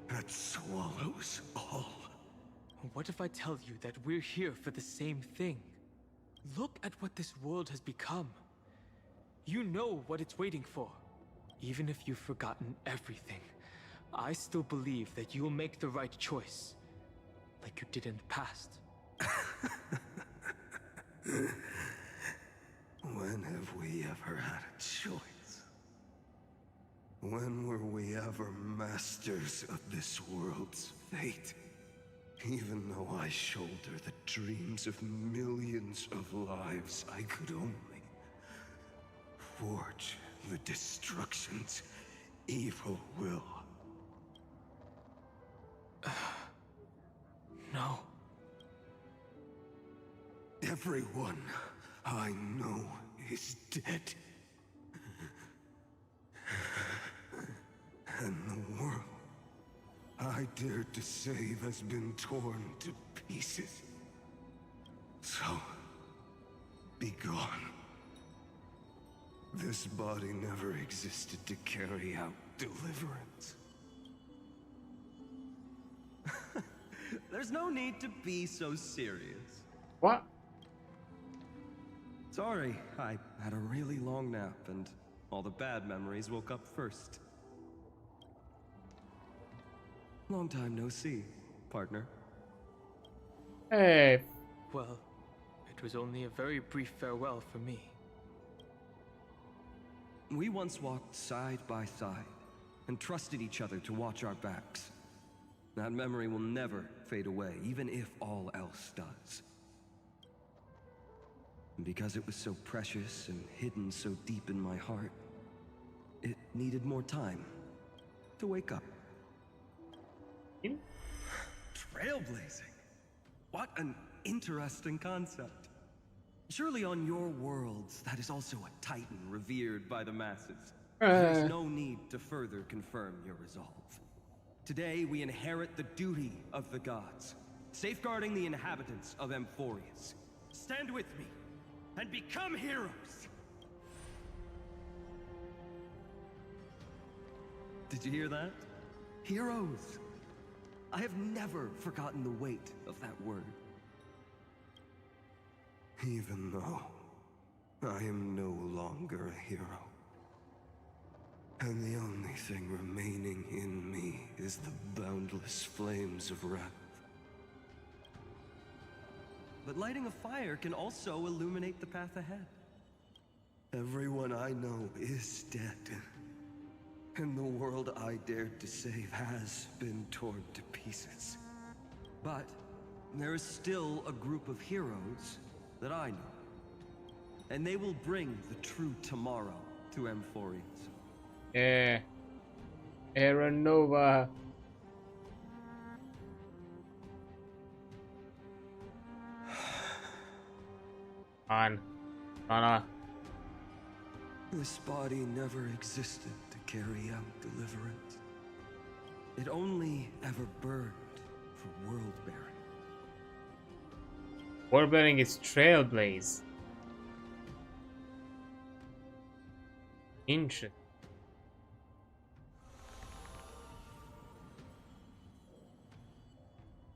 that swallows all. What if I tell you that we're here for the same thing? Look at what this world has become. You know what it's waiting for. Even if you've forgotten everything, I still believe that you'll make the right choice. Like you did in the past. When have we ever had a choice? When were we ever masters of this world's fate? Even though I shoulder the dreams of millions of lives, I could only forge the destruction's evil will. No. Everyone I know is dead. And the world I dared to save has been torn to pieces. So, be gone. This body never existed to carry out deliverance. There's no need to be so serious. What? Sorry, I had a really long nap and all the bad memories woke up first. Long time no see, partner. Hey. Well, it was only a very brief farewell for me. We once walked side by side and trusted each other to watch our backs. That memory will never fade away, even if all else does. And because it was so precious and hidden so deep in my heart, it needed more time to wake up. Trailblazing? What an interesting concept. Surely on your worlds, that is also a titan revered by the masses. There is no need to further confirm your resolve. Today, we inherit the duty of the gods, safeguarding the inhabitants of Emphorius. Stand with me, and become heroes! Did you hear that? Heroes! I have never forgotten the weight of that word. Even though I am no longer a hero. And the only thing remaining in me is the boundless flames of wrath. But lighting a fire can also illuminate the path ahead. Everyone I know is dead. And the world I dared to save has been torn to pieces. But there is still a group of heroes that I know. And they will bring the true tomorrow to Emphorius. Yeah. Aeronova. On. This body never existed to carry out deliverance. It only ever burned for world-bearing. World-bearing is Trailblaze. Interesting.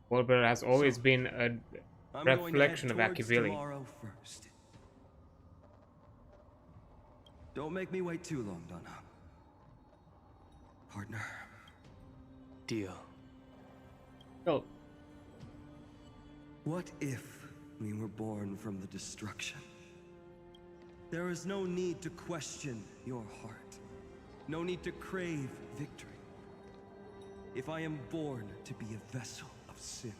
World-bearing has always been a reflection of Akivili. Don't make me wait too long, Donna. Partner. Deal. Oh. What if we were born from the destruction? There is no need to question your heart. No need to crave victory. If I am born to be a vessel of sin,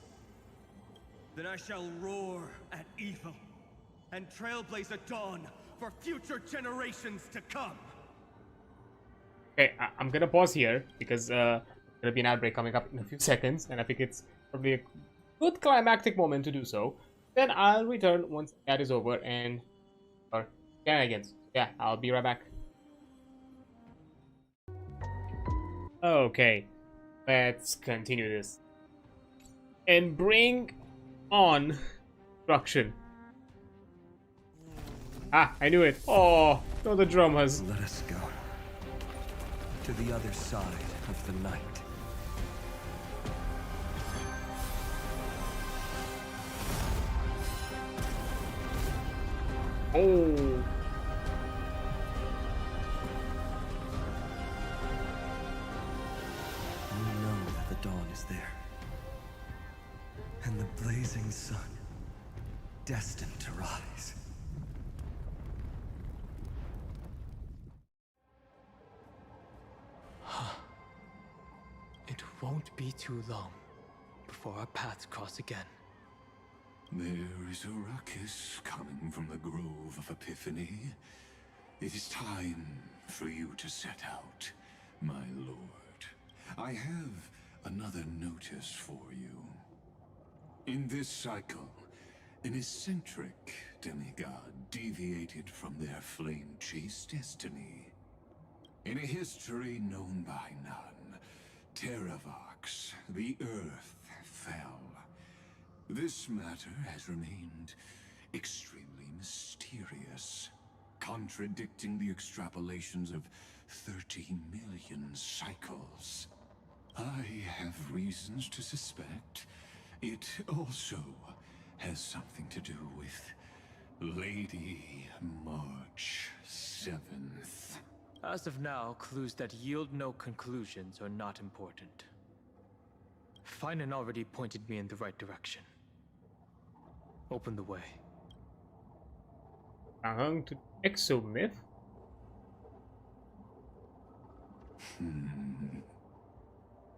then I shall roar at evil and trailblaze a dawn for future generations to come. Okay, I'm gonna pause here because there'll be an outbreak coming up in a few seconds, and I think it's probably a good climactic moment to do so. Then I'll return once that is over and shenanigans. Yeah, I'll be right back. Okay, let's continue this and bring on destruction. Ah, I knew it. Oh, no, the drummers. Let us go to the other side of the night. Oh. You know that the dawn is there. And the blazing sun, destined to rise. It won't be too long before our paths cross again. There is a ruckus coming from the Grove of Epiphany. It is time for you to set out, my lord. I have another notice for you. In this cycle, an eccentric demigod deviated from their flame-chased destiny. In a history known by none, Terravox, the earth, fell. This matter has remained extremely mysterious, contradicting the extrapolations of 30 million cycles. I have reasons to suspect it also has something to do with Lady March 7th. As of now, clues that yield no conclusions are not important. Finan already pointed me in the right direction. Open the way. To Exomyth?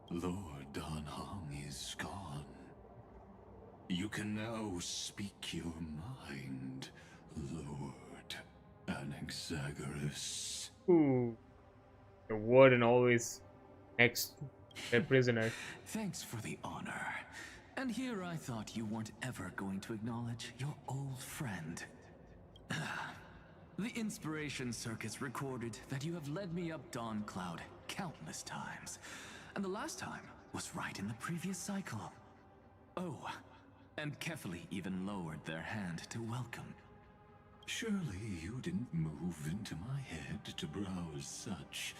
Lord Don Hong is gone. You can now speak your mind, Lord Anaxagoras. Ooh. The warden always next their prisoner. Thanks for the honor. And here I thought you weren't ever going to acknowledge your old friend. The Inspiration Circus recorded that you have led me up Dawn Cloud countless times. And the last time was right in the previous cycle. Oh, and Kefali even lowered their hand to welcome. Surely you didn't move into my head to browse such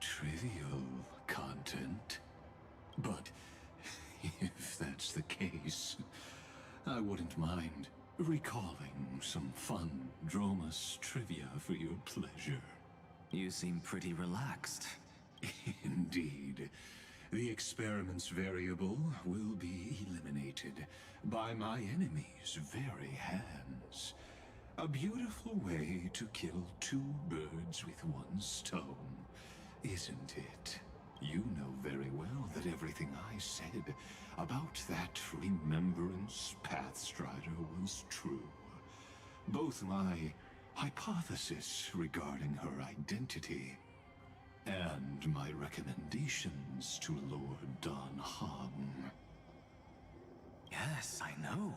trivial content. But if that's the case, I wouldn't mind recalling some fun Dromus trivia for your pleasure. You seem pretty relaxed. Indeed. The experiment's variable will be eliminated by my enemy's very hands. A beautiful way to kill two birds with one stone, isn't it? You know very well that everything I said about that Remembrance Pathstrider was true. Both my hypothesis regarding her identity and my recommendations to Lord Don Hong. Yes, I know.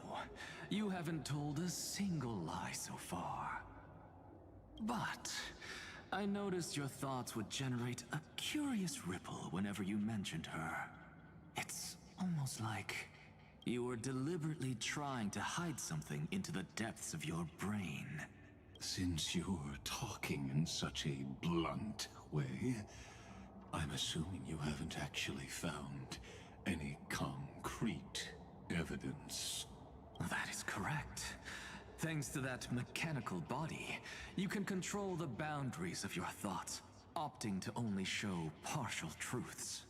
You haven't told a single lie so far. But I noticed your thoughts would generate a curious ripple whenever you mentioned her. It's almost like you were deliberately trying to hide something into the depths of your brain. Since you're talking in such a blunt way, I'm assuming you haven't actually found any concrete evidence. That is correct. Thanks to that mechanical body, you can control the boundaries of your thoughts, opting to only show partial truths.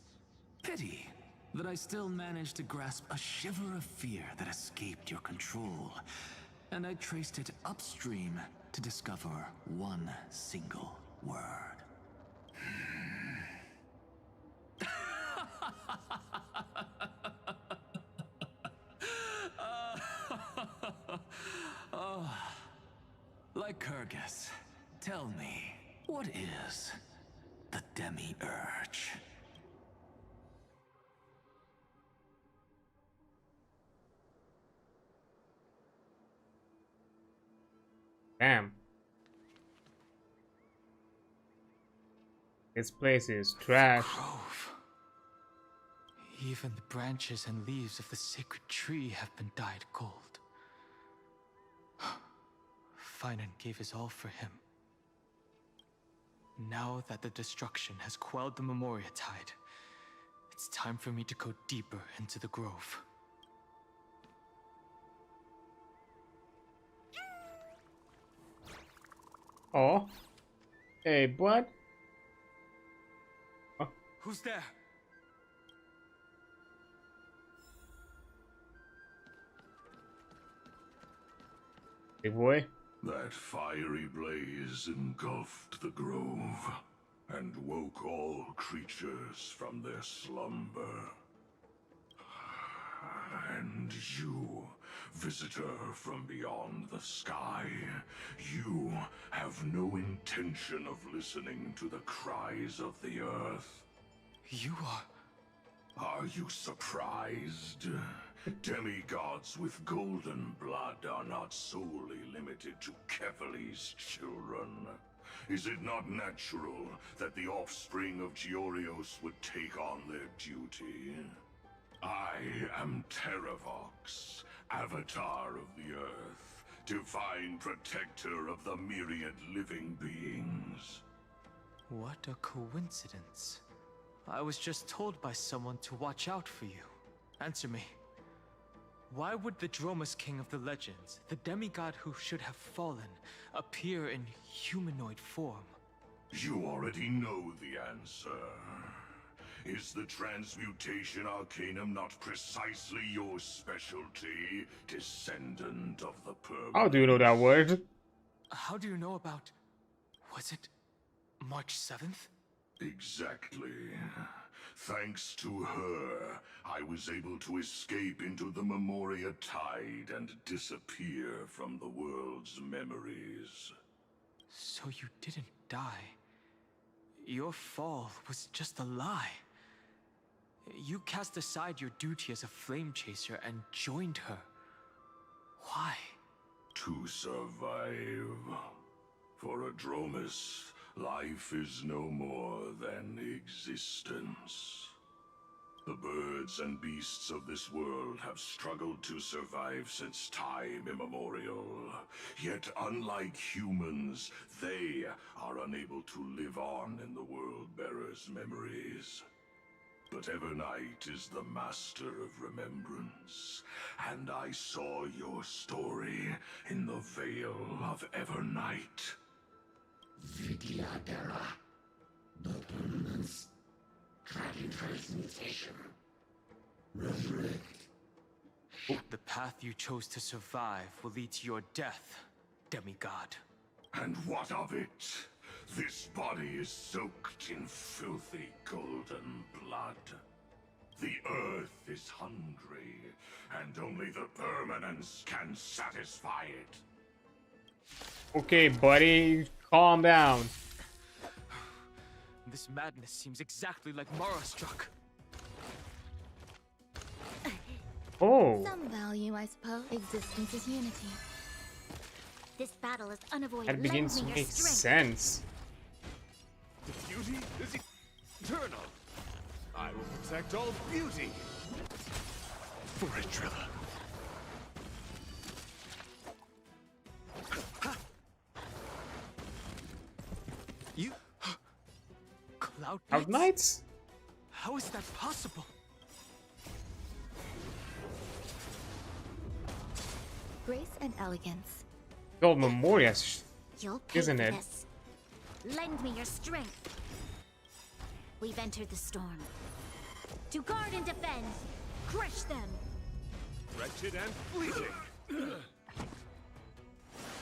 Pity that I still managed to grasp a shiver of fear that escaped your control, and I traced it upstream to discover one single word. Lycurgus, tell me, what is the Demi-Urge? Damn. This place is trash. Grove. Even the branches and leaves of the sacred tree have been dyed gold. Finan gave his all for him. Now that the destruction has quelled the Memoria Tide, it's time for me to go deeper into the grove. Oh. Hey, bud. Oh. Who's there? Big boy. That fiery blaze engulfed the grove and woke all creatures from their slumber. And you, visitor from beyond the sky, you have no intention of listening to the cries of the earth. You are... Are you surprised? Demigods with golden blood are not solely limited to Kefali's children. Is it not natural that the offspring of Georios would take on their duty? I am Terravox, Avatar of the Earth, divine protector of the myriad living beings. What a coincidence. I was just told by someone to watch out for you. Answer me. Why would the Dromus King of the Legends, the demigod who should have fallen, appear in humanoid form? You already know the answer. Is the transmutation arcanum not precisely your specialty, descendant of the permanent? How do you know that word? How do you know about... was it March 7th? Exactly. Thanks to her, I was able to escape into the Memoria Tide and disappear from the world's memories. So you didn't die. Your fall was just a lie. You cast aside your duty as a flame chaser and joined her. Why? To survive. For a Dromus, life is no more than existence. The birds and beasts of this world have struggled to survive since time immemorial. Yet unlike humans, they are unable to live on in the World-Bearer's memories. But Evernight is the master of remembrance, and I saw your story in the Veil of Evernight. Vidyadara, the permanence, dragon transmutation, resurrect. The path you chose to survive will lead to your death, demigod. And what of it? This body is soaked in filthy golden blood. The earth is hungry, and only the permanence can satisfy it. Okay, buddy, calm down. This madness seems exactly like Mara struck. Oh. Some value, I suppose. Existence is unity. This battle is unavoidable. That begins to make sense. The beauty is eternal. I will protect all beauty. For a driller. You... Cloud Cloud Knights? How is that possible? Grace and elegance. Gold Memoria, You'll pay isn't for it? this. Lend me your strength. We've entered the storm. To guard and defend. Crush them. Wretched and fleeting.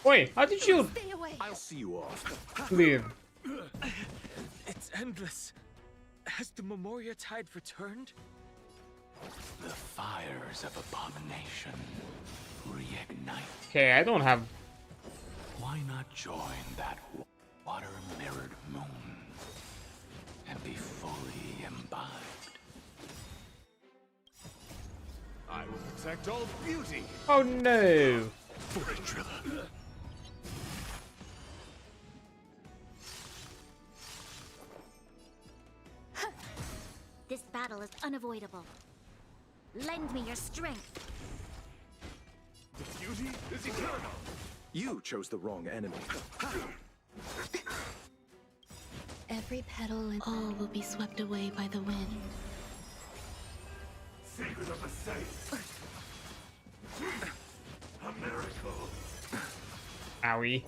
Wait, how did you Stay away. I'll see you off. live? It's endless. Has the Memoria Tide returned? The fires of abomination reignite. Okay, I don't have. Why not join that water-mirrored moon and be fully imbibed? I will protect all beauty. Oh no! For a driller. This battle is unavoidable. Lend me your strength. The beauty is eternal. You chose the wrong enemy. Every petal and all will be swept away by the wind. Secret of the saints. A miracle. Owie.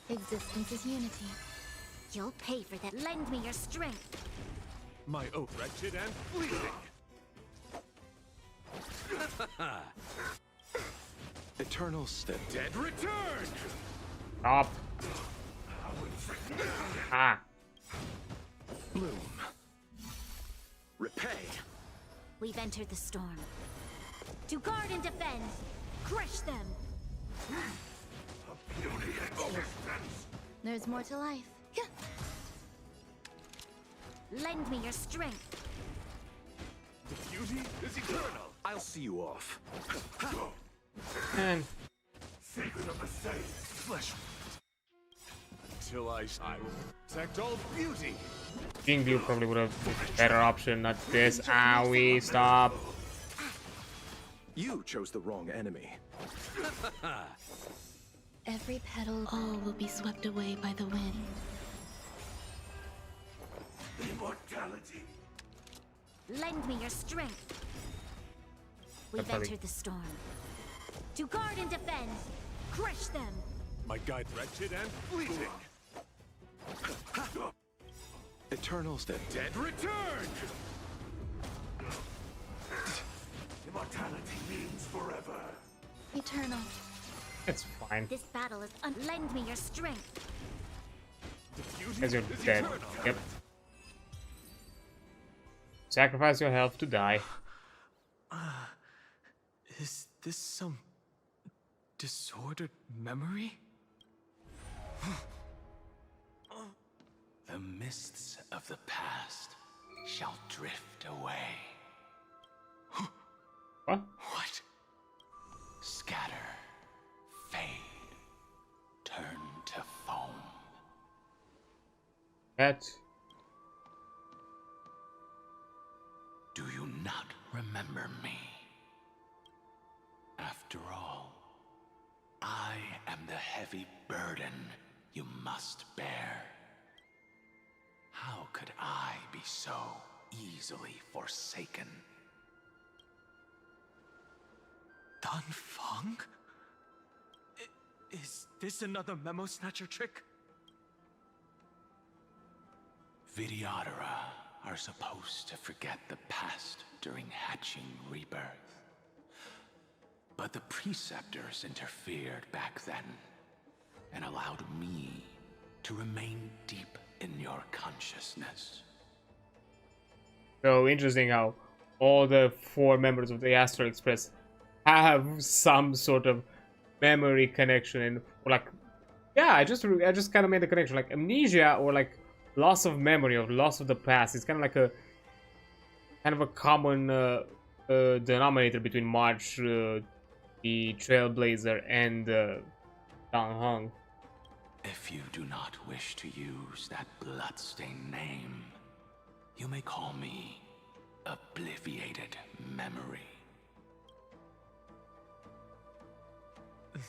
Existence is unity. You'll pay for that. Lend me your strength. My oath, wretched and fleeting. Eternal step. Dead return. Stop. Ah. Bloom. Repay. We've entered the storm. To guard and defend, crush them. There's more to life. Lend me your strength. The beauty is eternal. I'll see you off. And Sacred of the saints, flesh. Till I will protect all beauty. King Blue probably would have been a better option, not this. Owie, stop. You chose the wrong enemy. Every petal, all will be swept away by the wind. Immortality. Lend me your strength. We've entered the storm. To guard and defend, crush them. My guide wretched and fleeting. Eternals, the dead return! Immortality means forever. Eternal. It's fine. This battle is lend me your strength. As you're dead. Yep. Sacrifice your health to die. Is this some disordered memory? The mists of the past shall drift away. What? What? Scatter, fade, turn to foam. That. Do you not remember me? After all, I am the heavy burden you must bear. How could I be so easily forsaken? Dan Feng? Is this another memo snatcher trick? Vidyadhara are supposed to forget the past during hatching rebirth. But the preceptors interfered back then and allowed me to remain deep in your consciousness. So interesting how all the 4 members of the Astral Express have some sort of memory connection, and or like, yeah, I just kind of made the connection, like amnesia or like loss of memory or loss of the past. It's kind of like a common denominator between March, the Trailblazer, and Dong Hong. If you do not wish to use that bloodstained name, you may call me Obliviated Memory.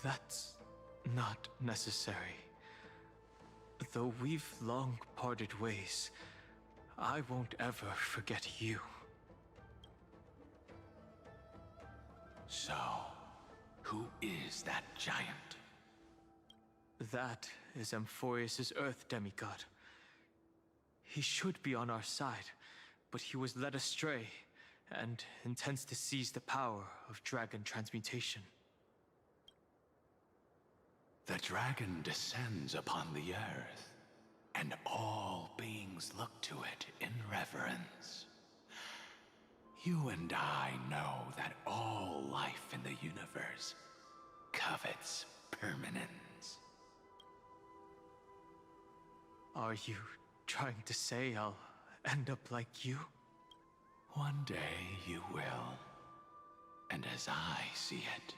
That's not necessary. Though we've long parted ways, I won't ever forget you. So, who is that giant? That is Amphorius' Earth demigod. He should be on our side, but he was led astray and intends to seize the power of dragon transmutation. The dragon descends upon the earth, and all beings look to it in reverence. You and I know that all life in the universe covets permanence. Are you trying to say I'll end up like you? One day you will. And as I see it,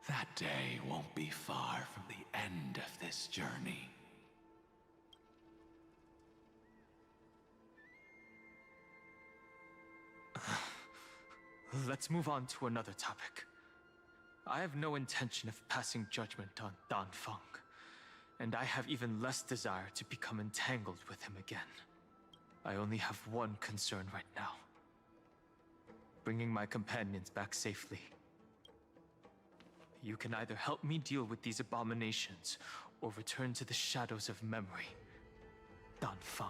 that day won't be far from the end of this journey. Let's move on to another topic. I have no intention of passing judgment on Dan Feng, and I have even less desire to become entangled with him again. I only have one concern right now: bringing my companions back safely. You can either help me deal with these abominations, or return to the shadows of memory. Dan Feng.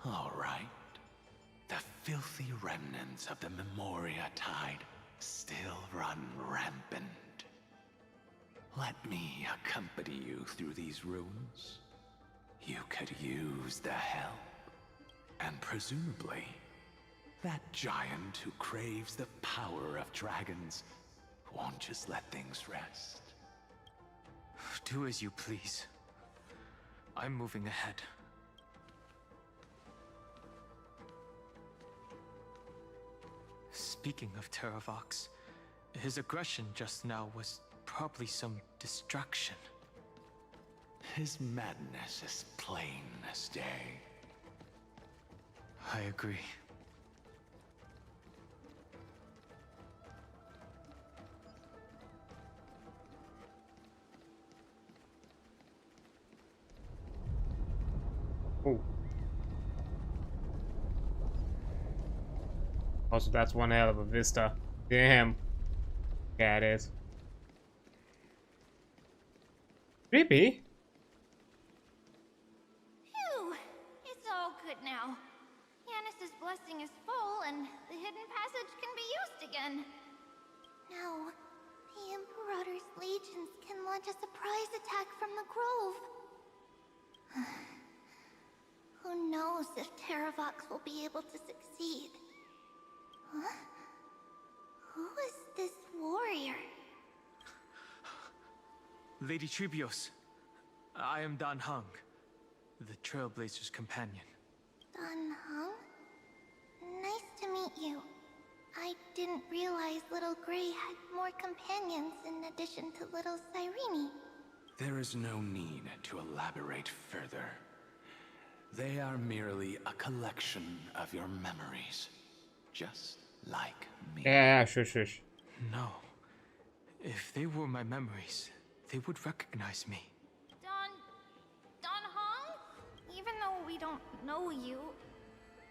All right. The filthy remnants of the Memoria Tide still run rampant. Let me accompany you through these ruins. You could use the help, And presumably, that giant who craves the power of dragons won't just let things rest. Do as you please. I'm moving ahead. Speaking of Terravox, his aggression just now was probably some distraction. His madness is plain as day. I agree. Oh. Also, that's one hell of a vista. Damn. Yeah, it is. Creepy. Phew! It's all good now. Yanis's blessing is full, and the hidden passage can be used again. Now, the Imperator's legions can launch a surprise attack from the grove. Who knows if Terravox will be able to succeed? Huh? Who is this warrior? Lady Trebios, I am Dan Heng, the Trailblazer's companion. Dan Heng? Nice to meet you. I didn't realize Little Gray had more companions in addition to Little Cyrene. There is no need to elaborate further. They are merely a collection of your memories, just like me. Yeah, shush. No. If they were my memories, they would recognize me. Dan Heng? Even though we don't know you,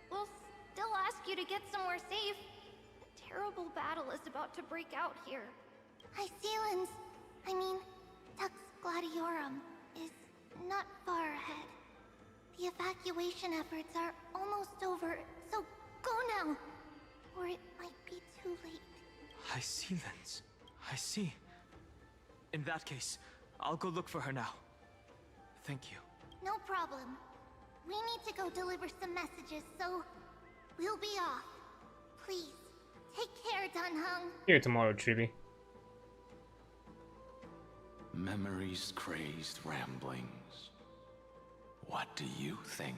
we'll still ask you to get somewhere safe. A terrible battle is about to break out here. Iceland's, Tux Gladiorum, is not far ahead. The evacuation efforts are almost over, so go now, or it might be too late. Iceland's. I see. In that case, I'll go look for her now. Thank you. No problem. We need to go deliver some messages, so we'll be off. Please, take care, Dan Heng. Here tomorrow, Triby. Memories crazed ramblings. What do you think?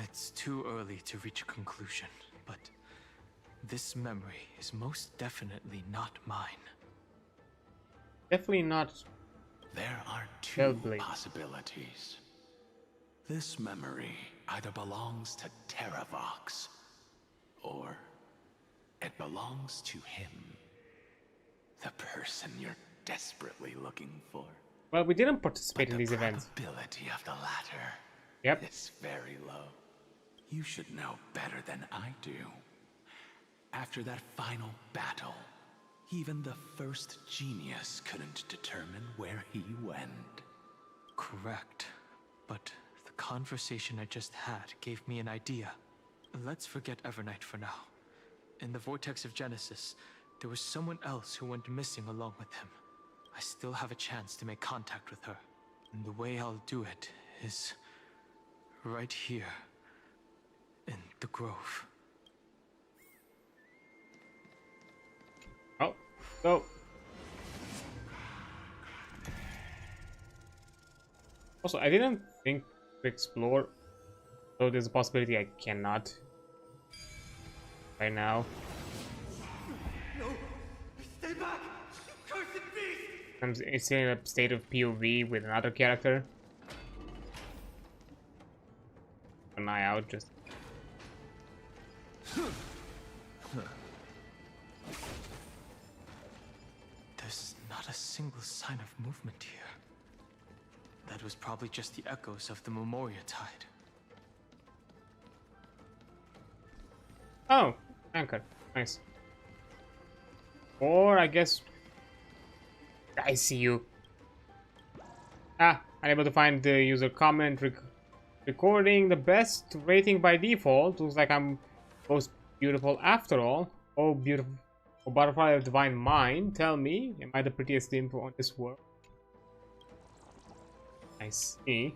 It's too early to reach a conclusion, but this memory is most definitely not mine. Definitely not. There are two possibilities. This memory either belongs to Terravox, or it belongs to him. The person you're desperately looking for. Well, we didn't participate in these events. The probability of the latter is very low. You should know better than I do. After that final battle, even the first genius couldn't determine where he went. Correct. But the conversation I just had gave me an idea. Let's forget Evernight for now. In the Vortex of Genesis, there was someone else who went missing along with him. I still have a chance to make contact with her. And the way I'll do it is right here in the grove. Oh, go. Also, I didn't think to explore, so there's a possibility I cannot right now. No! Stay back! Cursed beast! I'm still in a state of POV with another character. An eye out, just. There's not a single sign of movement here. That was probably just the echoes of the Memoria Tide. Oh, anchor. Nice. Or I guess I see you. Ah, unable to find the user comment. Recording the best rating by default. Looks like I'm most beautiful after all. Oh, beautiful. Oh, butterfly of divine mind. Tell me, am I the prettiest imp on this world? I see.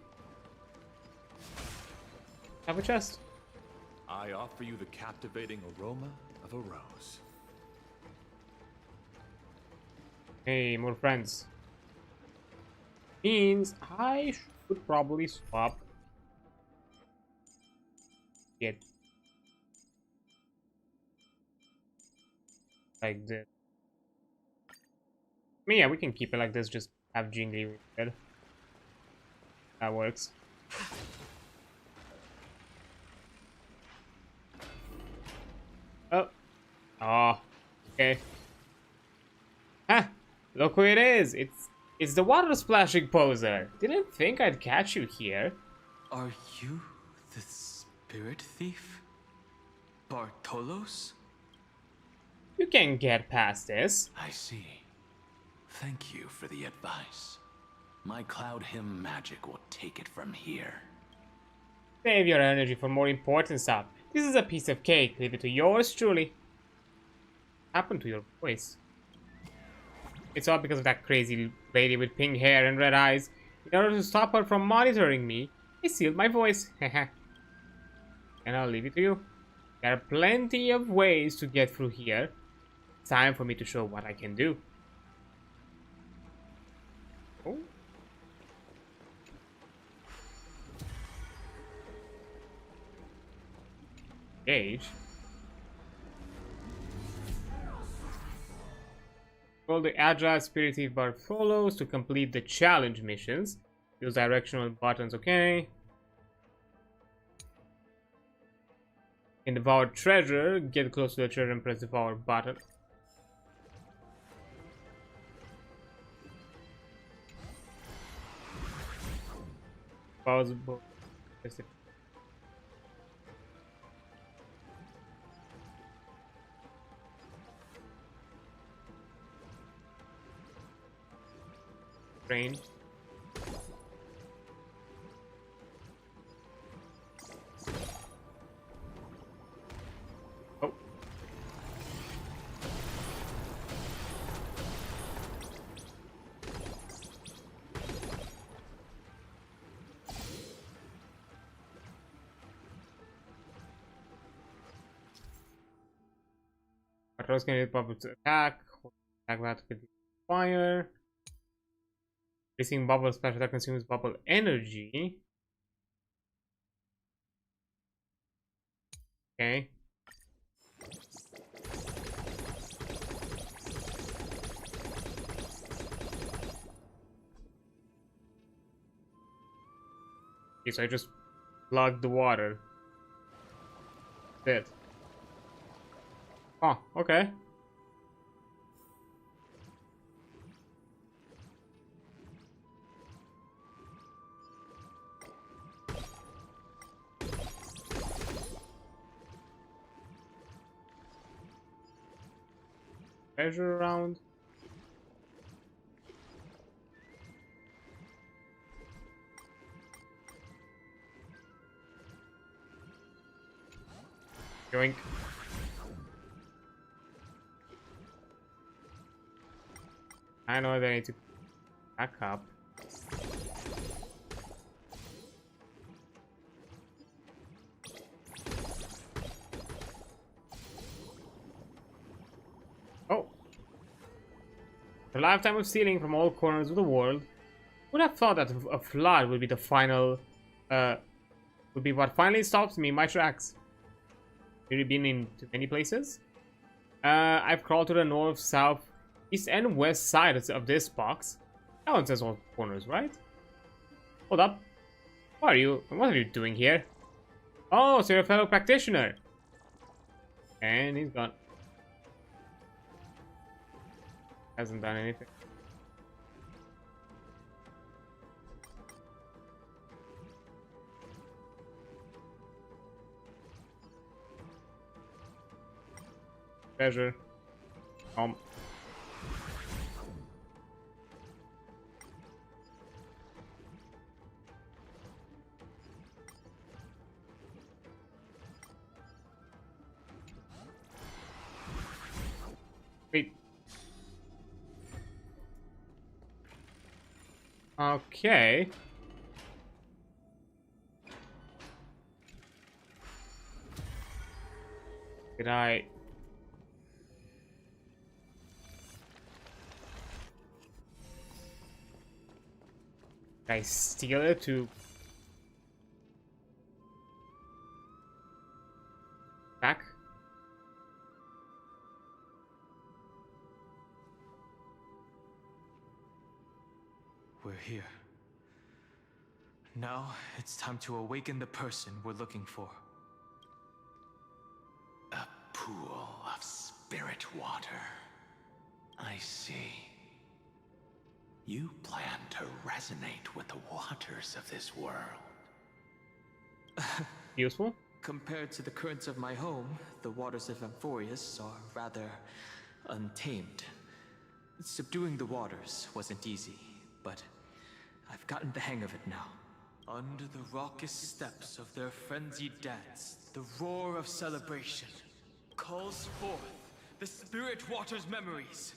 Have a chest. I offer you the captivating aroma of a rose. Hey, more friends. Means I should probably swap it like this. I mean, yeah, we can keep it like this, just have Jingli instead. That works. Oh. Oh. Okay. Ha! Look who it is! It's the water splashing poser. Didn't think I'd catch you here. Are you the spirit thief? Bartolos? You can get past this. I see. Thank you for the advice. My cloud hymn magic will take it from here. Save your energy for more important stuff. This is a piece of cake. Leave it to yours truly. What happened to your voice? It's all because of that crazy lady with pink hair and red eyes. In order to stop her from monitoring me, I sealed my voice. And I'll leave it to you. There are plenty of ways to get through here. It's time for me to show what I can do. Oh. Gauge. Roll the Agile Spirit Thief bar follows to complete the challenge missions. Use directional buttons, okay. In the Devour Treasure, get close to the treasure and press the Devour button. Pause. Train. Oh. Rose can hit bubbles to attack. Attack that could be fire. Releasing bubble special that consumes bubble energy. Okay. Okay, so I just plugged the water. That's it. Oh, okay. Treasure around. Yoink. I know that I need to back up. Oh. A lifetime of stealing from all corners of the world. Would have thought that a flood would be the final, would be what finally stops me in my tracks. Have you been in many places? I've crawled to the north, south, east, and west sides of this box. That one says all corners, right? Hold up. What are you doing here? Oh, so you're a fellow practitioner. And he's gone. Hasn't done anything. Treasure. Wait. Okay. Did I... Did I steal it to... Back? We're here. Now, it's time to awaken the person we're looking for. A pool of spirit water. I see. You plan to resonate with the waters of this world. Useful? Compared to the currents of my home, the waters of Amphorius are rather untamed. Subduing the waters wasn't easy, but I've gotten the hang of it now. Under the raucous steps of their frenzied dance, the roar of celebration calls forth the spirit water's memories.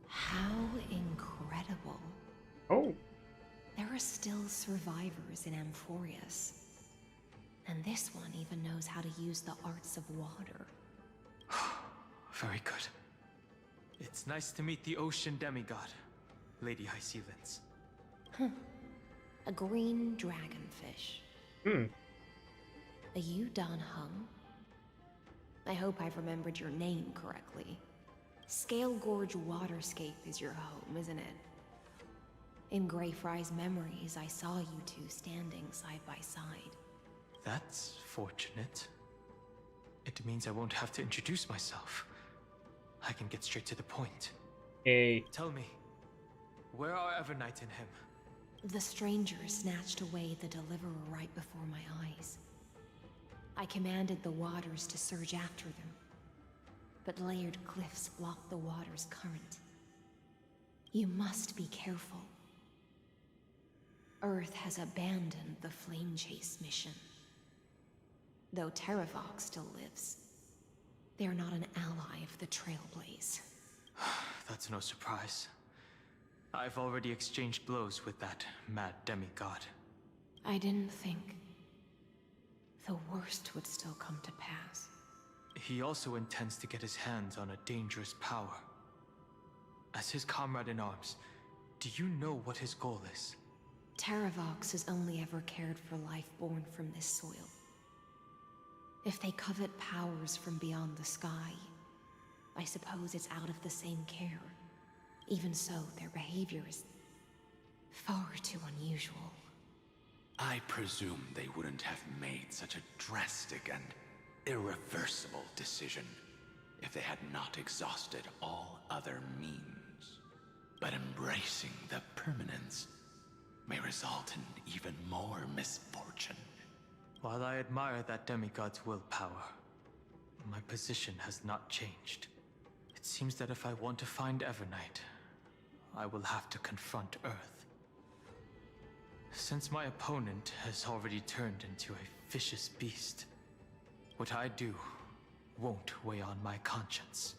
How incredible. Oh. There are still survivors in Amphorius. And this one even knows how to use the arts of water. Very good. It's nice to meet the ocean demigod, Lady Hysealence. A green dragonfish. Are you Dan Hung? I hope I've remembered your name correctly. Scale Gorge Waterscape is your home, isn't it? In Greyfry's memories, I saw you two standing side by side. That's fortunate. It means I won't have to introduce myself. I can get straight to the point. Hey. Tell me, where are Evernight and him? The stranger snatched away the deliverer right before my eyes. I commanded the waters to surge after them, but layered cliffs blocked the water's current. You must be careful. Earth has abandoned the Flame Chase mission. Though Terravox still lives, they're not an ally of the Trailblaze. That's no surprise. I've already exchanged blows with that mad demigod. I didn't think the worst would still come to pass. He also intends to get his hands on a dangerous power. As his comrade in arms, do you know what his goal is? Terravox has only ever cared for life born from this soil. If they covet powers from beyond the sky, I suppose it's out of the same care. Even so, their behavior is far too unusual. I presume they wouldn't have made such a drastic and irreversible decision if they had not exhausted all other means. But embracing the permanence may result in even more misfortune. While I admire that demigod's willpower, my position has not changed. It seems that if I want to find Evernight, I will have to confront Earth. Since my opponent has already turned into a vicious beast, what I do won't weigh on my conscience.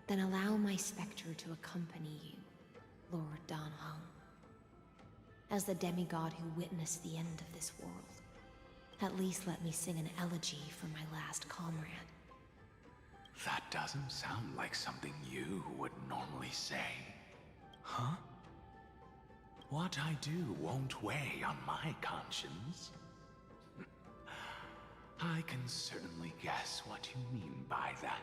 Then allow my specter to accompany you, Lord Dan Hung. As the demigod who witnessed the end of this world, at least let me sing an elegy for my last comrade. That doesn't sound like something you would normally say. Huh? What I do won't weigh on my conscience. I can certainly guess what you mean by that.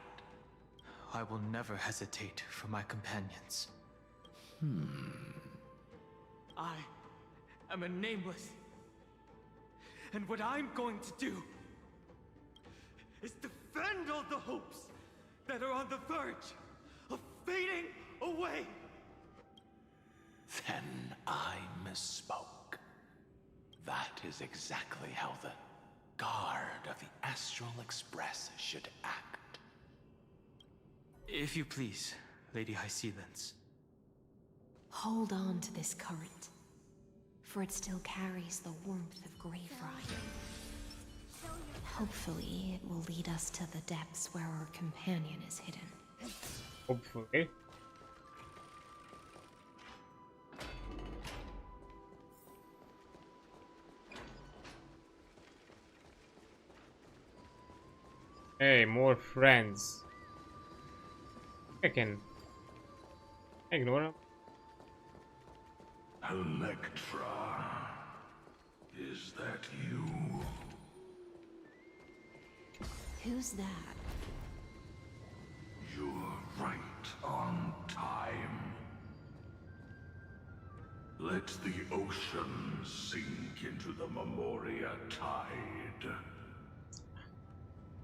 I will never hesitate for my companions. I am a nameless. And what I'm going to do is defend all the hopes that are on the verge of fading away. Then I misspoke. That is exactly how the guard of the Astral Express should act. If you please, Lady Hysealence. Hold on to this current, for it still carries the warmth of Greyfry. Hopefully, it will lead us to the depths where our companion is hidden. Hopefully. Hey, more friends. I can ignore them. Electra, is that you? Who's that? You're right on time. Let the ocean sink into the Memoria tide.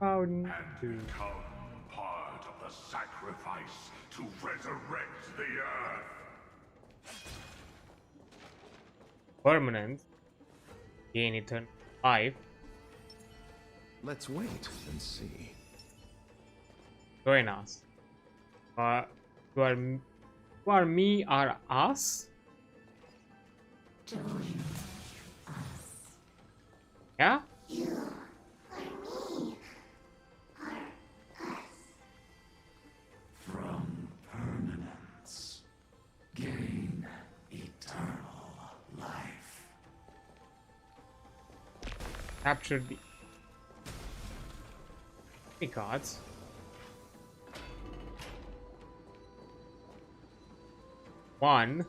How and become part of the sacrifice to resurrect the Earth. Permanent. Gain eternal life. Let's wait and see. Join us. You are me are us? Join us. Yeah? You are me. Are us. From permanence, gain eternal life. Captured the gods. One.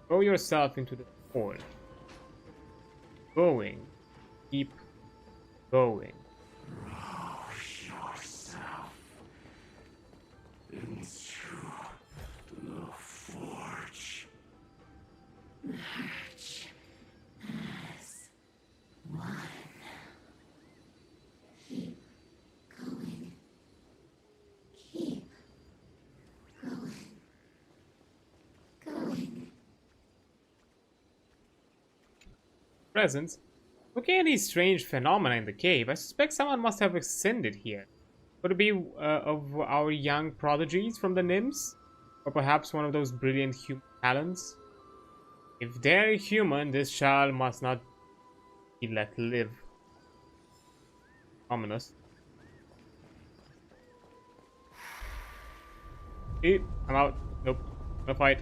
Throw yourself into the hole. Going. Keep going. Rush yourself into the forge. Match as one. Keep going. Keep going. Going. Presence. Looking at these strange phenomena in the cave, I suspect someone must have ascended here. Could it be of our young prodigies from the nymphs? Or perhaps one of those brilliant human talents? If they're human, this child must not be let live. Ominous. See, I'm out. Nope. No fight.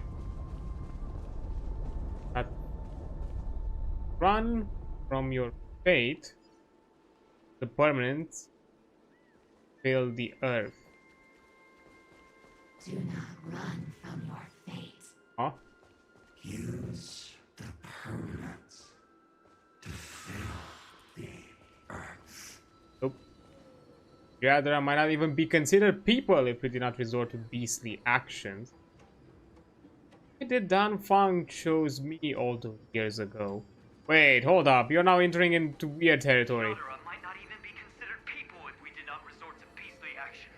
Run from your fate. The permanents fill the earth. Do not run from your fate. Huh? Use the permanence to fill the earth. Nope. Rather, I might not even be considered people if we did not resort to beastly actions. What did Dan Fang chose me all those years ago? Wait, hold up. You're now entering into weird territory. Might not even be considered people if we did not resort to beastly actions.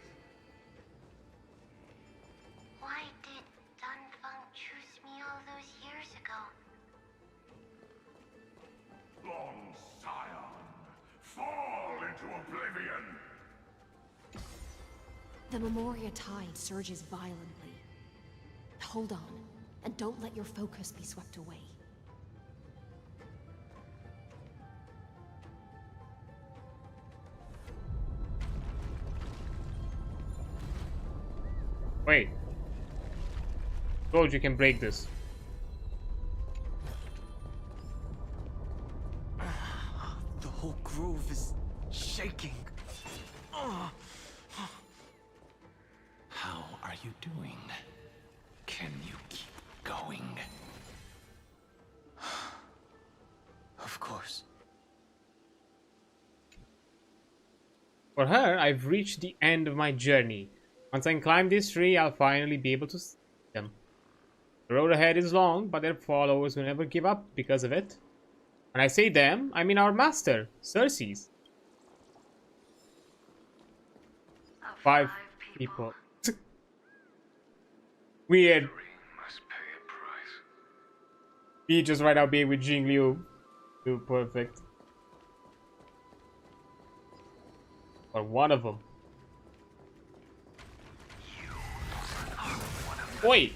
Why did Dunfeng choose me all those years ago? Long Scion, fall into oblivion! The Memoria tide surges violently. Hold on, and don't let your focus be swept away. Wait. Told you can break this. The whole grove is shaking. How are you doing? Can you keep going? Of course. For her, I've reached the end of my journey. Once I climb this tree, I'll finally be able to see them. The road ahead is long, but their followers will never give up because of it. When I say them, I mean our master, Cersei's. 5 people. Weird. Me just right now being with Jing Liu. Too perfect. Or one of them. Wait!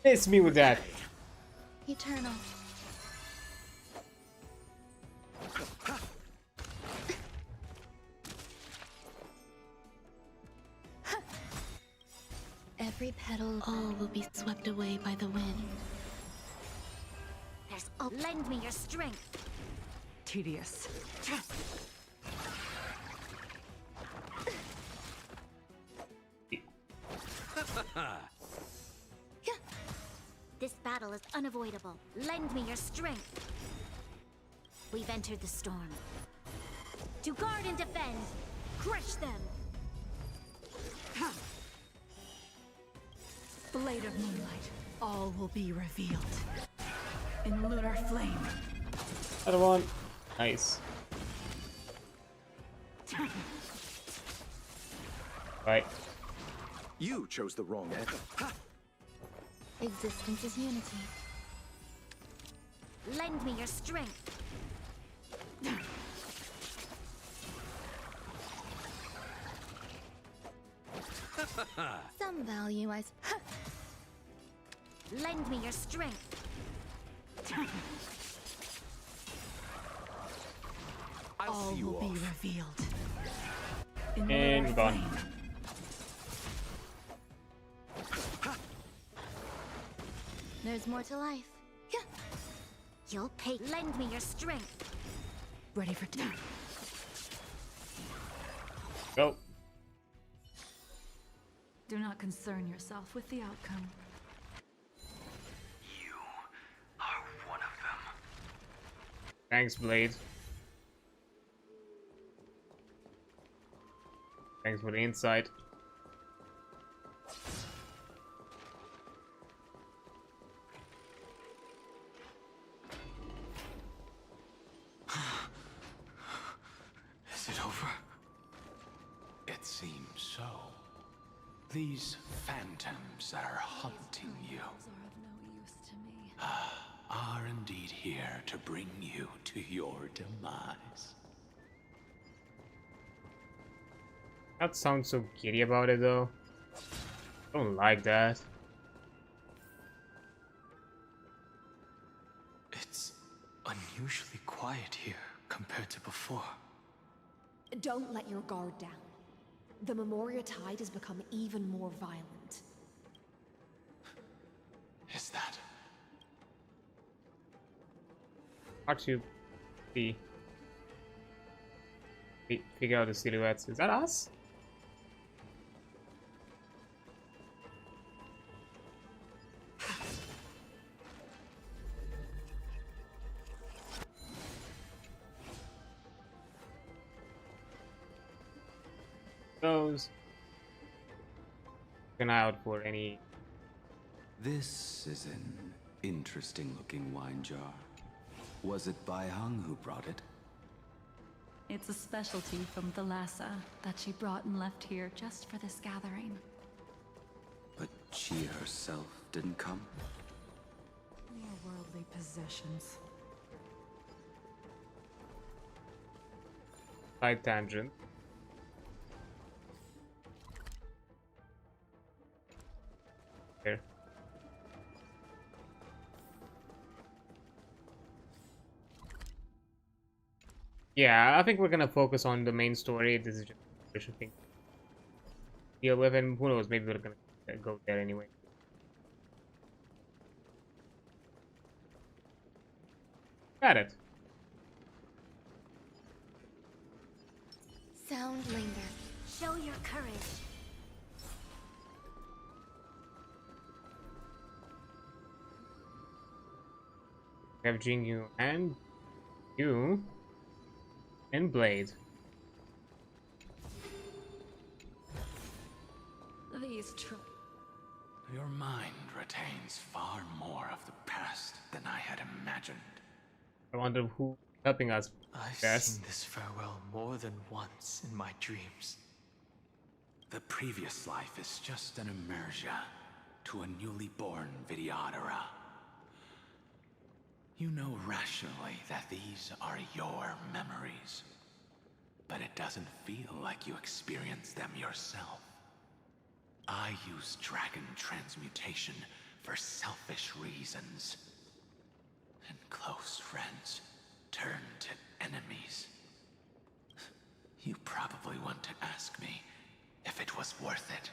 Miss me with that. Eternal. Every petal, all will be swept away by the wind. Lend me your strength. Tedious. unavoidable. Lend me your strength. We've entered the storm. To guard and defend. Crush them. Blade of moonlight. All will be revealed. In lunar flame. Other one. Nice. Right. You chose the wrong end. Existence is unity. Lend me your strength. Some value I... Lend me your strength. All will be revealed. And we're gone. There's more to life. You'll pay. Lend me your strength. Ready for death. Go. Do not concern yourself with the outcome. You are one of them. Thanks, Blade. Thanks for the insight. Is it over? It seems so. These phantoms that are haunting you are indeed here to bring you to your demise. That sounds so giddy about it though. I don't like that. It's unusually quiet here compared to before. Don't let your guard down. The Memoria Tide has become even more violent. Is that? Hard to figure out the silhouettes. Is that us? Those. Keep an eye out for any. This is an interesting looking wine jar. Was it Bai Hung who brought it? It's a specialty from the Lhasa that she brought and left here just for this gathering. But she herself didn't come? Mere worldly possessions. Side tangent. Here. Yeah, I think we're gonna focus on the main story. This is just a thing to deal with, and who knows, maybe we're gonna go there anyway. Got it. Sound linger. Show your courage. We have Jingu and you and Blade. These Your mind retains far more of the past than I had imagined. I wonder who's helping us I've best. seen this farewell more than once in my dreams. The previous life is just an immersia to a newly born Vidyadhara. You know rationally that these are your memories, but it doesn't feel like you experienced them yourself. I use dragon transmutation for selfish reasons, and close friends turn to enemies. You probably want to ask me if it was worth it.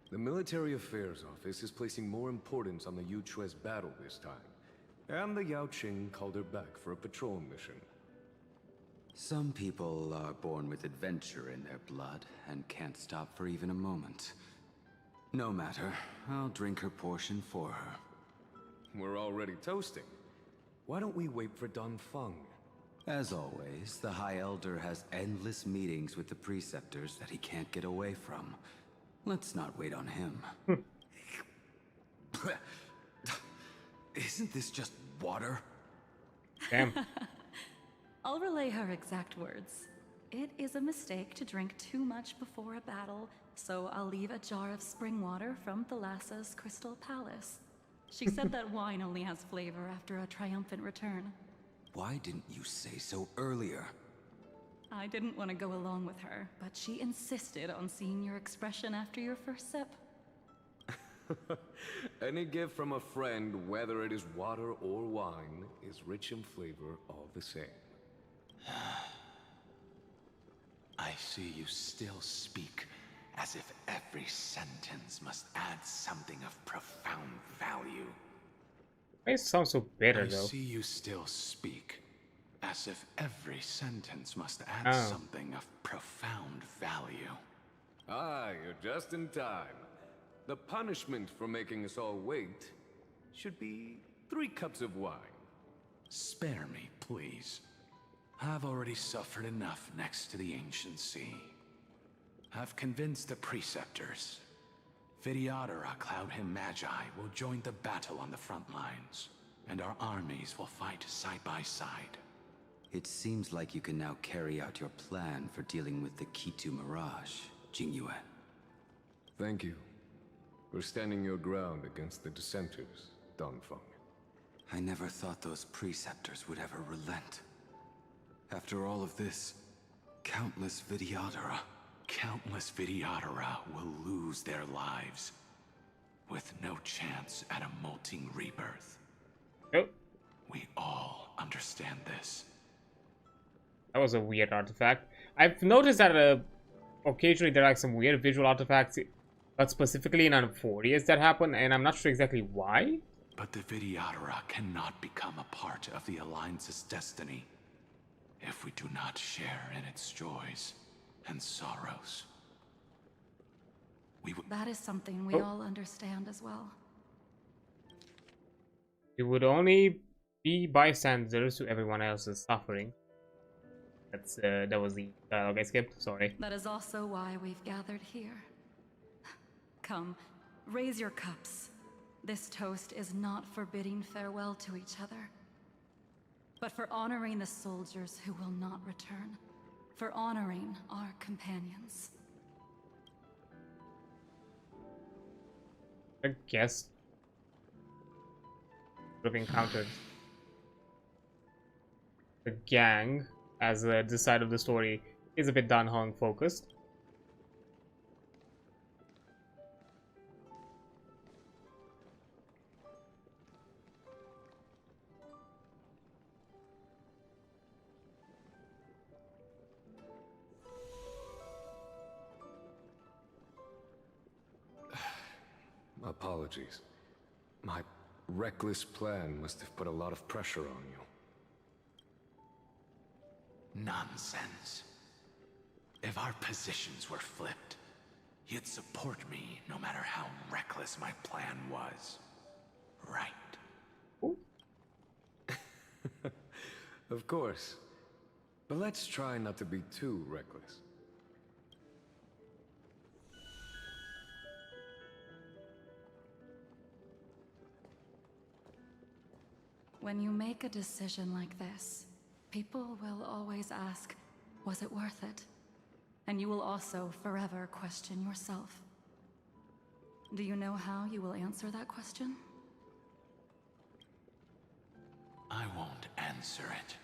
The Military Affairs Office is placing more importance on the Yuchue's battle this time. And the Yaoqing called her back for a patrol mission. Some people are born with adventure in their blood and can't stop for even a moment. No matter, I'll drink her portion for her. we're already toasting. Why don't we wait for Don Feng? As always, the High Elder has endless meetings with the Preceptors that he can't get away from. Let's not wait on him. Isn't this just water? Damn. I'll relay her exact words. It is a mistake to drink too much before a battle, so I'll leave a jar of spring water from Thalassa's Crystal Palace. She said that wine only has flavor after a triumphant return. Why didn't you say so earlier? I didn't want to go along with her, but she insisted on seeing your expression after your first sip. Any gift from a friend, whether it is water or wine, is rich in flavor all the same. I see you still speak as if every sentence must add something of profound value. It sounds so bitter, I though. see you still speak as if every sentence must add something of profound value. Ah, you're just in time. The punishment for making us all wait should be 3 cups of wine. Spare me, please. I've already suffered enough next to the ancient sea. I've convinced the Preceptors. Vidyadhara Cloudhim Magi will join the battle on the front lines, and our armies will fight side by side. It seems like you can now carry out your plan for dealing with the Kitu Mirage, Jingyuan. Thank you for standing your ground against the dissenters, Don Feng. I never thought those Preceptors would ever relent. After all of this, countless Vidyadhara will lose their lives, with no chance at a molting rebirth. Oh. We all understand this. That was a weird artifact. I've noticed that occasionally there are like some weird visual artifacts, but specifically in Amphorius that happen, and I'm not sure exactly why. But the Vidyadhara cannot become a part of the Alliance's destiny if we do not share in its joys and sorrows. That is something we all understand as well. We would only be bystanders to everyone else's suffering. That was the dialogue I skipped, sorry. That is also why we've gathered here. Come, raise your cups. This toast is not for bidding farewell to each other, but for honoring the soldiers who will not return, for honoring our companions. I guess we've encountered the gang as this side of the story is a bit Dan Hong focused. Apologies. My reckless plan must have put a lot of pressure on you. Nonsense. If our positions were flipped, you'd support me no matter how reckless my plan was. Right? Of course. But let's try not to be too reckless. When you make a decision like this, people will always ask, was it worth it? And you will also forever question yourself. Do you know how you will answer that question? I won't answer it.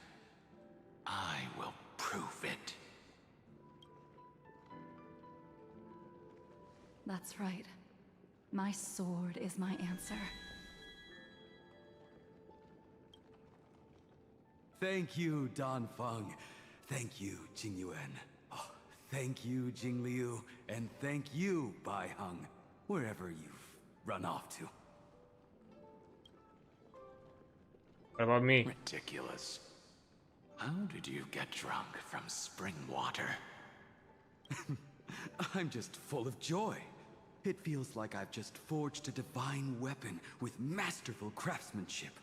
I will prove it. That's right. My sword is my answer. Thank you, Don Feng. Thank you, Jingyuan. Oh, thank you, Jingliu. And thank you, Bai Hung, wherever you've run off to. What about me? Ridiculous. How did you get drunk from spring water? I'm just full of joy. It feels like I've just forged a divine weapon with masterful craftsmanship.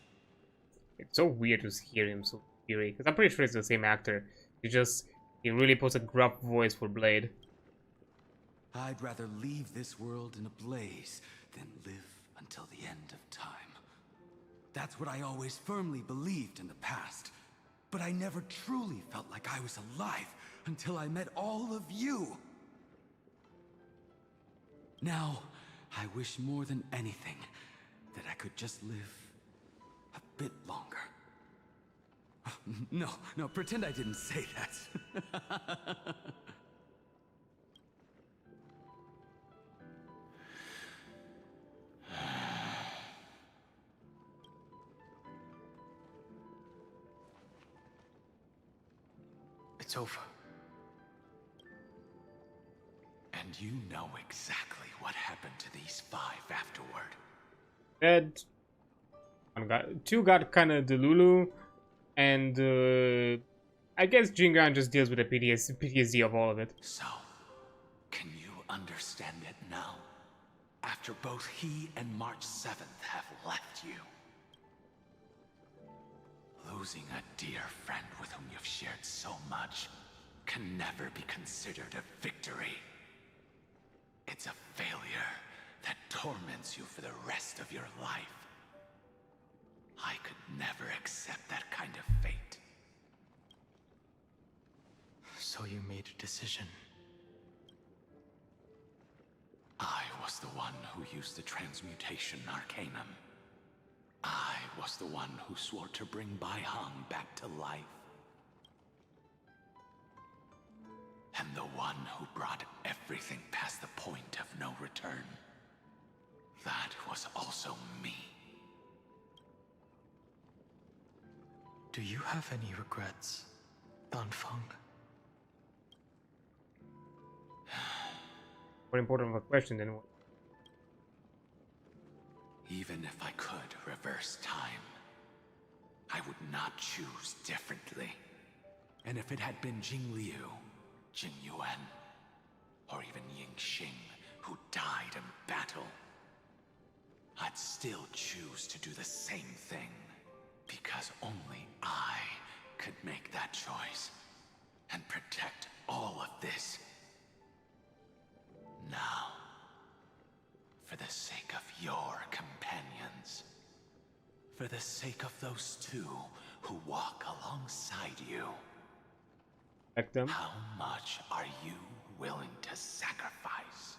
It's so weird to hear him so eerie, because I'm pretty sure it's the same actor. He really puts a gruff voice for Blade. I'd rather leave this world in a blaze than live until the end of time. That's what I always firmly believed in the past. But I never truly felt like I was alive until I met all of you. Now, I wish more than anything that I could just live a bit longer. No, pretend I didn't say that. It's over. And you know exactly what happened to these 5 afterward. Dead. Two got kind of Delulu, and I guess Jingan just deals with the PTSD of all of it. So, can you understand it now? After both he and March 7th have left you. Losing a dear friend with whom you've shared so much can never be considered a victory. It's a failure that torments you for the rest of your life. I could never accept that kind of fate. So you made a decision. I was the one who used the transmutation arcanum. I was the one who swore to bring Bai Hong back to life. And the one who brought everything past the point of no return. That was also me. Do you have any regrets, Danfeng? More important of a question than what? Even if I could reverse time, I would not choose differently. And if it had been Jingliu, Jing Yuan, or even Ying Xing, who died in battle, I'd still choose to do the same thing, because only I could make that choice and protect all of this. Now, for the sake of your companions, for the sake of those 2 who walk alongside you, how much are you willing to sacrifice,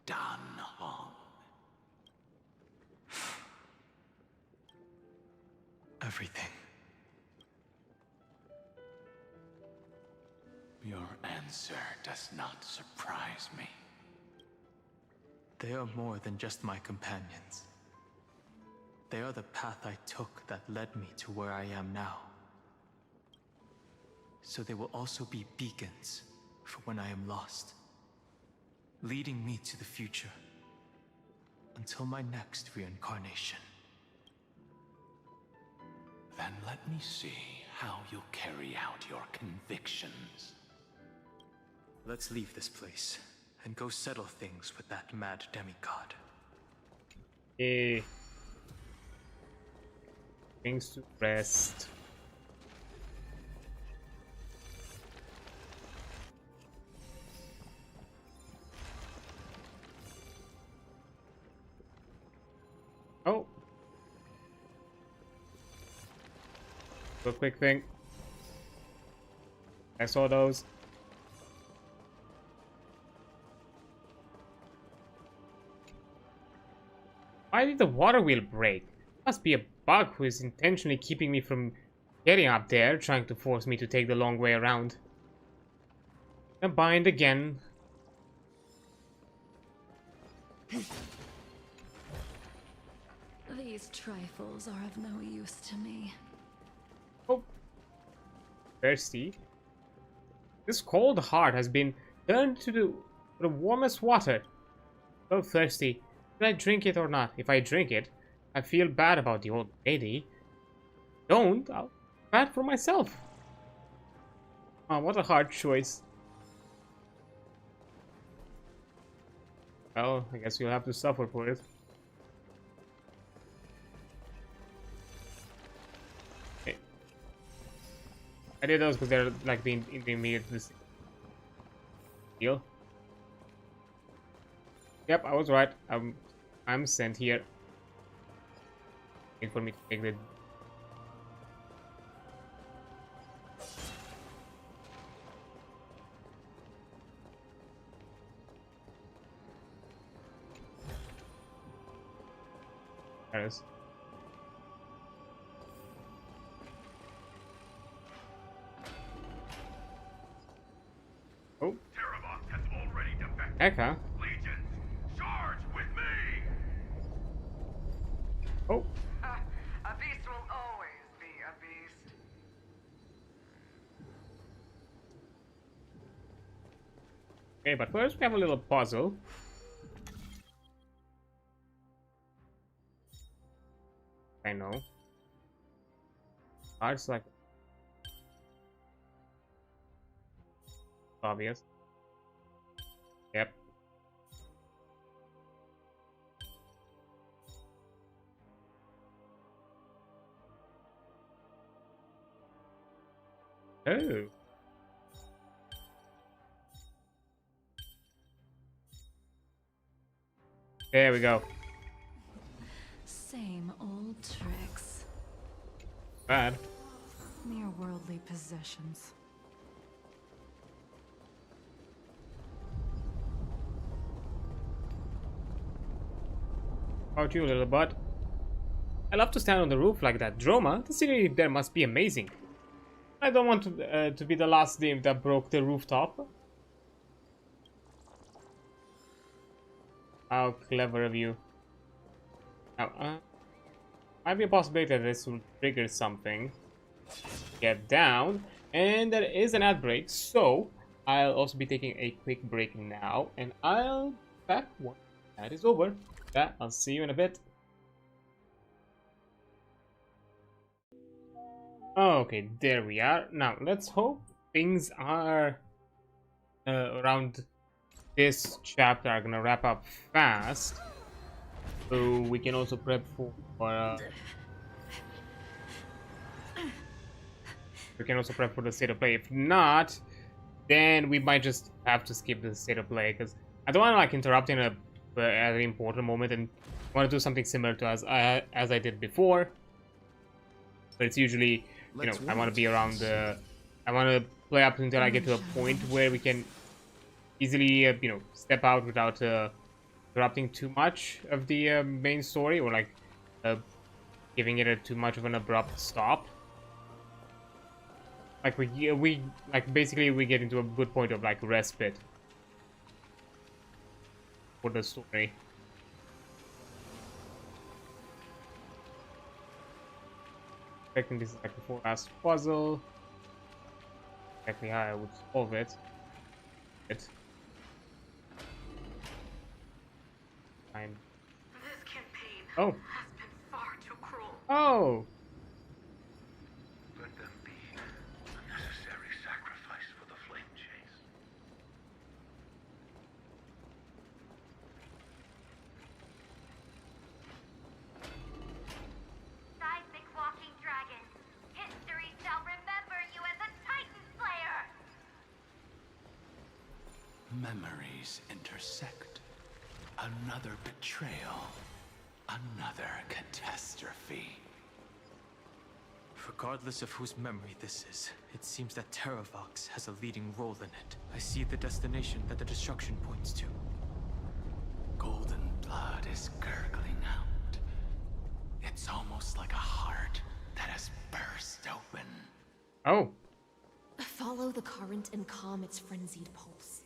Dan Hong? Everything. Your answer does not surprise me. They are more than just my companions. They are the path I took that led me to where I am now. So they will also be beacons for when I am lost, leading me to the future until my next reincarnation. Then let me see how you'll carry out your convictions. Let's leave this place and go settle things with that mad demigod. Things to rest. Oh. A quick thing. I saw those. Why did the water wheel break? Must be a bug who is intentionally keeping me from getting up there, trying to force me to take the long way around. And bind again. These trifles are of no use to me. Oh. Thirsty. This cold heart has been turned to the warmest water. So thirsty. Should I drink it or not? If I drink it, I feel bad about the old lady. Don't, I'll feel bad for myself. Oh, what a hard choice. Well, I guess you'll have to suffer for it. Okay. I did those because they're like in the immediate deal. Yep, I was right. I'm sent here. Wait for me to take the. There it is. Oh. Terravox has already defected. Eka. Legions, charge with me! Oh. A beast will always be a beast. Okay, but first we have a little puzzle. I know. It's like obvious. Yep. Oh. There we go. Same old tricks. Bad. Mere worldly possessions. How about you, little bud? I love to stand on the roof like that. Droma, the city there must be amazing. I don't want to be the last nymph that broke the rooftop. How clever of you. Now, might be a possibility that this will trigger something. Get down. And there is an ad break, so I'll also be taking a quick break now. And I'll be back when that is over. Yeah, I'll see you in a bit. Okay, there we are. Now, let's hope things are around this chapter are gonna wrap up fast. So we can also prep for the state of play. If not, then we might just have to skip the state of play because I don't want to like interrupt in a very important moment and want to do something similar to as I did before. But it's usually, you know, I want to be around the. I want to play up until I get to a point where we can easily, you know, step out without interrupting too much of the main story or like giving it too much of an abrupt stop. Like we like basically we get into a good point of like respite for the story. I think this is like the last puzzle. Exactly how I would solve it. I'm. This campaign Oh. has been far too cruel. Oh. Let them be a necessary sacrifice for the flame chase. Seismic walking dragon. History shall remember you as a Titan Slayer. Memories intersect. Another betrayal. Another catastrophe. Regardless of whose memory this is, it seems that Terravox has a leading role in it. I see the destination that the destruction points to. Golden blood is gurgling out. It's almost like a heart that has burst open. Oh. Follow the current and calm its frenzied pulse.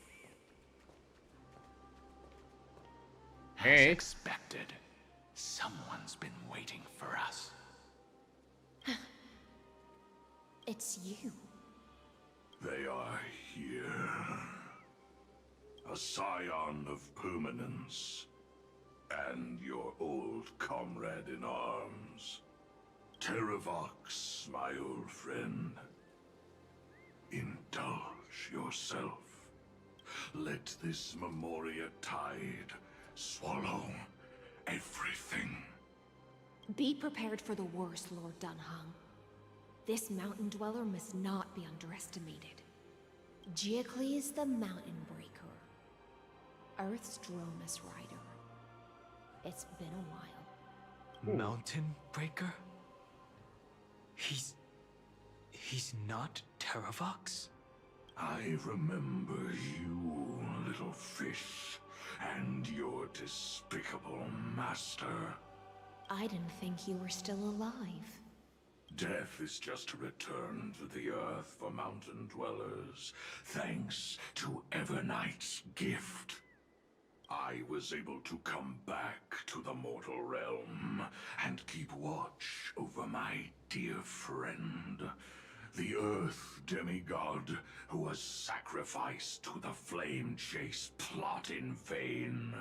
As expected, someone's been waiting for us. It's you. They are here. A scion of permanence. And your old comrade in arms. Terravox, my old friend. Indulge yourself. Let this Memoria tide swallow everything. Be prepared for the worst, Lord Dunhung. This mountain dweller must not be underestimated. Geocles the Mountain Breaker. Earth's Dromus Rider. It's been a while. Mountain Breaker? He's not Terravox? I remember you, little fish, and your despicable master. I didn't think you were still alive. Death is just a return to the earth for mountain dwellers, thanks to Evernight's gift. I was able to come back to the mortal realm and keep watch over my dear friend, the Earth demigod who was sacrificed to the flame chase plot in vain.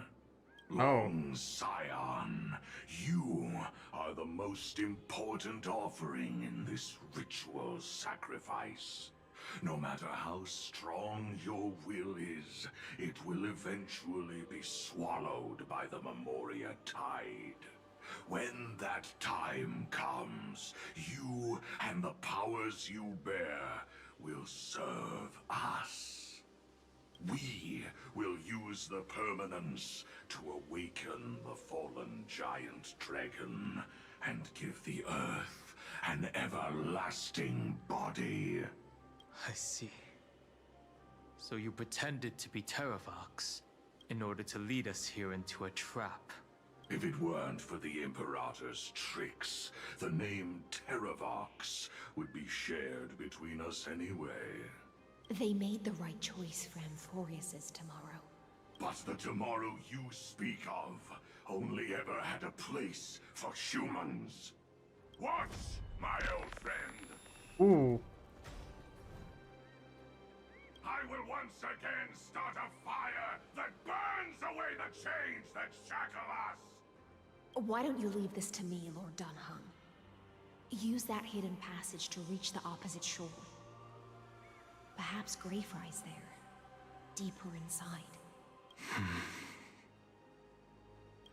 Long Scion, you are the most important offering in this ritual sacrifice. No matter how strong your will is, it will eventually be swallowed by the Memoria Tide. When that time comes, you and the powers you bear will serve us. We will use the permanence to awaken the fallen giant dragon and give the earth an everlasting body. I see. So you pretended to be Terravox in order to lead us here into a trap. If it weren't for the Imperator's tricks, the name Terravox would be shared between us anyway. They made the right choice for Amphorius's tomorrow. But the tomorrow you speak of only ever had a place for humans. What, my old friend? Ooh. I will once again start a fire that burns away the chains that shackle us. Why don't you leave this to me, Lord Dunhung? Use that hidden passage to reach the opposite shore. Perhaps Greyfry's there, deeper inside.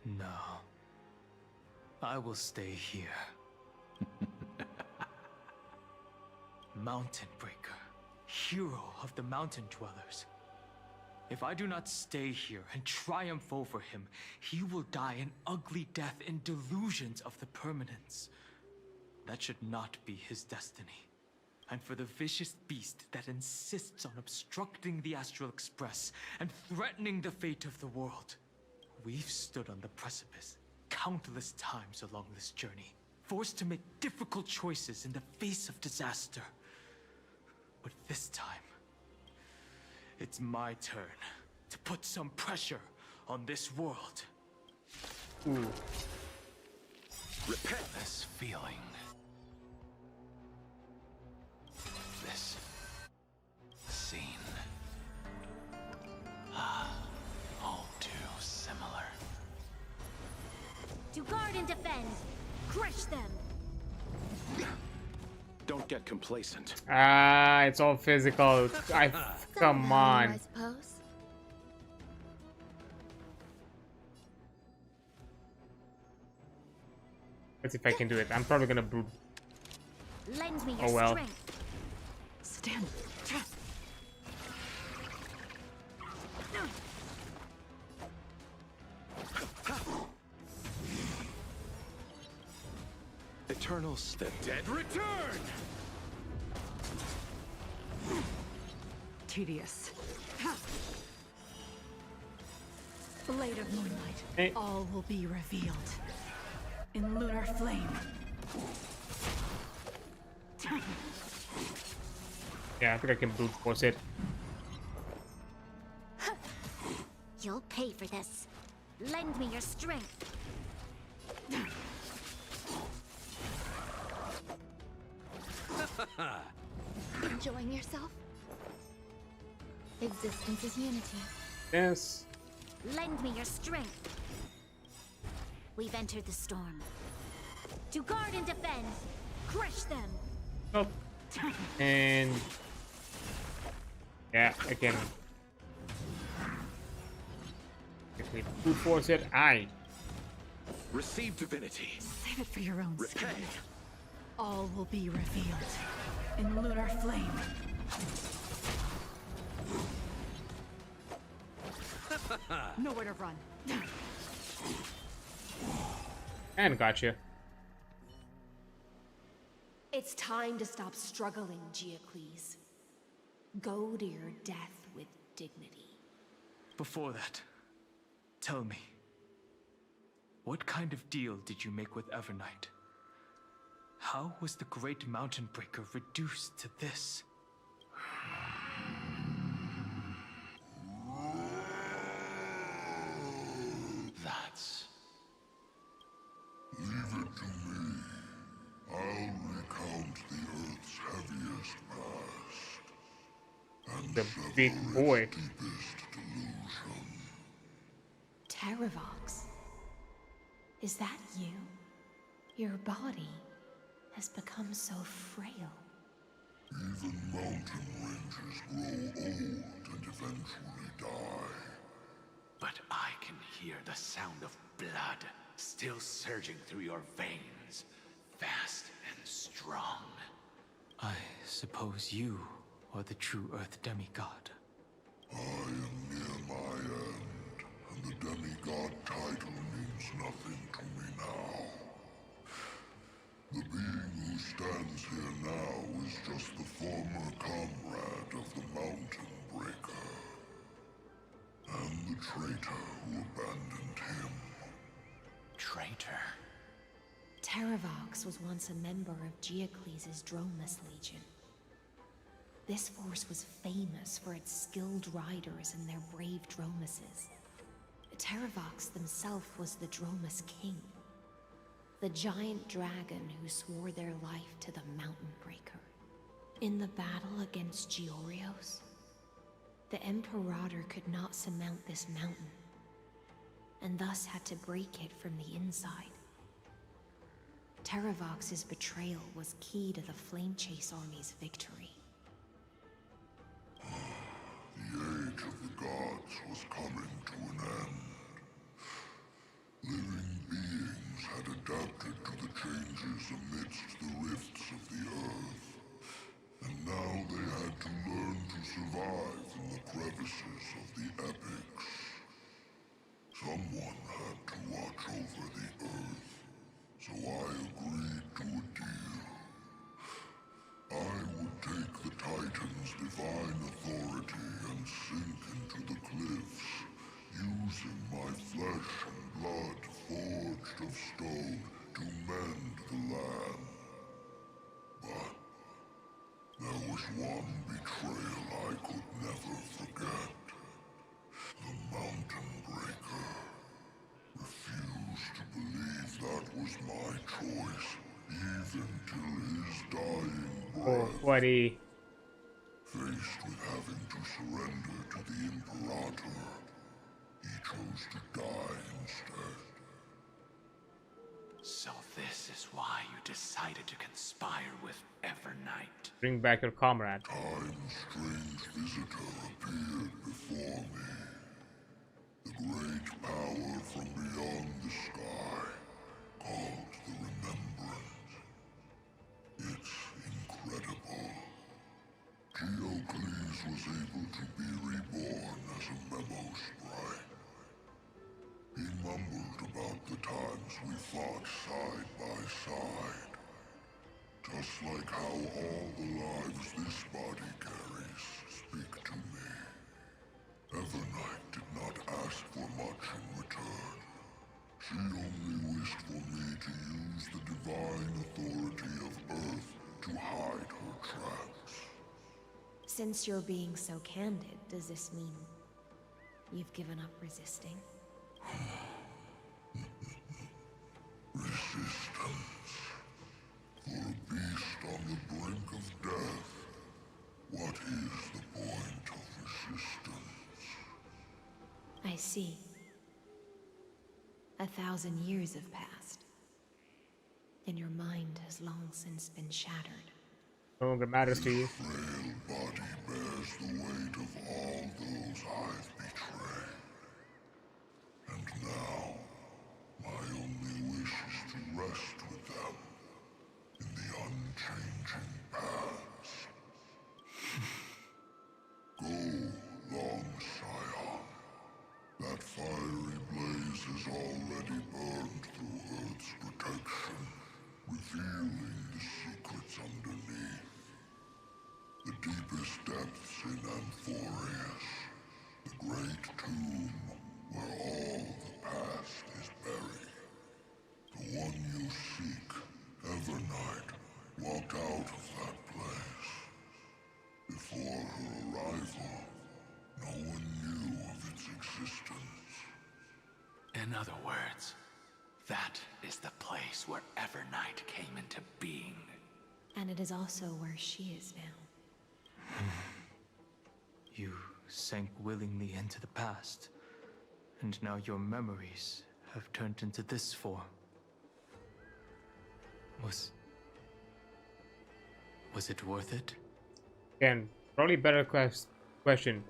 No. I will stay here. Mountain Breaker, hero of the mountain dwellers. If I do not stay here and triumph over him, he will die an ugly death in delusions of the permanence. That should not be his destiny. And for the vicious beast that insists on obstructing the Astral Express and threatening the fate of the world. We've stood on the precipice countless times along this journey, forced to make difficult choices in the face of disaster. But this time, it's my turn to put some pressure on this world. Ooh. Repent this feeling. This scene. All too similar. To guard and defend. Crush them. Don't get complacent. Ah, it's all physical. Come on. I suppose. Let's see if I can do it. I'm probably gonna brute. Lend me your Oh well. strength. Stand. Eternals, the dead return! Tedious. Blade of Moonlight. Hey. All will be revealed. In lunar flame. Yeah, I think I can brute force it. You'll pay for this. Lend me your strength. Enjoying yourself? Existence is unity. Yes. Lend me your strength. We've entered the storm. To guard and defend. Crush them. Oh. And yeah, I can. If we brute force it, aye. Receive divinity. Save it for your own Repay. skin. All will be revealed in lunar flame. Nowhere to run. And gotcha. It's time to stop struggling, Geocles. Go to your death with dignity. Before that, tell me, what kind of deal did you make with Evernight? How was the Great Mountain Breaker reduced to this? That's... Leave it to me. I'll recount the Earth's heaviest past. And the big boy. Deepest delusion. Terravox? Is that you? Your body has become so frail. Even mountain ranges grow old and eventually die. But I can hear the sound of blood still surging through your veins, fast and strong. I suppose you are the true Earth demigod. I am near my end, and the demigod title means nothing to me now. The being who stands here now is just the former comrade of the Mountain Breaker. And the traitor who abandoned him. Traitor? Terravox was once a member of Geocles' Dromus Legion. This force was famous for its skilled riders and their brave Dromuses. Terravox himself was the Dromus King, the giant dragon who swore their life to the Mountain Breaker. In the battle against Georios, the Imperator could not surmount this mountain, and thus had to break it from the inside. Terravox's betrayal was key to the Flame Chase Army's victory. The age of the gods was coming to an end. Living beings had adapted to the changes amidst the rifts of the earth, and now they had to learn to survive in the crevices of the epics. Someone had to watch over the earth, so I agreed to a deal. I would take the Titan's divine authority and sink into the cliffs, using my flesh and blood forged of stone to mend the land. But there was one betrayal I could never forget. The Mountain Breaker refused to believe that was my choice, even till his dying breath. Oh, buddy. Faced with having to surrender to the Imperator, he chose to die instead. So this is why you decided to conspire with Evernight. Bring back your comrade. Time's strange visitor appeared before me. The great power from beyond the sky, called the Remembrance. It's incredible. Geocles was able to be reborn as a memo sprite. He mumbled about the times we fought side by side. Just like how all the lives this body carries speak to me. Evernight did not ask for much in return. She only wished for me to use the divine authority of Earth to hide her tracks. Since you're being so candid, does this mean you've given up resisting? Resistance. For a beast on the brink of death, what is the point of resistance? I see. 1,000 years have passed, and your mind has long since been shattered. No longer matters to you. Frail body bears the weight of all those I've betrayed. And now, my only wish is to rest with them in the unchanging past. Go, long Scion. That fiery blaze has already burned through Earth's protection, revealing the secrets underneath. The deepest depths in Amphorius, the great tomb where all the past is buried. The one you seek, Evernight, walked out of that place. Before her arrival, no one knew of its existence. In other words, that is the place where Evernight came into being. And it is also where she is now. You sank willingly into the past, and now your memories have turned into this form. Was it worth it? Again, probably better question.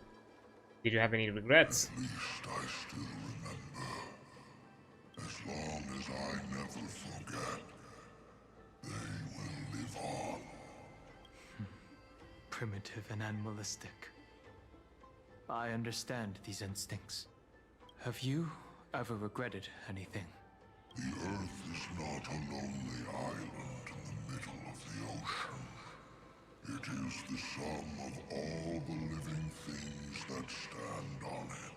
Did you have any regrets? At least I still remember. As long as I never forget, they will live on. Primitive and animalistic. I understand these instincts. Have you ever regretted anything? The Earth is not a lonely island in the middle of the ocean. It is the sum of all the living things that stand on it.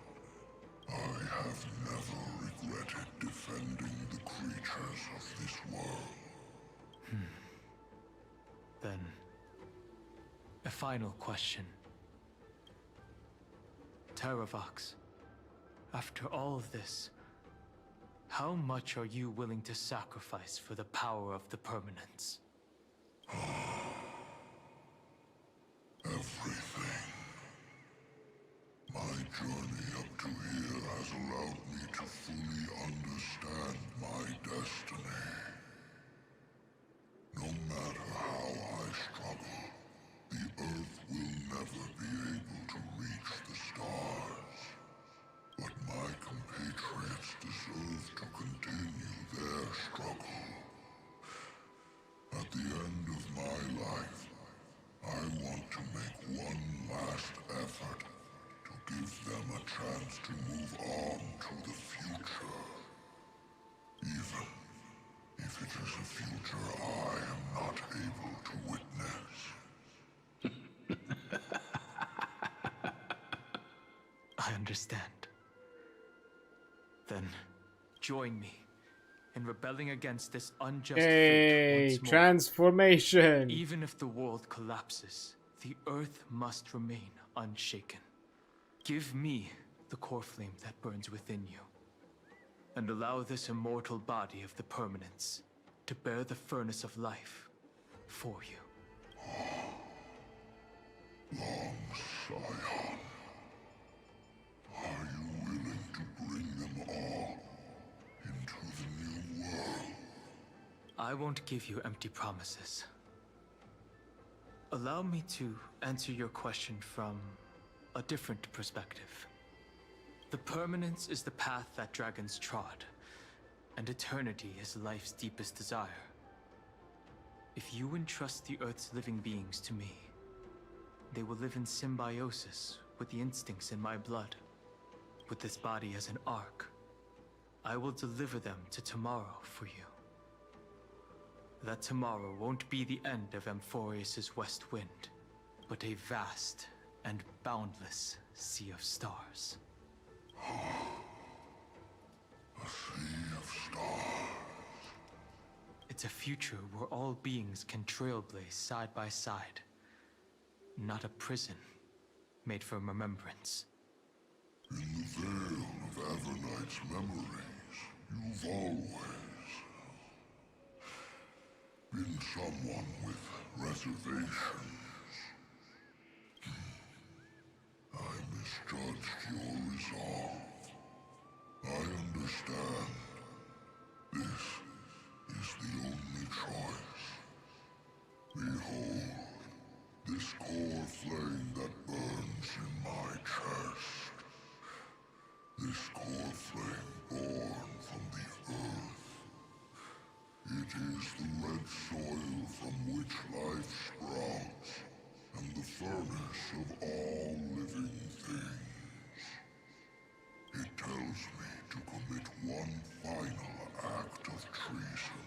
I have never regretted defending the creatures of this world. Then, a final question. Terravox, after all of this, how much are you willing to sacrifice for the power of the permanence? Everything. My journey up to here has allowed me to fully understand my destiny. No matter how I struggle, the Earth will never be able to reach the stars. But my compatriots deserve to continue their struggle. At the end of my life, I want to make one last effort to give them a chance to move on to the future. Even if it is a future I am not able to witness. I understand. Then, join me in rebelling against this unjust fate once more. Transformation! Even if the world collapses, the Earth must remain unshaken. Give me the core flame that burns within you, and allow this immortal body of the permanence to bear the furnace of life for you. Long Scion, are you willing to bring them all into the new world? I won't give you empty promises. Allow me to answer your question from a different perspective. The permanence is the path that dragons trod, and eternity is life's deepest desire. If you entrust the Earth's living beings to me, they will live in symbiosis with the instincts in my blood. With this body as an ark, I will deliver them to tomorrow for you. That tomorrow won't be the end of Amphorius' west wind, but a vast and boundless sea of stars. A sea of stars. It's a future where all beings can trailblaze side by side. Not a prison made for remembrance. In the veil of Evernight's memories, you've always been someone with reservations. I misjudged your resolve. I understand. This is the only choice. Behold, this core flame that burns in my chest. This core flame born from the earth. It is the red soil from which life sprouts, and the furnace of all living things. It tells me to commit one final act of treason.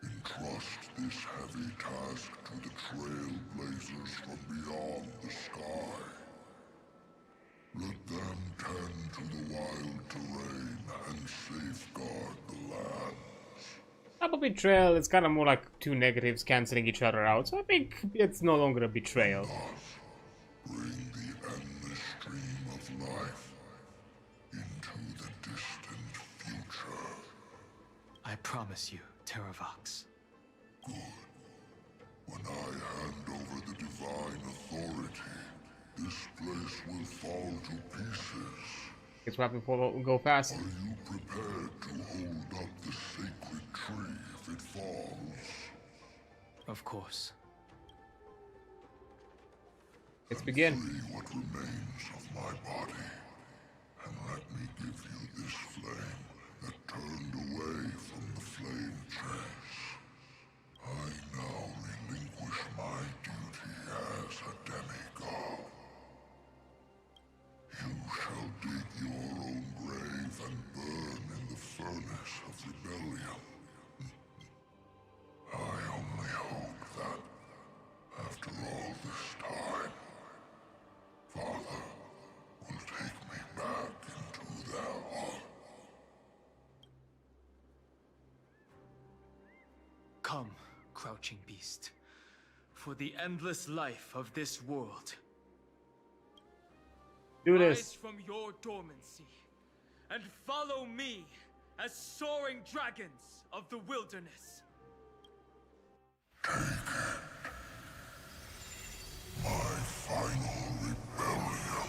Entrust this heavy task to the trailblazers from beyond the sky. Let them tend to the wild terrain and safeguard the lands. Double betrayal is kind of more like two negatives cancelling each other out, so I think it's no longer a betrayal. Bring the endless stream of life into the distant future. I promise you, Terravox. Good. When I hand over the divine authority, this place will fall to pieces. It's weapon will go fast. Are you prepared to hold up the sacred tree if it falls? Of course. Let's begin. Free what remains of my body, and let me give you this flame that turned away from the flame chase. I now relinquish my duty as a demigod. You shall dig your own grave and burn in the furnace of rebellion. I only hope that, after all this time, Father will take me back into their heart. Come, crouching beast, for the endless life of this world. Do Rise this. from your dormancy, and follow me as soaring dragons of the wilderness. My final rebellion.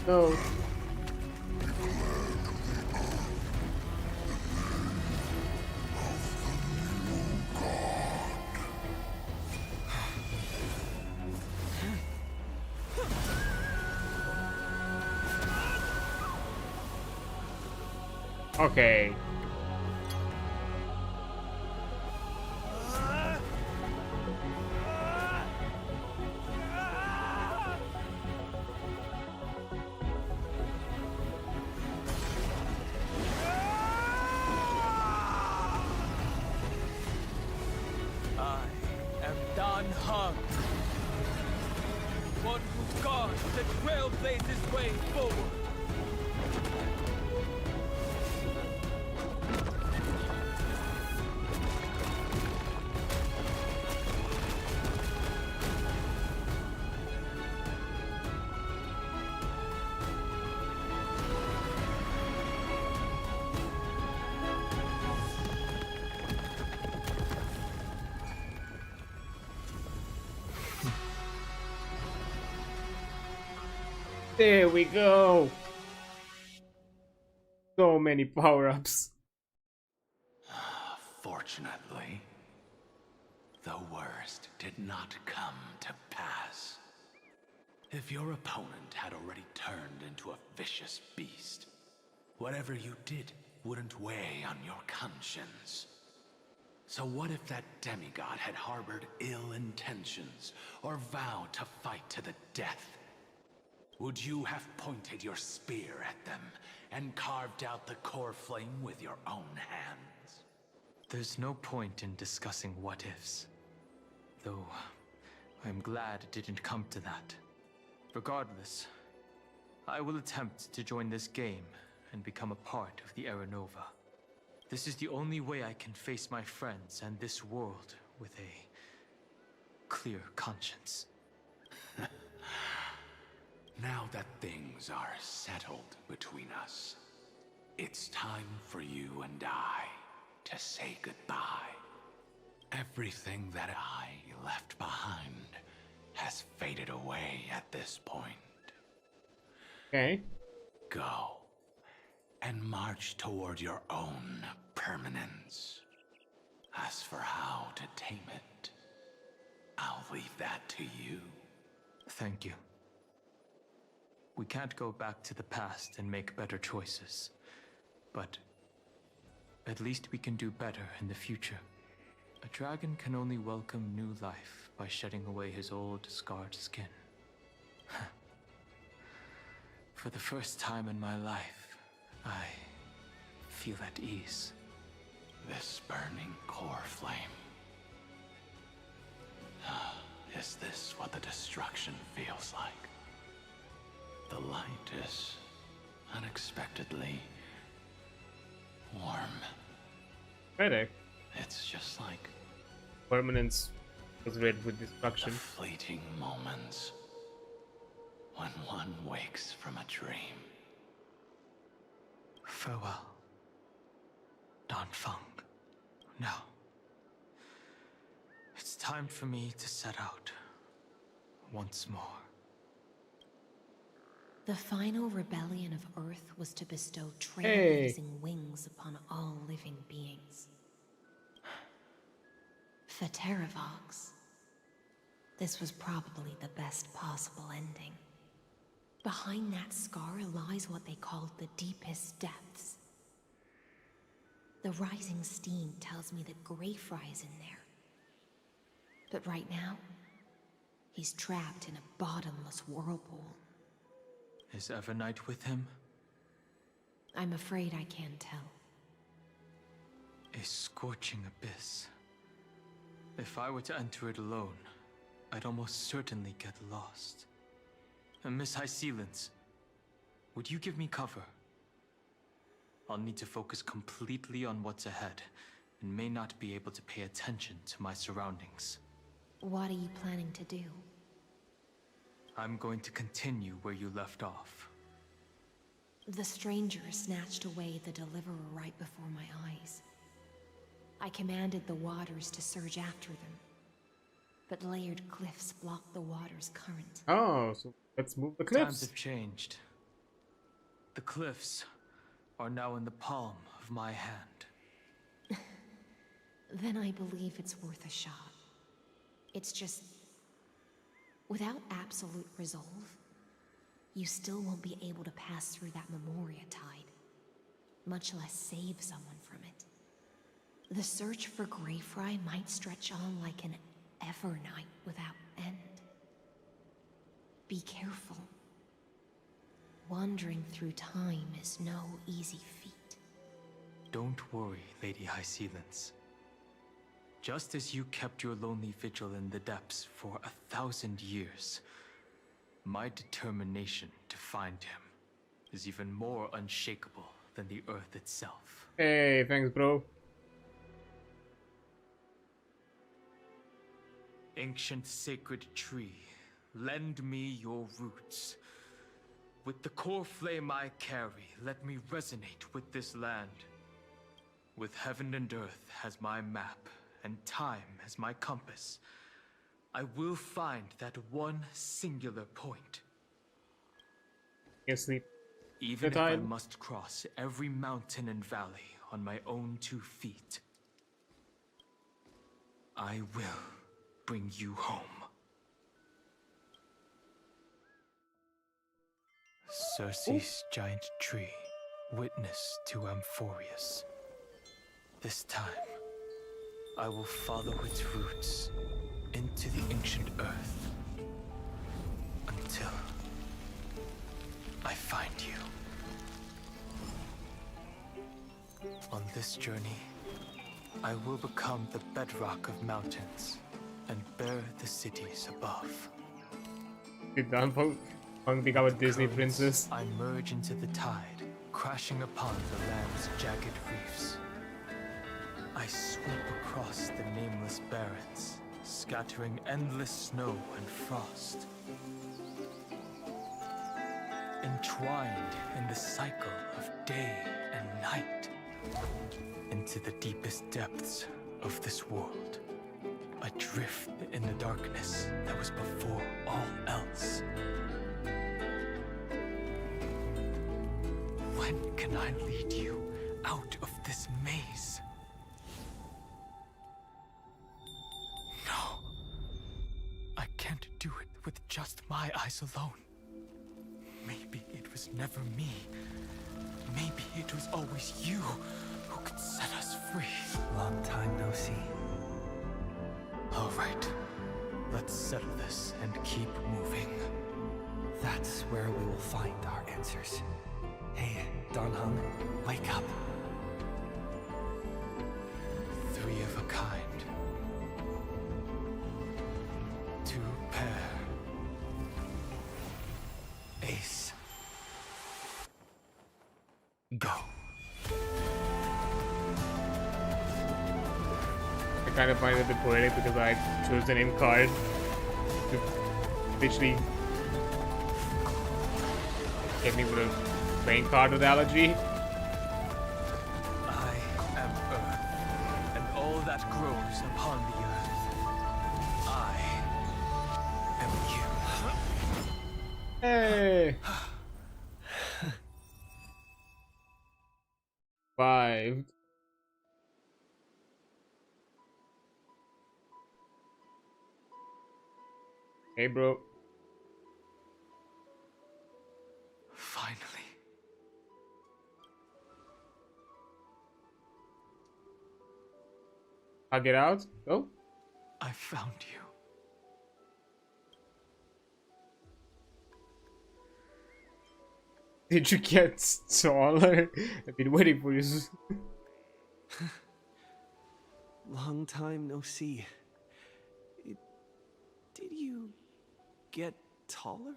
No. Okay. I am Dan Hung, one who guards the trailblazer's way forward. There we go. So many power-ups. Fortunately, the worst did not come to pass. If your opponent had already turned into a vicious beast, whatever you did wouldn't weigh on your conscience. So what if that demigod had harbored ill intentions or vowed to fight to the death? Would you have pointed your spear at them and carved out the core flame with your own hands? There's no point in discussing what-ifs. Though, I'm glad it didn't come to that. Regardless, I will attempt to join this game and become a part of the Era Nova. This is the only way I can face my friends and this world with a clear conscience. Now that things are settled between us, it's time for you and I to say goodbye. Everything that I left behind has faded away at this point. Okay. Go and march toward your own permanence. As for how to tame it, I'll leave that to you. Thank you. We can't go back to the past and make better choices, but at least we can do better in the future. A dragon can only welcome new life by shedding away his old, scarred skin. For the first time in my life, I feel at ease. This burning core flame. Is this what the destruction feels like? The light is unexpectedly warm. Right. It's just like permanence was red with destruction. The fleeting moments when one wakes from a dream. Farewell, Danfeng. Now, it's time for me to set out once more. The final rebellion of Earth was to bestow trailblazing wings upon all living beings. For Terravox, this was probably the best possible ending. Behind that scar lies what they called the deepest depths. The rising steam tells me that Greyfry is in there. But right now, he's trapped in a bottomless whirlpool. Is Evernight with him? I'm afraid I can't tell. A scorching abyss. If I were to enter it alone, I'd almost certainly get lost. And Miss High Sealants, would you give me cover? I'll need to focus completely on what's ahead, and may not be able to pay attention to my surroundings. What are you planning to do? I'm going to continue where you left off. The stranger snatched away the deliverer right before my eyes. I commanded the waters to surge after them, but layered cliffs blocked the water's current. Oh, so let's move the cliffs. Times have changed. The cliffs are now in the palm of my hand. Then I believe it's worth a shot. It's just, without absolute resolve, you still won't be able to pass through that Memoria tide, much less save someone from it. The search for Greyfry might stretch on like an Evernight without end. Be careful. Wandering through time is no easy feat. Don't worry, Lady High Sealants. Just as you kept your lonely vigil in the depths for 1,000 years, my determination to find him is even more unshakable than the earth itself. Hey, thanks, bro. Ancient sacred tree, lend me your roots. With the core flame I carry, let me resonate with this land. With heaven and earth as my map, and time as my compass, I will find that one singular point. You sleep. Even if I must cross every mountain and valley on my own 2 feet, I will bring you home. Circe's giant tree, witness to Amphorius. This time, I will follow its roots into the ancient earth until I find you. On this journey, I will become the bedrock of mountains and bear the cities above. Did Danfeng become a Disney princess? I merge into the tide, crashing upon the land's jagged reefs. I sweep across the nameless barrens, scattering endless snow and frost. Entwined in the cycle of day and night, into the deepest depths of this world, adrift in the darkness that was before all else. When can I lead you out of this maze? No, I can't do it with just my eyes alone. Maybe it was never me. Maybe it was always you who could set us free. Long time no see. All right. Let's settle this and keep moving. That's where we will find our answers. Hey, Don Hung, wake up. Three of a kind. Two pair. Ace. Go. I kind of find it a bit poetic because I chose the name card to literally get me with a playing card analogy. I am Earth, and all that grows upon the earth. I am you. Hey! 5. Hey, bro. Finally. I'll get out. Go. I found you. Did you get taller? I've been waiting for you. Long time no see. Did you get taller?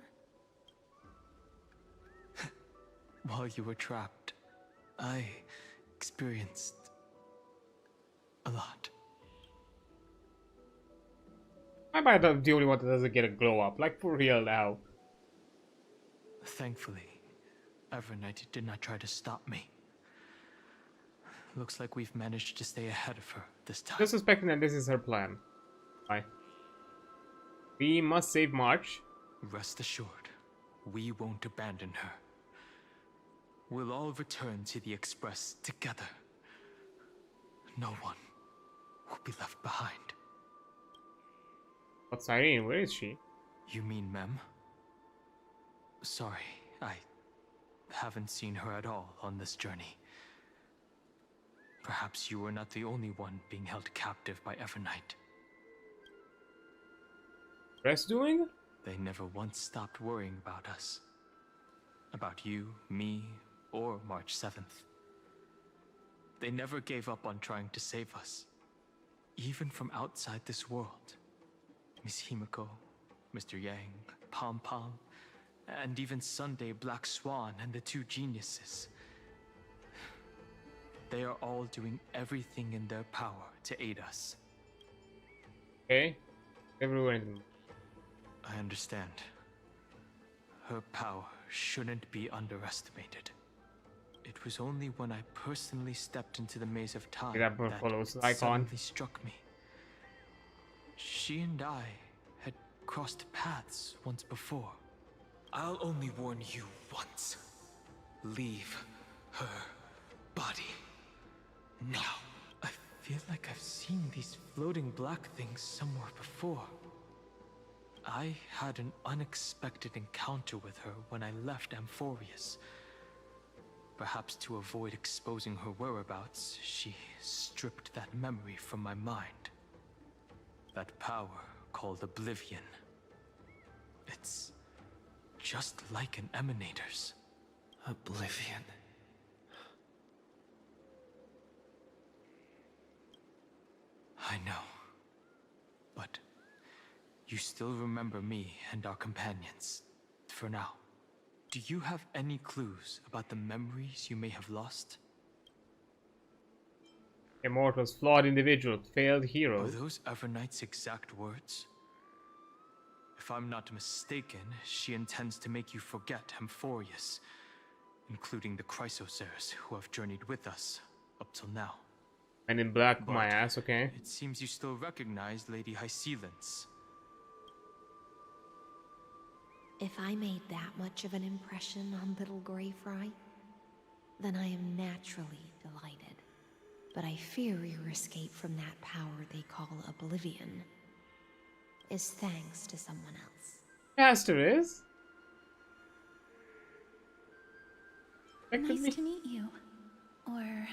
While you were trapped, I experienced a lot. I might be the only one that doesn't get a glow up, like for real now. Thankfully, Evernight did not try to stop me. Looks like we've managed to stay ahead of her this time. Just suspecting that this is her plan. Bye. We must save March. Rest assured, we won't abandon her. We'll all return to the Express together. No one will be left behind. What's Irene? Where is she? You mean Mem? Sorry, I haven't seen her at all on this journey. Perhaps you were not the only one being held captive by Evernight. Press doing? They never once stopped worrying about us. About you, me, or March 7th. They never gave up on trying to save us. Even from outside this world. Miss Himiko, Mr. Yang, Pom Pom, and even Sunday Black Swan and the two geniuses. They are all doing everything in their power to aid us. Okay. Everyone. I understand. Her power shouldn't be underestimated. It was only when I personally stepped into the maze of time that it suddenly struck me. She and I had crossed paths once before. I'll only warn you once. Leave her body. Now. I feel like I've seen these floating black things somewhere before. I had an unexpected encounter with her when I left Amphorius. Perhaps to avoid exposing her whereabouts, she stripped that memory from my mind. That power called Oblivion. It's just like an emanator's. Oblivion. I know. But you still remember me and our companions, for now. Do you have any clues about the memories you may have lost? Immortals, flawed individuals, failed heroes. Are those Evernight's exact words? If I'm not mistaken, she intends to make you forget Amphorius, including the Chrysosaurs who have journeyed with us up till now. And in black, my ass, okay? It seems you still recognize Lady Hycelens. If I made that much of an impression on little Grey Fry, then I am naturally delighted. But I fear your escape from that power they call Oblivion is thanks to someone else. Caster is? Nice to meet you. Or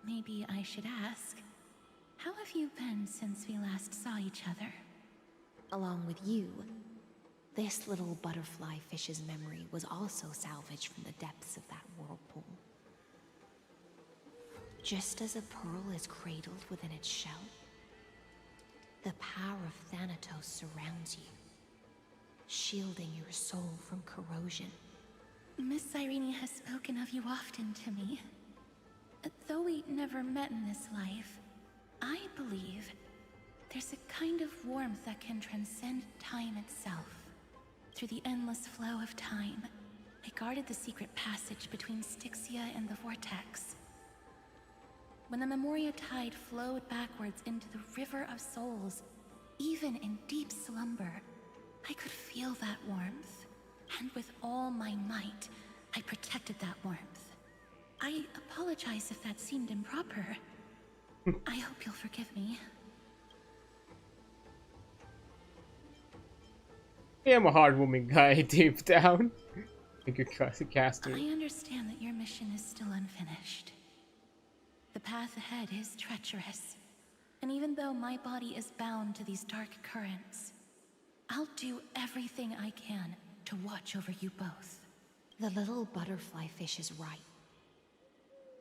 maybe I should ask, how have you been since we last saw each other? Along with you, this little butterfly fish's memory was also salvaged from the depths of that whirlpool. Just as a pearl is cradled within its shell, the power of Thanatos surrounds you, shielding your soul from corrosion. Miss Irene has spoken of you often to me. Though we never met in this life, I believe there's a kind of warmth that can transcend time itself. Through the endless flow of time, I guarded the secret passage between Styxia and the Vortex. When the Memoria tide flowed backwards into the River of Souls, even in deep slumber, I could feel that warmth. And with all my might, I protected that warmth. I apologize if that seemed improper. I hope you'll forgive me. I am a heartwarming guy deep down. Thank you, Caster. I understand that your mission is still unfinished. The path ahead is treacherous. And even though my body is bound to these dark currents, I'll do everything I can to watch over you both. The little butterfly fish is right.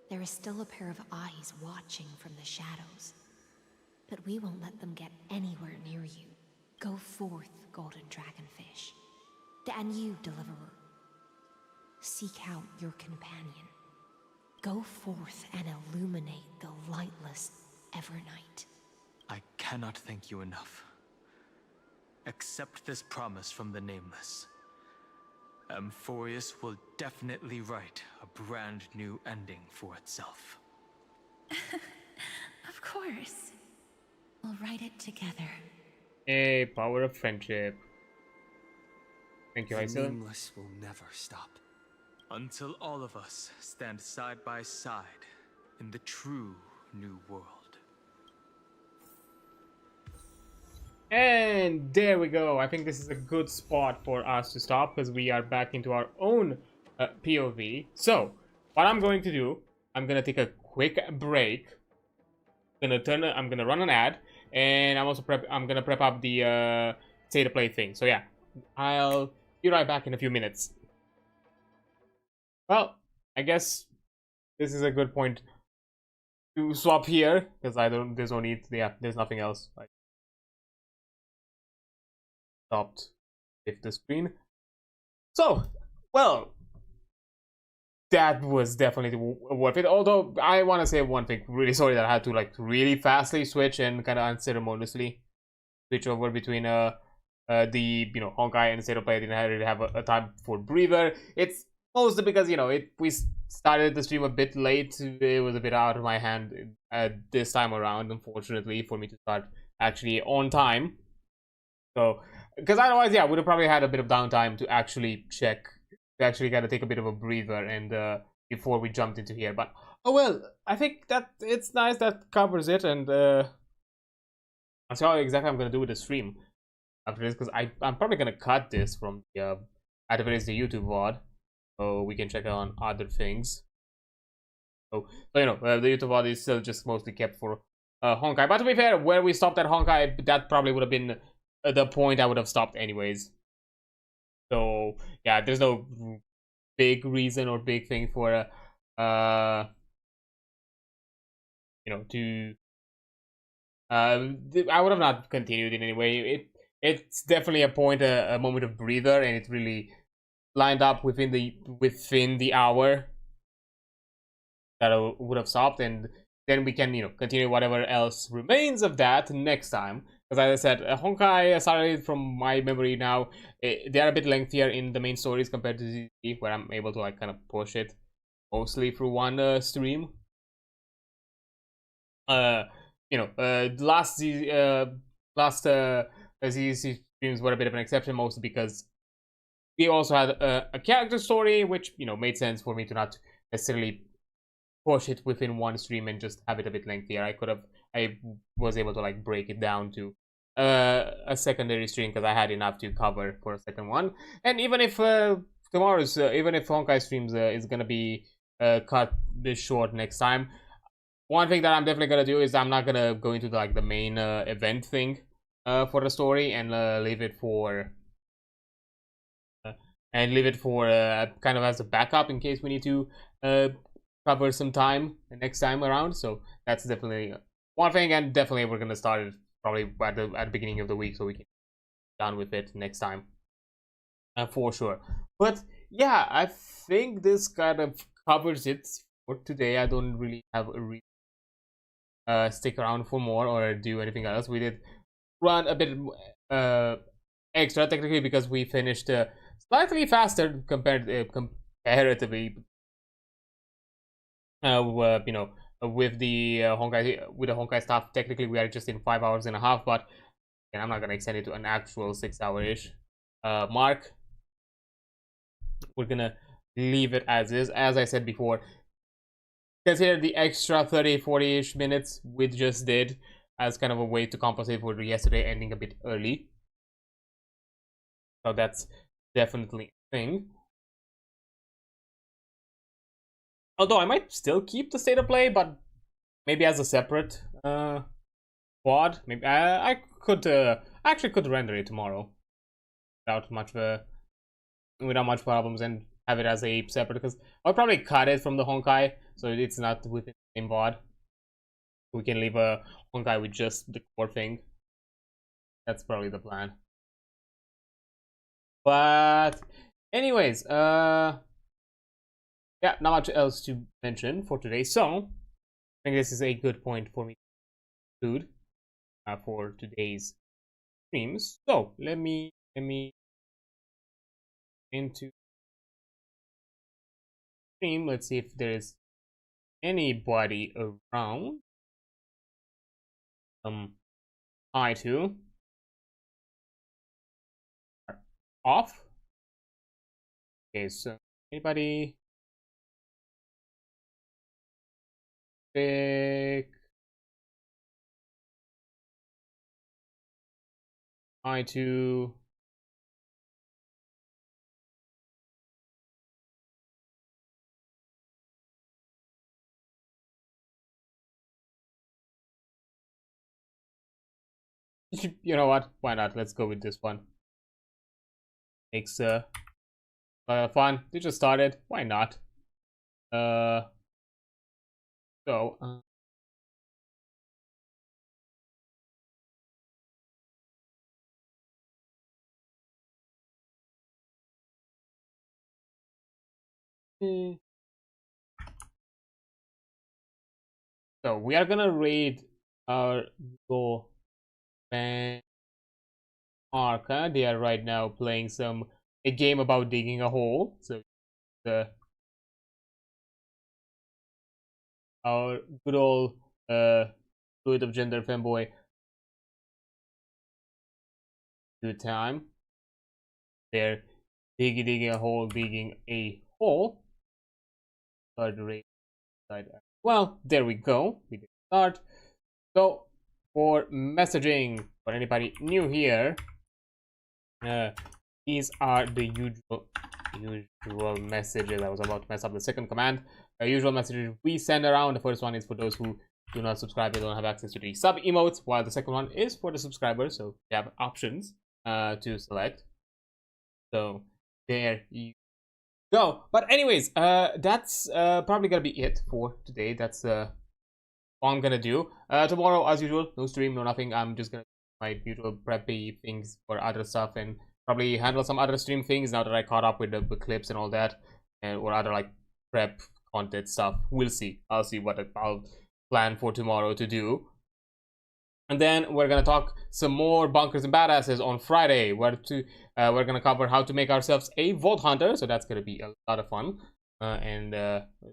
There is still a pair of eyes watching from the shadows. But we won't let them get anywhere near you. Go forth, golden dragonfish. And you, deliverer. Seek out your companion. Go forth and illuminate the lightless Evernight. I cannot thank you enough. Accept this promise from the Nameless. Amphorius will definitely write a brand new ending for itself. Of course. We'll write it together. Hey, power of friendship. Thank you, The Isel. Nameless will never stop. Until all of us stand side by side in the true new world. And there we go. I think this is a good spot for us to stop because we are back into our own POV. So, what I'm going to do, I'm going to take a quick break. I'm going to run an ad, and I'm going to prep up the state of play thing. So yeah, I'll be right back in a few minutes. Well, I guess this is a good point to swap here because there's no need. Yeah, there's nothing else. Stopped with the screen. So, well, that was definitely worth it. Although I want to say one thing, really sorry that I had to like really fastly switch and kind of unceremoniously switch over between the Honkai and the state of play. I didn't really have a time for breather. It's mostly because we started the stream a bit late. It was a bit out of my hand this time around, unfortunately, for me to start actually on time. So, because otherwise, yeah, would have probably had a bit of downtime to actually check, to actually kind of take a bit of a breather and before we jumped into here. But oh well, I think that it's nice, that covers it, and I'll see how exactly I'm gonna do with the stream after this, because I'm probably gonna cut this from the at the very least the YouTube VOD, so we can check on other things. So the YouTube VOD is still just mostly kept for Honkai. But to be fair, where we stopped at Honkai, that probably would have been the point I would have stopped anyways. So yeah, there's no big reason or big thing for I would have not continued in any way. It's definitely a point, a moment of breather, and it really lined up within the hour that I would have stopped, and then we can continue whatever else remains of that next time. Because as I said, Honkai started from my memory now. They are a bit lengthier in the main stories compared to ZZ, where I'm able to like kind of push it mostly through one stream. Last ZZ streams were a bit of an exception, mostly because we also had a character story, which made sense for me to not necessarily push it within one stream and just have it a bit lengthier. I was able to like break it down to a secondary stream because I had enough to cover for a second one. And even if tomorrow's even if Honkai streams is gonna be cut this short next time, one thing that I'm definitely gonna do is I'm not gonna go into like the main event thing for the story and leave it for kind of as a backup in case we need to cover some time next time around. So that's definitely one thing, and definitely we're gonna start it probably at the beginning of the week so we can be done with it next time for sure. But yeah, I think this kind of covers it for today. I don't really have a stick around for more or do anything else. We did run a bit extra technically because we finished slightly faster comparatively you know, with the Honkai stuff. Technically we are just in 5.5 hours, but and I'm not gonna extend it to an actual 6 hour-ish mark. We're gonna leave it as is. As I said before, consider the extra 30-40-ish minutes we just did as kind of a way to compensate for yesterday ending a bit early. So that's definitely a thing. Although I might still keep the state of play, but maybe as a separate quad. Maybe I actually could render it tomorrow without much problems and have it as a separate, because I'll probably cut it from the Honkai so it's not within the same VOD. We can leave a Honkai with just the core thing. That's probably the plan. But anyways, yeah, not much else to mention for today. So I think this is a good point for me to conclude for today's streams. So let me into stream. Let's see if there's anybody around. I too off. Okay, so anybody pick I2 you know what, why not, let's go with this one. Makes fun. They just started, why not? So we are gonna raid our Go fan Arca. They are right now playing a game about digging a hole. So our good old fluid of gender femboy good time. They're digging a hole. Well, there we go. We did start. So for messaging, for anybody new here, these are the usual messages. I was about to mess up the second command. Usual messages we send around. The first one is for those who do not subscribe. They don't have access to the sub emotes, while the second one is for the subscribers, so you have options to select. So there you go. But anyways, that's probably gonna be it for today. That's all I'm gonna do. Tomorrow, as usual, no stream, no nothing. I'm just gonna do my usual preppy things for other stuff and probably handle some other stream things now that I caught up with the clips and all that, and or other like prep content stuff. We'll see. I'll see what I'll plan for tomorrow to do. And then we're gonna talk some more bunkers and badasses on Friday. We're gonna cover how to make ourselves a vault hunter, so that's gonna be a lot of fun and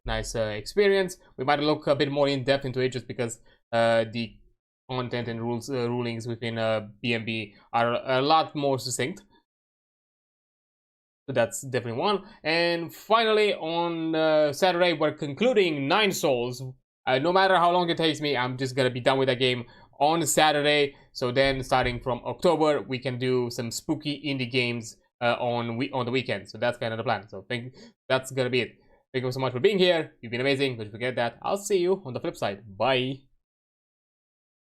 nice experience. We might look a bit more in depth into it just because the content and rulings within BNB are a lot more succinct. So that's definitely one. And finally, on Saturday, we're concluding 9 Souls. No matter how long it takes me, I'm just gonna be done with that game on Saturday. So then starting from October, we can do some spooky indie games on the weekend. So that's kind of the plan. So that's gonna be it. Thank you so much for being here. You've been amazing. Don't forget that. I'll see you on the flip side. Bye.